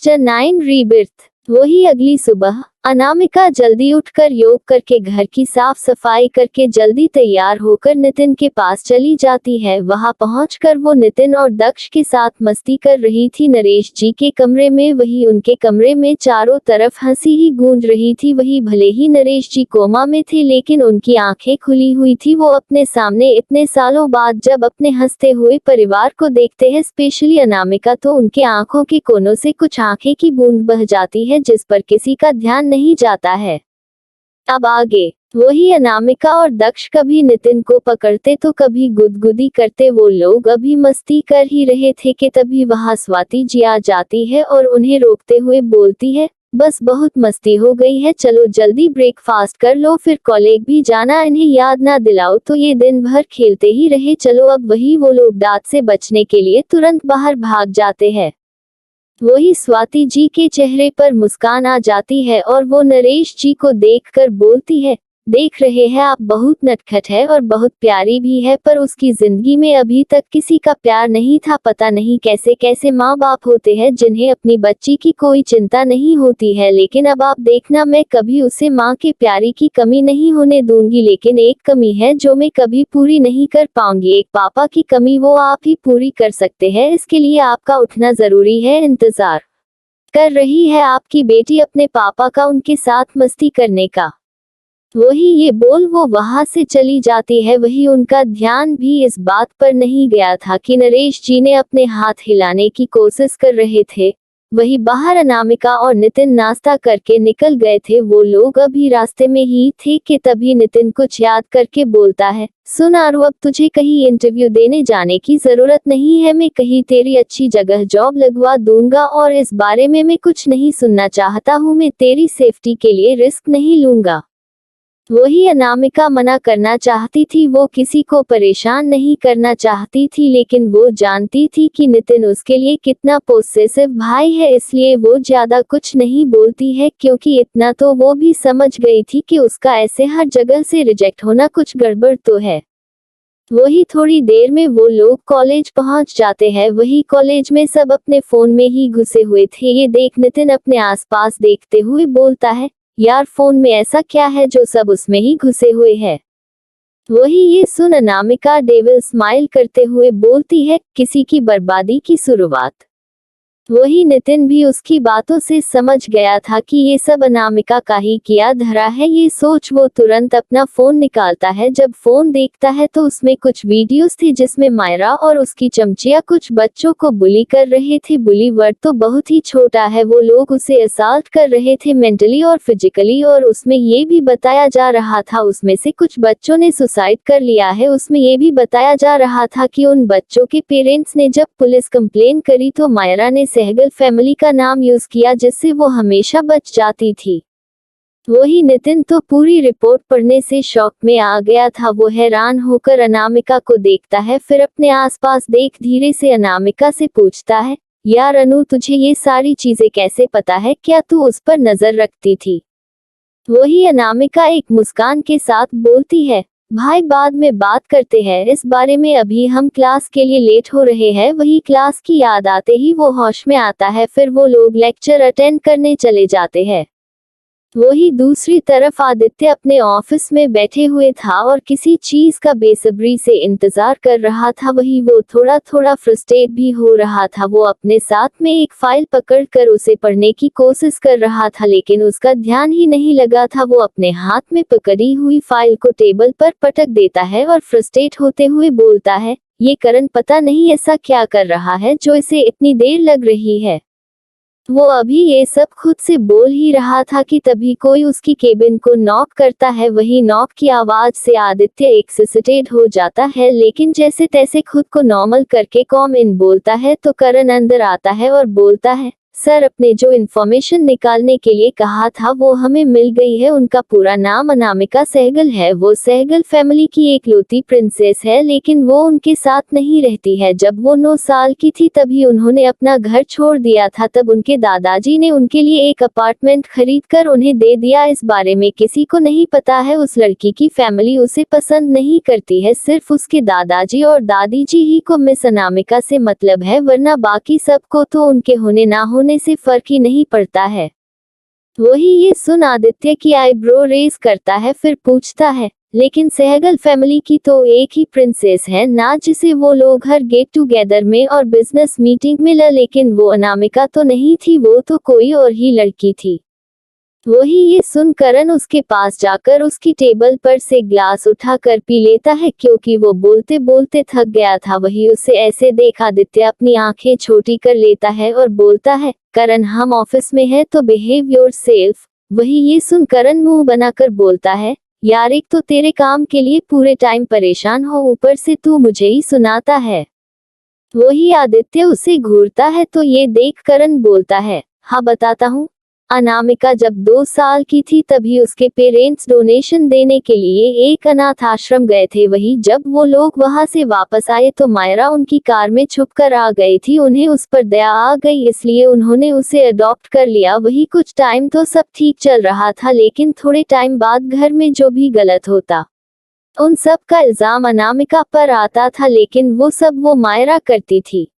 चेन्नई रीबर्थ। वही अगली सुबह अनामिका जल्दी उठकर योग करके घर की साफ सफाई करके जल्दी तैयार होकर नितिन के पास चली जाती है। वहां पहुंचकर वो नितिन और दक्ष के साथ मस्ती कर रही थी नरेश जी के कमरे में। वही उनके कमरे में चारों तरफ हंसी ही गूंज रही थी। वही भले ही नरेश जी कोमा में थे लेकिन उनकी आंखें खुली हुई थी। वो अपने सामने इतने सालों बाद जब अपने हंसते हुए परिवार को देखते हैं, स्पेशली अनामिका, तो उनके आंखों के कोनों से कुछ आंखें की बूंद बह जाती है जिस पर किसी का ध्यान नहीं जाता है। अब आगे वही अनामिका और दक्ष कभी नितिन को पकड़ते तो कभी गुदगुदी करते। वो लोग अभी मस्ती कर ही रहे थे कि तभी वहां स्वाति जी आ जाती है और उन्हें रोकते हुए बोलती है, बस बहुत मस्ती हो गई है, चलो जल्दी ब्रेकफास्ट कर लो, फिर कॉलेज भी जाना, इन्हें याद ना दिलाओ तो ये दिन भर खेलते ही रहे, चलो। अब वही वो लोग दांत से बचने के लिए तुरंत बाहर भाग जाते हैं। वही स्वाति जी के चेहरे पर मुस्कान आ जाती है और वो नरेश जी को देखकर बोलती है, देख रहे हैं आप, बहुत नटखट है और बहुत प्यारी भी है, पर उसकी जिंदगी में अभी तक किसी का प्यार नहीं था। पता नहीं कैसे कैसे माँ बाप होते हैं जिन्हें अपनी बच्ची की कोई चिंता नहीं होती है, लेकिन अब आप देखना, मैं कभी उसे माँ के प्यारी की कमी नहीं होने दूंगी। लेकिन एक कमी है जो मैं कभी पूरी नहीं कर पाऊंगी, एक पापा की कमी, वो आप ही पूरी कर सकते हैं। इसके लिए आपका उठना जरूरी है। इंतजार कर रही है आपकी बेटी अपने पापा का उनके साथ मस्ती करने का। वही ये बोल वो वहां से चली जाती है। वही उनका ध्यान भी इस बात पर नहीं गया था कि नरेश जी ने अपने हाथ हिलाने की कोशिश कर रहे थे। वही बाहर अनामिका और नितिन नाश्ता करके निकल गए थे। वो लोग अभी रास्ते में ही थे कि तभी नितिन कुछ याद करके बोलता है, सुन आरू, अब तुझे कहीं इंटरव्यू देने जाने की जरूरत नहीं है, मैं कहीं तेरी अच्छी जगह जॉब लगवा दूंगा और इस बारे में मैं कुछ नहीं सुनना चाहता हूँ, मैं तेरी सेफ्टी के लिए रिस्क नहीं लूंगा। वही अनामिका मना करना चाहती थी, वो किसी को परेशान नहीं करना चाहती थी, लेकिन वो जानती थी कि नितिन उसके लिए कितना पोसेसिव भाई है, इसलिए वो ज्यादा कुछ नहीं बोलती है, क्योंकि इतना तो वो भी समझ गई थी कि उसका ऐसे हर जगह से रिजेक्ट होना कुछ गड़बड़ तो है। वही थोड़ी देर में वो लोग कॉलेज पहुंच जाते हैं। वही कॉलेज में सब अपने फोन में ही घुसे हुए थे। ये देख नितिन अपने आसपास देखते हुए बोलता है, यार फोन में ऐसा क्या है जो सब उसमें ही घुसे हुए हैं। वही ये सुन अनामिका डेविल स्माइल करते हुए बोलती है, किसी की बर्बादी की शुरुआत। वही नितिन भी उसकी बातों से समझ गया था कि ये सब अनामिका का ही किया धरा है। ये सोच वो तुरंत अपना फोन निकालता है। जब फोन देखता है तो उसमें कुछ वीडियोस थी जिसमें मायरा और उसकी चमचिया कुछ बच्चों को बुली कर रहे थे। बुली वर्ड तो बहुत ही छोटा है, वो लोग उसे असॉल्ट कर रहे थे मेंटली और फिजिकली, और उसमें ये भी बताया जा रहा था उसमें से कुछ बच्चों ने सुसाइड कर लिया है। उसमें ये भी बताया जा रहा था कि उन बच्चों के पेरेंट्स ने जब पुलिस कंप्लेन करी तो मायरा ने सहगल फैमिली का नाम यूज किया जिससे वो हमेशा बच जाती थी। वही नितिन तो पूरी रिपोर्ट पढ़ने से शॉक में आ गया था। वो हैरान होकर अनामिका को देखता है, फिर अपने आसपास देख धीरे से अनामिका से पूछता है, यार अनु, तुझे ये सारी चीजें कैसे पता है, क्या तू उस पर नजर रखती थी? वही अनामिका एक मुस्कान के साथ बोलती है, भाई बाद में बात करते हैं इस बारे में, अभी हम क्लास के लिए लेट हो रहे हैं। वही क्लास की याद आते ही वो होश में आता है। फिर वो लोग लेक्चर अटेंड करने चले जाते हैं। वही दूसरी तरफ आदित्य अपने ऑफिस में बैठे हुए था और किसी चीज का बेसब्री से इंतजार कर रहा था। वही वो थोड़ा थोड़ा फ्रस्ट्रेट भी हो रहा था। वो अपने साथ में एक फाइल पकड़कर उसे पढ़ने की कोशिश कर रहा था, लेकिन उसका ध्यान ही नहीं लगा था। वो अपने हाथ में पकड़ी हुई फाइल को टेबल पर पटक देता है और फ्रस्ट्रेट होते हुए बोलता है, ये करण पता नहीं ऐसा क्या कर रहा है जो इसे इतनी देर लग रही है। वो अभी ये सब खुद से बोल ही रहा था कि तभी कोई उसकी केबिन को नॉक करता है। वही नॉक की आवाज से आदित्य एक्साइटेड हो जाता है, लेकिन जैसे तैसे खुद को नॉर्मल करके कॉम इन बोलता है तो करण अंदर आता है और बोलता है, सर अपने जो इन्फॉर्मेशन निकालने के लिए कहा था वो हमें मिल गई है। उनका पूरा नाम अनामिका सहगल है। वो सहगल फैमिली की एकलौती प्रिंसेस है, लेकिन वो उनके साथ नहीं रहती है। जब वो 9 साल की थी तभी उन्होंने अपना घर छोड़ दिया था। तब उनके दादाजी ने उनके लिए एक अपार्टमेंट खरीद कर उन्हें दे दिया। इस बारे में किसी को नहीं पता है। उस लड़की की फैमिली उसे पसंद नहीं करती है, सिर्फ उसके दादाजी और दादी जी ही को मिस अनामिका से मतलब है, वरना बाकी सबको तो उनके होने ना होने से फर्क ही नहीं पड़ता है। वही ये सुन आदित्य की आईब्रो रेज करता है, फिर पूछता है, लेकिन सहगल फैमिली की तो एक ही प्रिंसेस है ना, जिसे वो लोग हर गेट टुगेदर में और बिजनेस मीटिंग में लेकिन वो अनामिका तो नहीं थी, वो तो कोई और ही लड़की थी। वही ये सुन करण उसके पास जाकर उसकी टेबल पर से ग्लास उठाकर पी लेता है, क्योंकि वो बोलते बोलते थक गया था। वही उसे ऐसे देख आदित्य अपनी आंखें छोटी कर लेता है और बोलता है, करण हम ऑफिस में हैं तो बिहेव योरसेल्फ। वही ये सुन करण मुंह बनाकर बोलता है, यार एक तो तेरे काम के लिए पूरे टाइम परेशान हो, ऊपर से तू मुझे ही सुनाता है। वही आदित्य उसे घूरता है तो ये देख करण बोलता है, हाँ बताता हूँ। अनामिका जब 2 साल की थी तभी उसके पेरेंट्स डोनेशन देने के लिए एक अनाथ आश्रम गए थे। वही जब वो लोग वहां से वापस आए तो मायरा उनकी कार में छुपकर आ गई थी। उन्हें उस पर दया आ गई, इसलिए उन्होंने उसे अडॉप्ट कर लिया। वही कुछ टाइम तो सब ठीक चल रहा था, लेकिन थोड़े टाइम बाद घर में जो भी गलत होता उन सब का इल्जाम अनामिका पर आता था, लेकिन वो सब वो मायरा करती थी।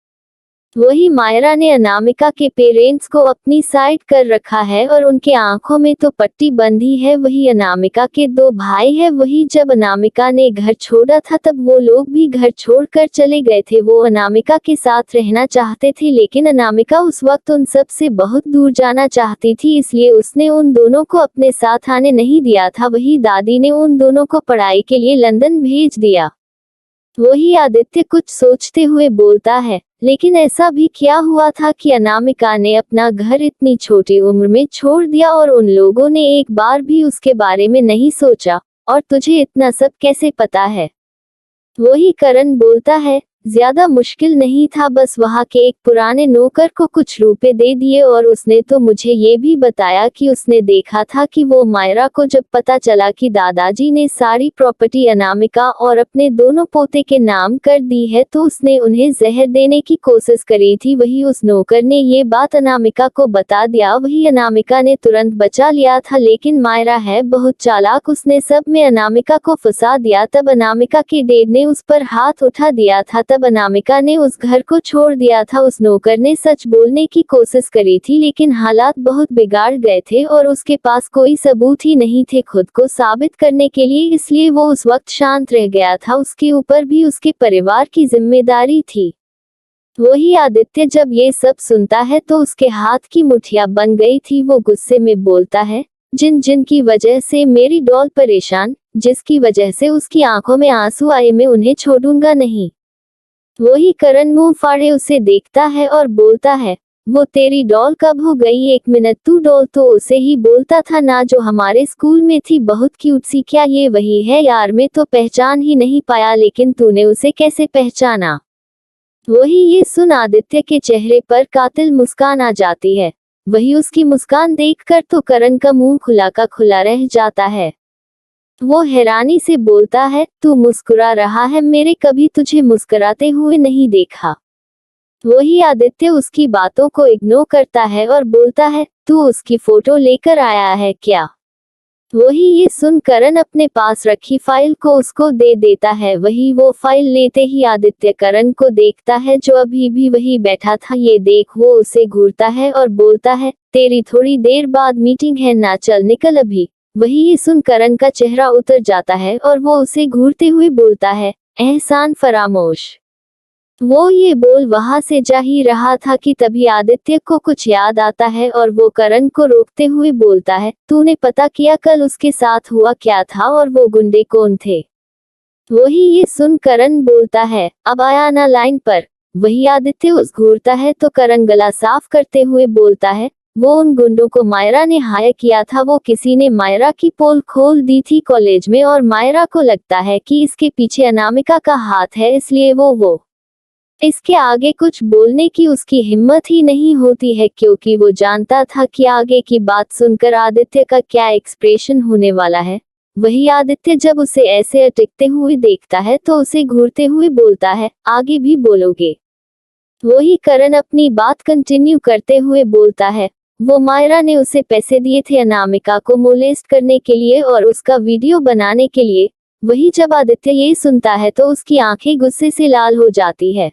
वही मायरा ने अनामिका के पेरेंट्स को अपनी साइड कर रखा है और उनके आंखों में तो पट्टी बंधी है। वही अनामिका के 2 भाई है। वही जब अनामिका ने घर छोड़ा था तब वो लोग भी घर छोड़कर चले गए थे। वो अनामिका के साथ रहना चाहते थे, लेकिन अनामिका उस वक्त उन सब से बहुत दूर जाना चाहती थी, इसलिए उसने उन दोनों को अपने साथ आने नहीं दिया था। वही दादी ने उन दोनों को पढ़ाई के लिए लंदन भेज दिया। वही आदित्य कुछ सोचते हुए बोलता है, लेकिन ऐसा भी क्या हुआ था कि अनामिका ने अपना घर इतनी छोटी उम्र में छोड़ दिया और उन लोगों ने एक बार भी उसके बारे में नहीं सोचा, और तुझे इतना सब कैसे पता है? वही करण बोलता है, ज्यादा मुश्किल नहीं था, बस वहाँ के एक पुराने नौकर को कुछ रुपए दे दिए और उसने तो मुझे ये भी बताया कि उसने देखा था कि वो मायरा को जब पता चला कि दादाजी ने सारी प्रॉपर्टी अनामिका और अपने दोनों पोते के नाम कर दी है तो उसने उन्हें जहर देने की कोशिश करी थी। वही उस नौकर ने ये बात अनामिका को बता दिया। वही अनामिका ने तुरंत बचा लिया था, लेकिन मायरा है बहुत चालाक, उसने सब में अनामिका को फंसा दिया। तब अनामिका के डैड ने उस पर हाथ उठा दिया था। तब अनामिका ने उस घर को छोड़ दिया था। उस नौकर ने सच बोलने की कोशिश करी थी, लेकिन हालात बहुत बिगाड़ गए थे और उसके पास कोई सबूत ही नहीं थे खुद को साबित करने के लिए, इसलिए वो उस वक्त शांत रह गया था। उसके ऊपर भी उसके परिवार की जिम्मेदारी थी। वही आदित्य जब ये सब सुनता है तो उसके हाथ की मुठ्ठियां बन गई थी। वो गुस्से में बोलता है, जिन जिन की वजह से मेरी डॉल परेशान, जिसकी वजह से उसकी आंखों में आंसू आए, मैं उन्हें छोड़ूंगा नहीं। वही करण मुंह फाड़े उसे देखता है और बोलता है, वो तेरी डॉल कब हो गई? 1 मिनट, तू डॉल तो उसे ही बोलता था ना जो हमारे स्कूल में थी, बहुत क्यूट सी। क्या ये वही है? यार मैं तो पहचान ही नहीं पाया, लेकिन तूने उसे कैसे पहचाना? वही ये सुन आदित्य के चेहरे पर कातिल मुस्कान आ जाती है। वही उसकी मुस्कान देखकर तो करण का मुंह खुला का खुला रह जाता है। वो हैरानी से बोलता है, तू मुस्कुरा रहा है? मेरे कभी तुझे मुस्कुराते हुए नहीं देखा। वही आदित्य उसकी बातों को इग्नोर करता है और बोलता है, तू उसकी फोटो लेकर आया है क्या? वही ये सुन करण अपने पास रखी फाइल को उसको दे देता है। वही वो फाइल लेते ही आदित्य करण को देखता है जो अभी भी वही बैठा था। ये देख वो उसे घूरता है और बोलता है, तेरी थोड़ी देर बाद मीटिंग है ना, चल निकल अभी। वही ये सुन करण का चेहरा उतर जाता है और वो उसे घूरते हुए बोलता है, एहसान फरामोश। वो ये बोल वहां से जा ही रहा था कि तभी आदित्य को कुछ याद आता है और वो करण को रोकते हुए बोलता है, तूने पता किया कल उसके साथ हुआ क्या था और वो गुंडे कौन थे? वही ये सुन करण बोलता है, अब आया ना लाइन पर। वही आदित्य उस घूरता है तो करण गला साफ करते हुए बोलता है, वो उन गुंडों को मायरा ने हायर किया था। वो किसी ने मायरा की पोल खोल दी थी कॉलेज में और मायरा को लगता है कि इसके पीछे अनामिका का हाथ है, इसलिए वो इसके आगे कुछ बोलने की उसकी हिम्मत ही नहीं होती है, क्योंकि वो जानता था कि आगे की बात सुनकर आदित्य का क्या एक्सप्रेशन होने वाला है। वही आदित्य जब उसे ऐसे अटकते हुए देखता है तो उसे घूरते हुए बोलता है, आगे भी बोलोगे? वही करण अपनी बात कंटिन्यू करते हुए बोलता है, वो मायरा ने उसे पैसे दिए थे अनामिका को मोलेस्ट करने के लिए और उसका वीडियो बनाने के लिए। वही जब आदित्य ये सुनता है तो उसकी आंखें गुस्से से लाल हो जाती है।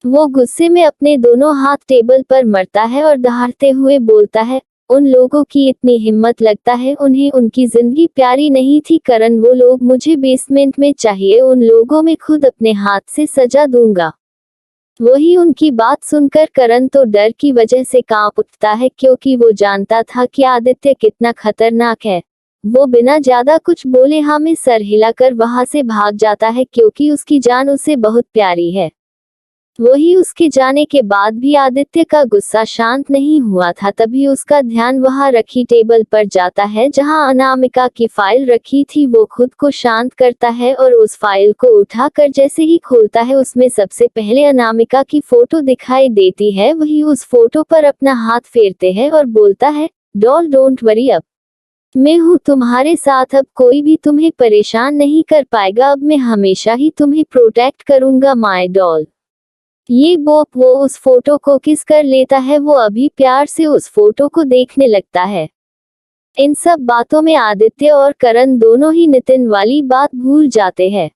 वो गुस्से में अपने दोनों हाथ टेबल पर मरता है और दहाड़ते हुए बोलता है, उन लोगों की इतनी हिम्मत, लगता है उन्हें उनकी जिंदगी प्यारी नहीं थी। करण, वो लोग मुझे बेसमेंट में चाहिए, उन लोगों में खुद अपने हाथ से सजा दूंगा। वही उनकी बात सुनकर करण तो डर की वजह से कांप उठता है, क्योंकि वो जानता था कि आदित्य कितना खतरनाक है। वो बिना ज्यादा कुछ बोले हाँ में सर हिलाकर वहां से भाग जाता है, क्योंकि उसकी जान उसे बहुत प्यारी है। वही उसके जाने के बाद भी आदित्य का गुस्सा शांत नहीं हुआ था। तभी उसका ध्यान वहां रखी टेबल पर जाता है जहां अनामिका की फाइल रखी थी। वो खुद को शांत करता है और उस फाइल को उठाकर जैसे ही खोलता है उसमें सबसे पहले अनामिका की फोटो दिखाई देती है। वही उस फोटो पर अपना हाथ फेरते हैं और बोलता है, डॉल डोंट वरी, अब मैं हूँ तुम्हारे साथ, अब कोई भी तुम्हें परेशान नहीं कर पाएगा, अब मैं हमेशा ही तुम्हें प्रोटेक्ट करूंगा माय डॉल। ये वो उस फोटो को किस कर लेता है। वो अभी प्यार से उस फोटो को देखने लगता है। इन सब बातों में आदित्य और करण दोनों ही नितिन वाली बात भूल जाते हैं।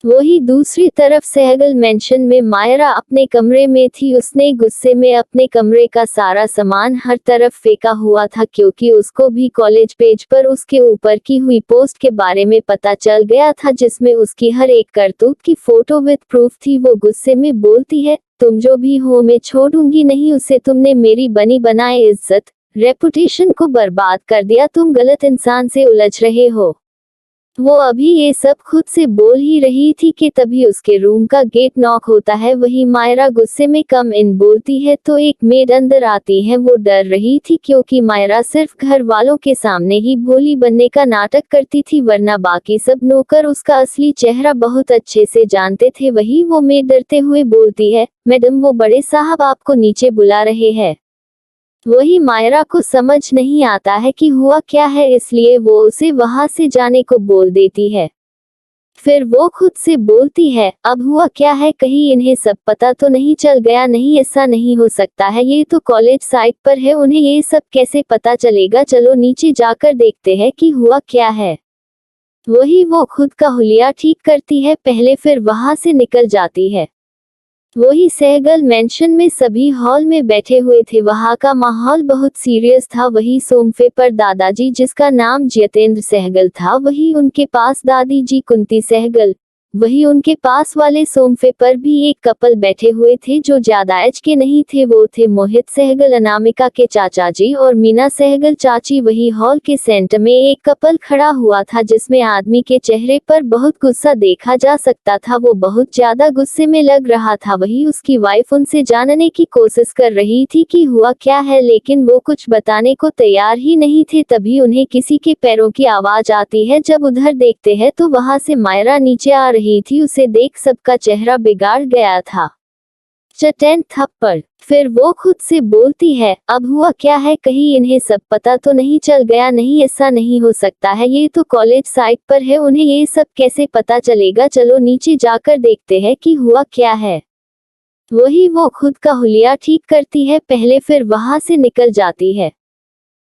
वही दूसरी तरफ सहगल मेंशन में मायरा अपने कमरे में थी। उसने गुस्से में अपने कमरे का सारा सामान हर तरफ फेंका हुआ था, क्योंकि उसको भी कॉलेज पेज पर उसके ऊपर की हुई पोस्ट के बारे में पता चल गया था, जिसमें उसकी हर एक करतूत की फोटो विद प्रूफ थी। वो गुस्से में बोलती है, तुम जो भी हो मैं छोड़ूंगी नहीं उसे, तुमने मेरी बनी बनाए इज्जत रेपुटेशन को बर्बाद कर दिया, तुम गलत इंसान से उलझ रहे हो। वो अभी ये सब खुद से बोल ही रही थी कि तभी उसके रूम का गेट नॉक होता है। वही मायरा गुस्से में कम इन बोलती है तो एक मेड अंदर आती है। वो डर रही थी, क्योंकि मायरा सिर्फ घर वालों के सामने ही भोली बनने का नाटक करती थी, वरना बाकी सब नौकर उसका असली चेहरा बहुत अच्छे से जानते थे। वही वो मेड डरते हुए बोलती है, मैडम वो बड़े साहब आपको नीचे बुला रहे हैं। वही मायरा को समझ नहीं आता है कि हुआ क्या है, इसलिए वो उसे वहां से जाने को बोल देती है। फिर वो खुद से बोलती है, अब हुआ क्या है, कहीं इन्हें सब पता तो नहीं चल गया? नहीं, ऐसा नहीं हो सकता है, ये तो कॉलेज साइट पर है, उन्हें ये सब कैसे पता चलेगा? चलो नीचे जाकर देखते हैं कि हुआ क्या है। वही वो खुद का हुलिया ठीक करती है पहले, फिर वहां से निकल जाती है। वही सहगल मेंशन में सभी हॉल में बैठे हुए थे। वहां का माहौल बहुत सीरियस था। वही सोफे पर दादाजी, जिसका नाम जितेंद्र सहगल था, वही उनके पास दादी जी कुंती सहगल। वही उनके पास वाले सोफे पर भी एक कपल बैठे हुए थे जो ज्यादा एज के नहीं थे। वो थे मोहित सहगल, अनामिका के चाचा जी, और मीना सहगल चाची। वही हॉल के सेंटर में एक कपल खड़ा हुआ था, जिसमें आदमी के चेहरे पर बहुत गुस्सा देखा जा सकता था। वो बहुत ज्यादा गुस्से में लग रहा था। वही उसकी वाइफ उनसे जानने की कोशिश कर रही थी कि हुआ क्या है, लेकिन वो कुछ बताने को तैयार ही नहीं थे। तभी उन्हें किसी के पैरों की आवाज आती है। जब उधर देखते हैं तो वहां से मायरा नीचे आ रही थी। उसे देख सबका चेहरा बिगाड़ गया था। चटेन थप्पड़। फिर वो खुद से बोलती है, अब हुआ क्या है, कहीं इन्हें सब पता तो नहीं चल गया? नहीं, ऐसा नहीं हो सकता है, ये तो कॉलेज साइट पर है, उन्हें ये सब कैसे पता चलेगा? चलो नीचे जाकर देखते हैं कि हुआ क्या है। वही वो खुद का हुलिया ठीक करती है पहले, फिर वहां से निकल जाती है।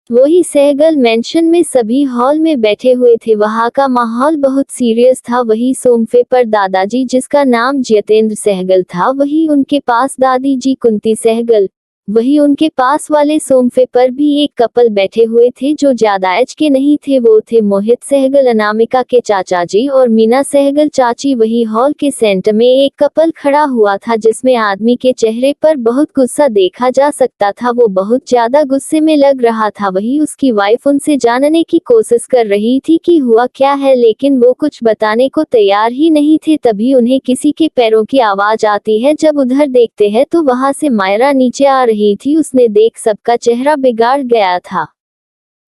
वही सहगल मेंशन में सभी हॉल में बैठे हुए थे। वहां का माहौल बहुत सीरियस था। वही सोफे पर दादाजी, जिसका नाम जितेंद्र सहगल था, वही उनके पास दादी जी कुंती सहगल। वहीं उनके पास वाले सोफे पर भी एक कपल बैठे हुए थे जो ज्यादा एज के नहीं थे। वो थे मोहित सहगल अनामिका के चाचा जी और मीना सहगल चाची। वही हॉल के सेंटर में एक कपल खड़ा हुआ था जिसमें आदमी के चेहरे पर बहुत गुस्सा देखा जा सकता था। वो बहुत ज्यादा गुस्से में लग रहा था। वही उसकी वाइफ उनसे जानने की कोशिश कर रही थी कि हुआ क्या है, लेकिन वो कुछ बताने को तैयार ही नहीं थे। तभी उन्हें किसी के पैरों की आवाज आती है। जब उधर देखते हैं तो वहां से मायरा नीचे आ रही थी। उसने देख सबका चेहरा बिगाड़ गया था।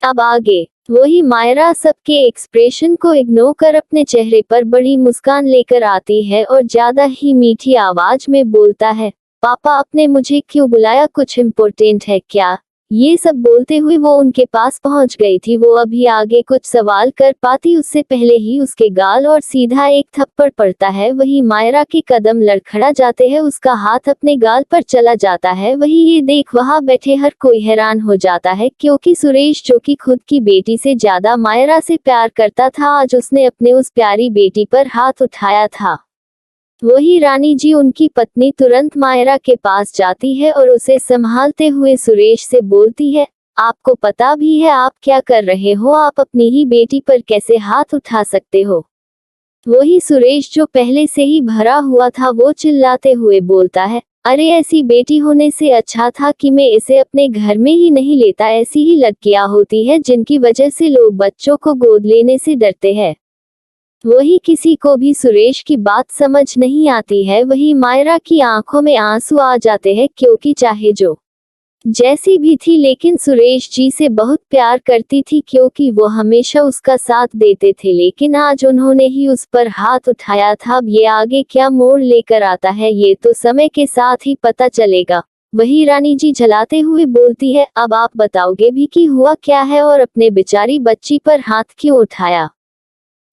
अब आगे वही मायरा सबके एक्सप्रेशन को इग्नोर कर अपने चेहरे पर बड़ी मुस्कान लेकर आती है और ज्यादा ही मीठी आवाज में बोलता है, पापा आपने मुझे क्यों बुलाया, कुछ इम्पोर्टेंट है क्या? ये सब बोलते हुए वो उनके पास पहुंच गई थी। वो अभी आगे कुछ सवाल कर पाती उससे पहले ही उसके गाल और सीधा एक थप्पड़ पड़ता है। वही मायरा के कदम लड़खड़ा जाते हैं, उसका हाथ अपने गाल पर चला जाता है। वही ये देख वहां बैठे हर कोई हैरान हो जाता है, क्योंकि सुरेश जो कि खुद की बेटी से ज्यादा मायरा से प्यार करता था, आज उसने अपने उस प्यारी बेटी पर हाथ उठाया था। वही रानी जी उनकी पत्नी तुरंत मायरा के पास जाती है और उसे संभालते हुए सुरेश से बोलती है, आपको पता भी है आप क्या कर रहे हो? आप अपनी ही बेटी पर कैसे हाथ उठा सकते हो? वही सुरेश जो पहले से ही भरा हुआ था वो चिल्लाते हुए बोलता है, अरे ऐसी बेटी होने से अच्छा था कि मैं इसे अपने घर में ही नहीं लेता। ऐसी ही लड़कियां होती है जिनकी वजह से लोग बच्चों को गोद लेने से डरते हैं। वही किसी को भी सुरेश की बात समझ नहीं आती है। वही मायरा की आंखों में आंसू आ जाते हैं, क्योंकि चाहे जो जैसी भी थी लेकिन सुरेश जी से बहुत प्यार करती थी, क्योंकि वो हमेशा उसका साथ देते थे। लेकिन आज उन्होंने ही उस पर हाथ उठाया था। अब ये आगे क्या मोड़ लेकर आता है ये तो समय के साथ ही पता चलेगा। वही रानी जी झलाते हुए बोलती है, अब आप बताओगे भी कि हुआ क्या है और अपने बेचारी बच्ची पर हाथ क्यों उठाया?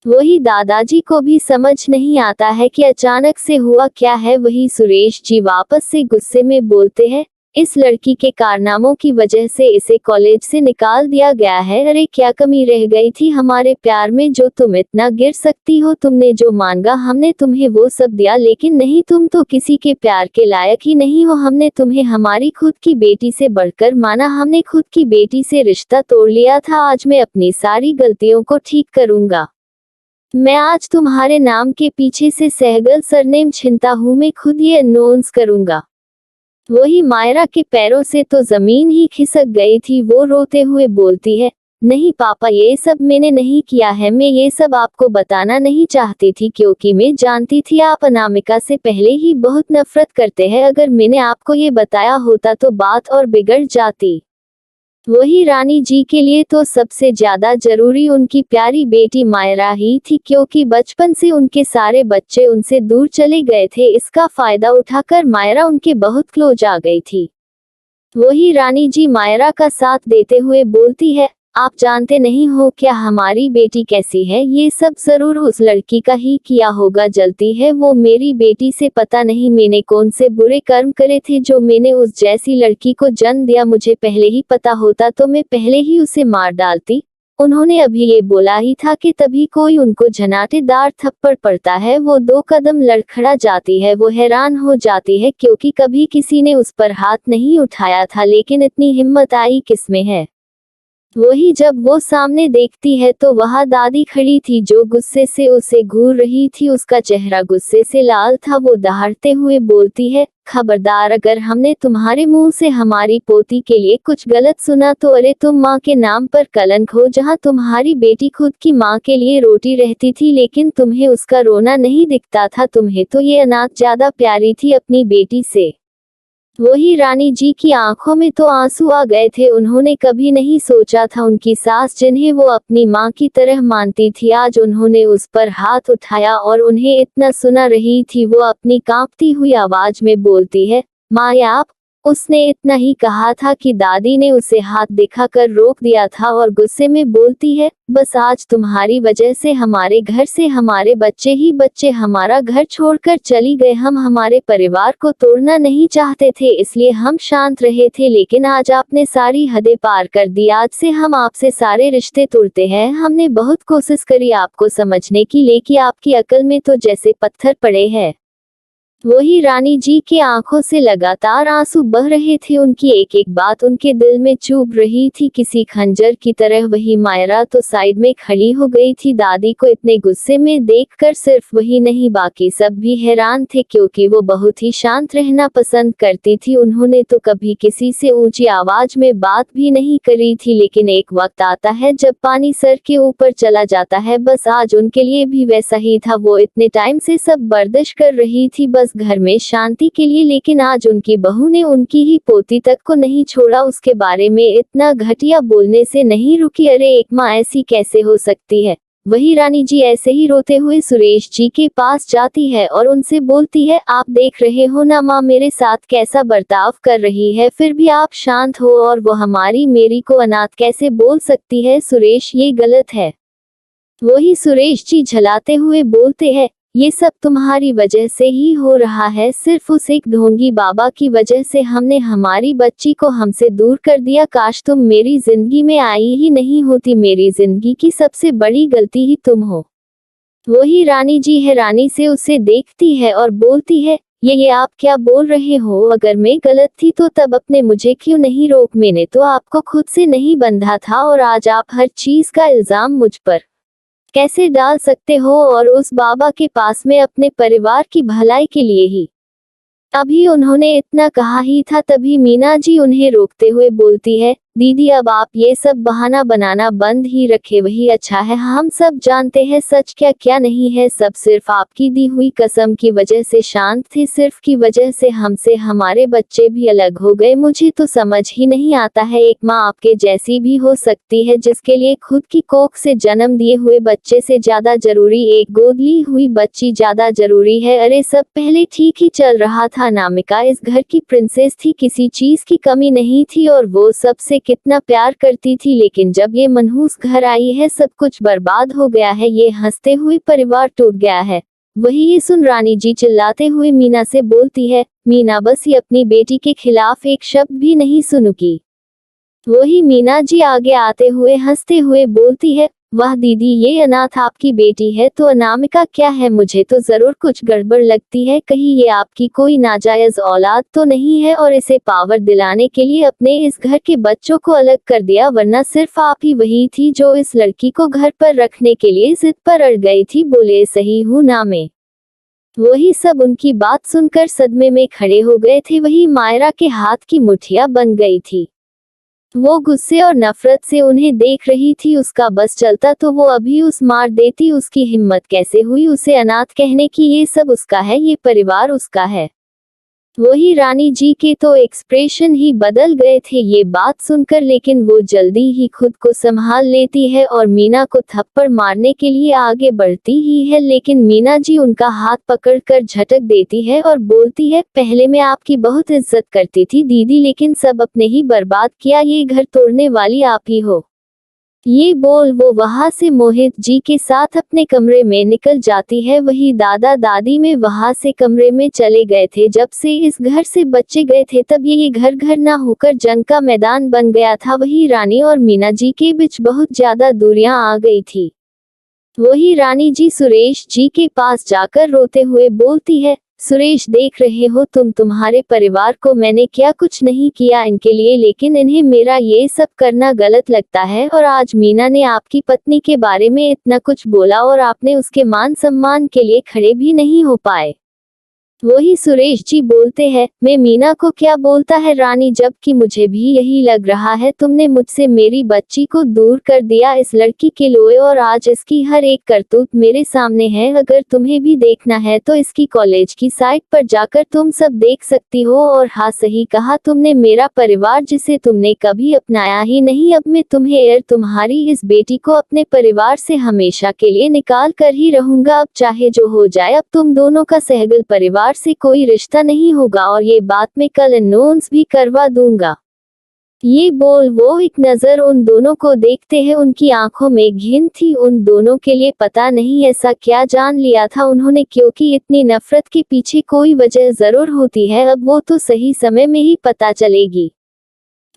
वही दादाजी को भी समझ नहीं आता है कि अचानक से हुआ क्या है। वही सुरेश जी वापस से गुस्से में बोलते हैं, इस लड़की के कारनामों की वजह से इसे कॉलेज से निकाल दिया गया है। अरे क्या कमी रह गई थी हमारे प्यार में जो तुम इतना गिर सकती हो? तुमने जो मांगा हमने तुम्हें वो सब दिया, लेकिन नहीं, तुम तो किसी के प्यार के लायक ही नहीं हो। हमने तुम्हें हमारी खुद की बेटी से बढ़कर माना, हमने खुद की बेटी से रिश्ता तोड़ लिया था। आज मैं अपनी सारी गलतियों को ठीक करूंगा। मैं आज तुम्हारे नाम के पीछे से सहगल सरनेम छीनता हूँ, मैं खुद ये अनाउंस करूंगा। वही मायरा के पैरों से तो जमीन ही खिसक गई थी। वो रोते हुए बोलती है, नहीं पापा ये सब मैंने नहीं किया है। मैं ये सब आपको बताना नहीं चाहती थी, क्योंकि मैं जानती थी आप अनामिका से पहले ही बहुत नफरत करते हैं। अगर मैंने आपको ये बताया होता तो बात और बिगड़ जाती। वही रानी जी के लिए तो सबसे ज्यादा जरूरी उनकी प्यारी बेटी मायरा ही थी, क्योंकि बचपन से उनके सारे बच्चे उनसे दूर चले गए थे। इसका फायदा उठाकर मायरा उनके बहुत क्लोज आ गई थी। वही रानी जी मायरा का साथ देते हुए बोलती है, आप जानते नहीं हो क्या हमारी बेटी कैसी है? ये सब जरूर उस लड़की का ही किया होगा। जलती है वो मेरी बेटी से। पता नहीं मैंने कौन से बुरे कर्म करे थे जो मैंने उस जैसी लड़की को जन्म दिया। मुझे पहले ही पता होता तो मैं पहले ही उसे मार डालती। उन्होंने अभी ये बोला ही था कि तभी कोई उनको झनाटेदार थप्पड़ पड़ता है। वो 2 कदम लड़खड़ा जाती है। वो हैरान हो जाती है, क्योंकि कभी किसी ने उस पर हाथ नहीं उठाया था, लेकिन इतनी हिम्मत आई किसमें है? वही जब वो सामने देखती है तो वहां दादी खड़ी थी जो गुस्से से उसे घूर रही थी। उसका चेहरा गुस्से से लाल था। वो दहाड़ते हुए बोलती है, खबरदार, अगर हमने तुम्हारे मुंह से हमारी पोती के लिए कुछ गलत सुना तो अरे तुम माँ के नाम पर कलंक हो। जहाँ तुम्हारी बेटी खुद की माँ के लिए रोटी रहती थी, लेकिन तुम्हें उसका रोना नहीं दिखता था। तुम्हें तो ये अनाथ ज्यादा प्यारी थी अपनी बेटी से। वही रानी जी की आंखों में तो आंसू आ गए थे। उन्होंने कभी नहीं सोचा था उनकी सास, जिन्हें वो अपनी माँ की तरह मानती थी, आज उन्होंने उस पर हाथ उठाया और उन्हें इतना सुना रही थी। वो अपनी कांपती हुई आवाज में बोलती है, माँ आप। उसने इतना ही कहा था कि दादी ने उसे हाथ दिखाकर रोक दिया था और गुस्से में बोलती है, बस आज तुम्हारी वजह से हमारे घर से हमारे बच्चे ही बच्चे हमारा घर छोड़कर चली गए। हम हमारे परिवार को तोड़ना नहीं चाहते थे, इसलिए हम शांत रहे थे, लेकिन आज आपने सारी हदें पार कर दी। आज से हम आपसे सारे रिश्ते तोड़ते हैं। हमने बहुत कोशिश करी आपको समझने की, लेकिन आपकी अकल में तो जैसे पत्थर पड़े हैं। वही रानी जी की आंखों से लगातार आंसू बह रहे थे। उनकी एक एक बात उनके दिल में चुभ रही थी किसी खंजर की तरह। वही मायरा तो साइड में खड़ी हो गई थी। दादी को इतने गुस्से में देखकर सिर्फ वही नहीं बाकी सब भी हैरान थे, क्योंकि वो बहुत ही शांत रहना पसंद करती थी। उन्होंने तो कभी किसी से ऊंची आवाज में बात भी नहीं करी थी, लेकिन एक वक्त आता है जब पानी सर के ऊपर चला जाता है। बस आज उनके लिए भी वैसा ही था। वो इतने टाइम से सब बर्दाश्त कर रही थी बस घर में शांति के लिए, लेकिन आज उनकी बहू ने उनकी ही पोती तक को नहीं छोड़ा। उसके बारे में इतना घटिया बोलने से नहीं रुकी। अरे एक माँ ऐसी कैसे हो सकती है। वही रानी जी ऐसे ही रोते हुए सुरेश जी के पास जाती है और उनसे बोलती है, आप देख रहे हो ना माँ मेरे साथ कैसा बर्ताव कर रही है, फिर भी आप शांत हो, और वो हमारी मेरी को अनाथ कैसे बोल सकती है। सुरेश ये गलत है। वही सुरेश जी झलाते हुए बोलते हैं, ये सब तुम्हारी वजह से ही हो रहा है। सिर्फ उस एक ढोंगी बाबा की वजह से हमने हमारी बच्ची को हमसे दूर कर दिया। काश तुम मेरी जिंदगी में आई ही नहीं होती। मेरी जिंदगी की सबसे बड़ी गलती ही तुम हो। वही रानी जी हैरानी से उसे देखती है और बोलती है, ये आप क्या बोल रहे हो। अगर मैं गलत थी तो तब अपने मुझे क्यों नहीं रोक। मैंने तो आपको खुद से नहीं बंधा था, और आज आप हर चीज का इल्जाम मुझ पर कैसे डाल सकते हो, और उस बाबा के पास में अपने परिवार की भलाई के लिए ही। अभी उन्होंने इतना कहा ही था, तभी मीना जी उन्हें रोकते हुए बोलती है, दीदी अब आप ये सब बहाना बनाना बंद ही रखे, वही अच्छा है। हम सब जानते हैं सच क्या क्या नहीं है। सब सिर्फ आपकी दी हुई कसम की वजह से शांत थे, सिर्फ की वजह से हमसे हमारे बच्चे भी अलग हो गए। मुझे तो समझ ही नहीं आता है, एक माँ आपके जैसी भी हो सकती है जिसके लिए खुद की कोख से जन्म दिए हुए बच्चे से ज्यादा जरूरी एक गोद ली हुई बच्ची ज्यादा जरूरी है। अरे सब पहले ठीक ही चल रहा था। अनामिका इस घर की प्रिंसेस थी, किसी चीज की कमी नहीं थी, और वो सबसे कितना प्यार करती थी। लेकिन जब ये मनहूस घर आई है सब कुछ बर्बाद हो गया है। ये हंसते हुए परिवार टूट गया है। वही ये सुन रानी जी चिल्लाते हुए मीना से बोलती है, मीना बस ये अपनी बेटी के खिलाफ एक शब्द भी नहीं सुनूंगी। वही मीना जी आगे आते हुए हंसते हुए बोलती है, वाह दीदी ये अनाथ आपकी बेटी है तो अनामिका क्या है। मुझे तो जरूर कुछ गड़बड़ लगती है, कहीं ये आपकी कोई नाजायज औलाद तो नहीं है और इसे पावर दिलाने के लिए अपने इस घर के बच्चों को अलग कर दिया। वरना सिर्फ आप ही वही थी जो इस लड़की को घर पर रखने के लिए जिद पर अड़ गई थी। बोले सही हूँ ना मैं। वही सब उनकी बात सुनकर सदमे में खड़े हो गए थे। वही मायरा के हाथ की मुठ्ठियां बन गई थी। वो गुस्से और नफरत से उन्हें देख रही थी। उसका बस चलता तो वो अभी उस मार देती। उसकी हिम्मत कैसे हुई उसे अनाथ कहने की। ये सब उसका है, ये परिवार उसका है। वही रानी जी के तो एक्सप्रेशन ही बदल गए थे ये बात सुनकर, लेकिन वो जल्दी ही खुद को संभाल लेती है और मीना को थप्पड़ मारने के लिए आगे बढ़ती ही है। लेकिन मीना जी उनका हाथ पकड़कर झटक देती है और बोलती है, पहले मैं आपकी बहुत इज्जत करती थी दीदी, लेकिन सब अपने ही बर्बाद किया। ये घर तोड़ने वाली आप ही हो। ये बोल वो वहां से मोहित जी के साथ अपने कमरे में निकल जाती है। वही दादा दादी में वहां से कमरे में चले गए थे। जब से इस घर से बच्चे गए थे तब ये घर घर ना होकर जंग का मैदान बन गया था। वही रानी और मीना जी के बीच बहुत ज्यादा दूरियां आ गई थी। वही रानी जी सुरेश जी के पास जाकर रोते हुए बोलती है, सुरेश देख रहे हो तुम्हारे परिवार को मैंने क्या कुछ नहीं किया इनके लिए, लेकिन इन्हें मेरा ये सब करना गलत लगता है। और आज मीना ने आपकी पत्नी के बारे में इतना कुछ बोला और आपने उसके मान सम्मान के लिए खड़े भी नहीं हो पाए। वही सुरेश जी बोलते हैं, मैं मीना को क्या बोलता है रानी, जबकि मुझे भी यही लग रहा है। तुमने मुझसे मेरी बच्ची को दूर कर दिया इस लड़की के लोए, और आज इसकी हर एक करतूत मेरे सामने है। अगर तुम्हें भी देखना है तो इसकी कॉलेज की साइट पर जाकर तुम सब देख सकती हो। और हाँ सही कहा तुमने, मेरा परिवार जिसे तुमने कभी अपनाया ही नहीं, अब मैं तुम्हें तुम्हारी इस बेटी को अपने परिवार से हमेशा के लिए निकाल कर ही रहूंगा। अब चाहे जो हो जाए, अब तुम दोनों का सहगल परिवार से कोई रिश्ता नहीं होगा, और ये बात मैं कल अनाउंस भी करवा दूंगा। ये बोल वो एक नजर उन दोनों को देखते हैं। उनकी आंखों में घिन थी। उन दोनों के लिए पता नहीं ऐसा क्या जान लिया था उन्होंने, क्योंकि इतनी नफरत के पीछे कोई वजह जरूर होती है। अब वो तो सही समय में ही पता चलेगी।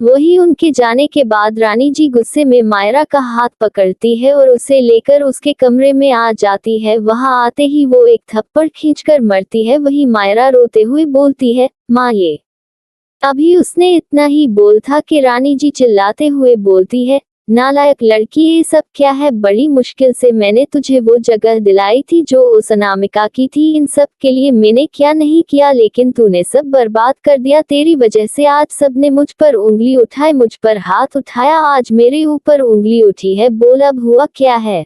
वही उनके जाने के बाद रानी जी गुस्से में मायरा का हाथ पकड़ती है और उसे लेकर उसके कमरे में आ जाती है। वहां आते ही वो एक थप्पड़ खींचकर मरती है। वही मायरा रोते हुए बोलती है, माँ ये। अभी उसने इतना ही बोल था कि रानी जी चिल्लाते हुए बोलती है, नालायक लड़की, ये सब क्या है? बड़ी मुश्किल से मैंने तुझे वो जगह दिलाई थी जो उस अनामिका की थी। इन सब के लिए मैंने क्या नहीं किया, लेकिन तूने सब बर्बाद कर दिया। तेरी वजह से आज सबने मुझ पर उंगली उठाई, मुझ पर हाथ उठाया, आज मेरे ऊपर उंगली उठी है। बोल अब हुआ क्या है?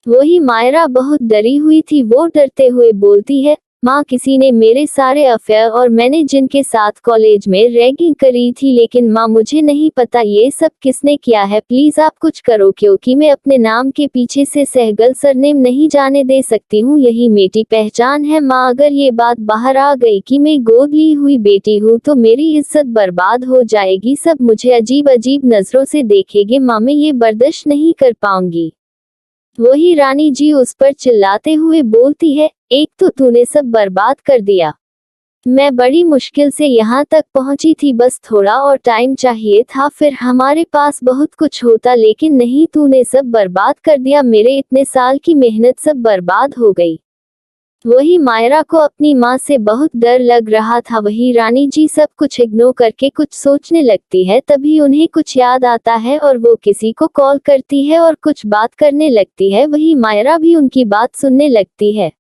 वही मायरा बहुत डरी हुई थी। वो डरते हुए बोलती है, माँ किसी ने मेरे सारे अफेयर और मैंने जिनके साथ कॉलेज में रैगिंग करी थी, लेकिन माँ मुझे नहीं पता ये सब किसने किया है। प्लीज आप कुछ करो, क्योंकि मैं अपने नाम के पीछे से सहगल सरनेम नहीं जाने दे सकती हूँ। यही मेरी पहचान है माँ। अगर ये बात बाहर आ गई कि मैं गोद ली हुई बेटी हूँ तो मेरी इज्जत बर्बाद हो जाएगी। सब मुझे अजीब अजीब नजरों से देखेंगे माँ, मैं ये बर्दाश्त नहीं कर पाऊंगी। वही रानी जी उस पर चिल्लाते हुए बोलती है, एक तो तूने सब बर्बाद कर दिया। मैं बड़ी मुश्किल से यहाँ तक पहुँची थी, बस थोड़ा और टाइम चाहिए था, फिर हमारे पास बहुत कुछ होता, लेकिन नहीं, तूने सब बर्बाद कर दिया। मेरे इतने साल की मेहनत सब बर्बाद हो गई। वही मायरा को अपनी माँ से बहुत डर लग रहा था। वही रानी जी सब कुछ इग्नोर करके कुछ सोचने लगती है। तभी उन्हें कुछ याद आता है और वो किसी को कॉल करती है और कुछ बात करने लगती है। वही मायरा भी उनकी बात सुनने लगती है।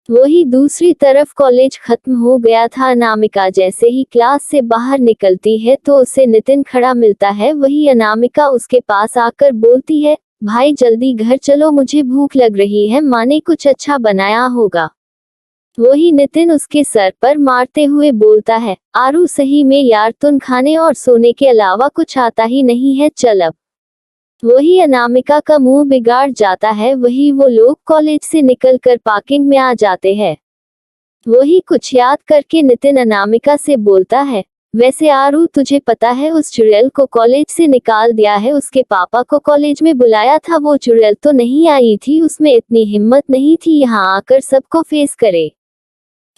वही दूसरी तरफ कॉलेज खत्म हो गया था। अनामिका जैसे ही क्लास से बाहर निकलती है तो उसे नितिन खड़ा मिलता है। वही अनामिका उसके पास आकर बोलती है, भाई जल्दी घर चलो, मुझे भूख लग रही है, माँ ने कुछ अच्छा बनाया होगा। वही नितिन उसके सर पर मारते हुए बोलता है, आरू सही में यार, तुम खाने और सोने के अलावा कुछ आता ही नहीं है, चल अब। वही अनामिका का मुंह बिगाड़ जाता है। वही वो लोग कॉलेज से निकलकर पार्किंग में आ जाते हैं। वही कुछ याद करके नितिन अनामिका से बोलता है, वैसे आरू तुझे पता है उस चुड़ैल को कॉलेज से निकाल दिया है। उसके पापा को कॉलेज में बुलाया था, वो चुड़ैल तो नहीं आई थी, उसमें इतनी हिम्मत नहीं थी यहाँ आकर सबको फेस करे।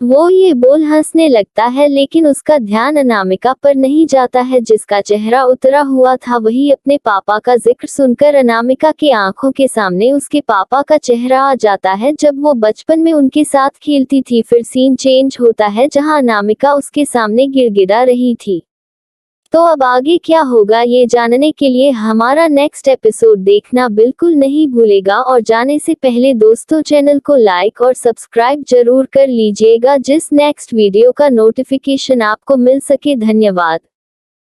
वो ये बोल हंसने लगता है, लेकिन उसका ध्यान अनामिका पर नहीं जाता है जिसका चेहरा उतरा हुआ था। वही अपने पापा का जिक्र सुनकर अनामिका की आंखों के सामने उसके पापा का चेहरा आ जाता है, जब वो बचपन में उनके साथ खेलती थी। फिर सीन चेंज होता है जहां अनामिका उसके सामने गिड़गिड़ा रही थी। तो अब आगे क्या होगा ये जानने के लिए हमारा नेक्स्ट एपिसोड देखना बिल्कुल नहीं भूलेगा। और जाने से पहले दोस्तों चैनल को लाइक और सब्सक्राइब जरूर कर लीजिएगा, जिस नेक्स्ट वीडियो का नोटिफिकेशन आपको मिल सके। धन्यवाद।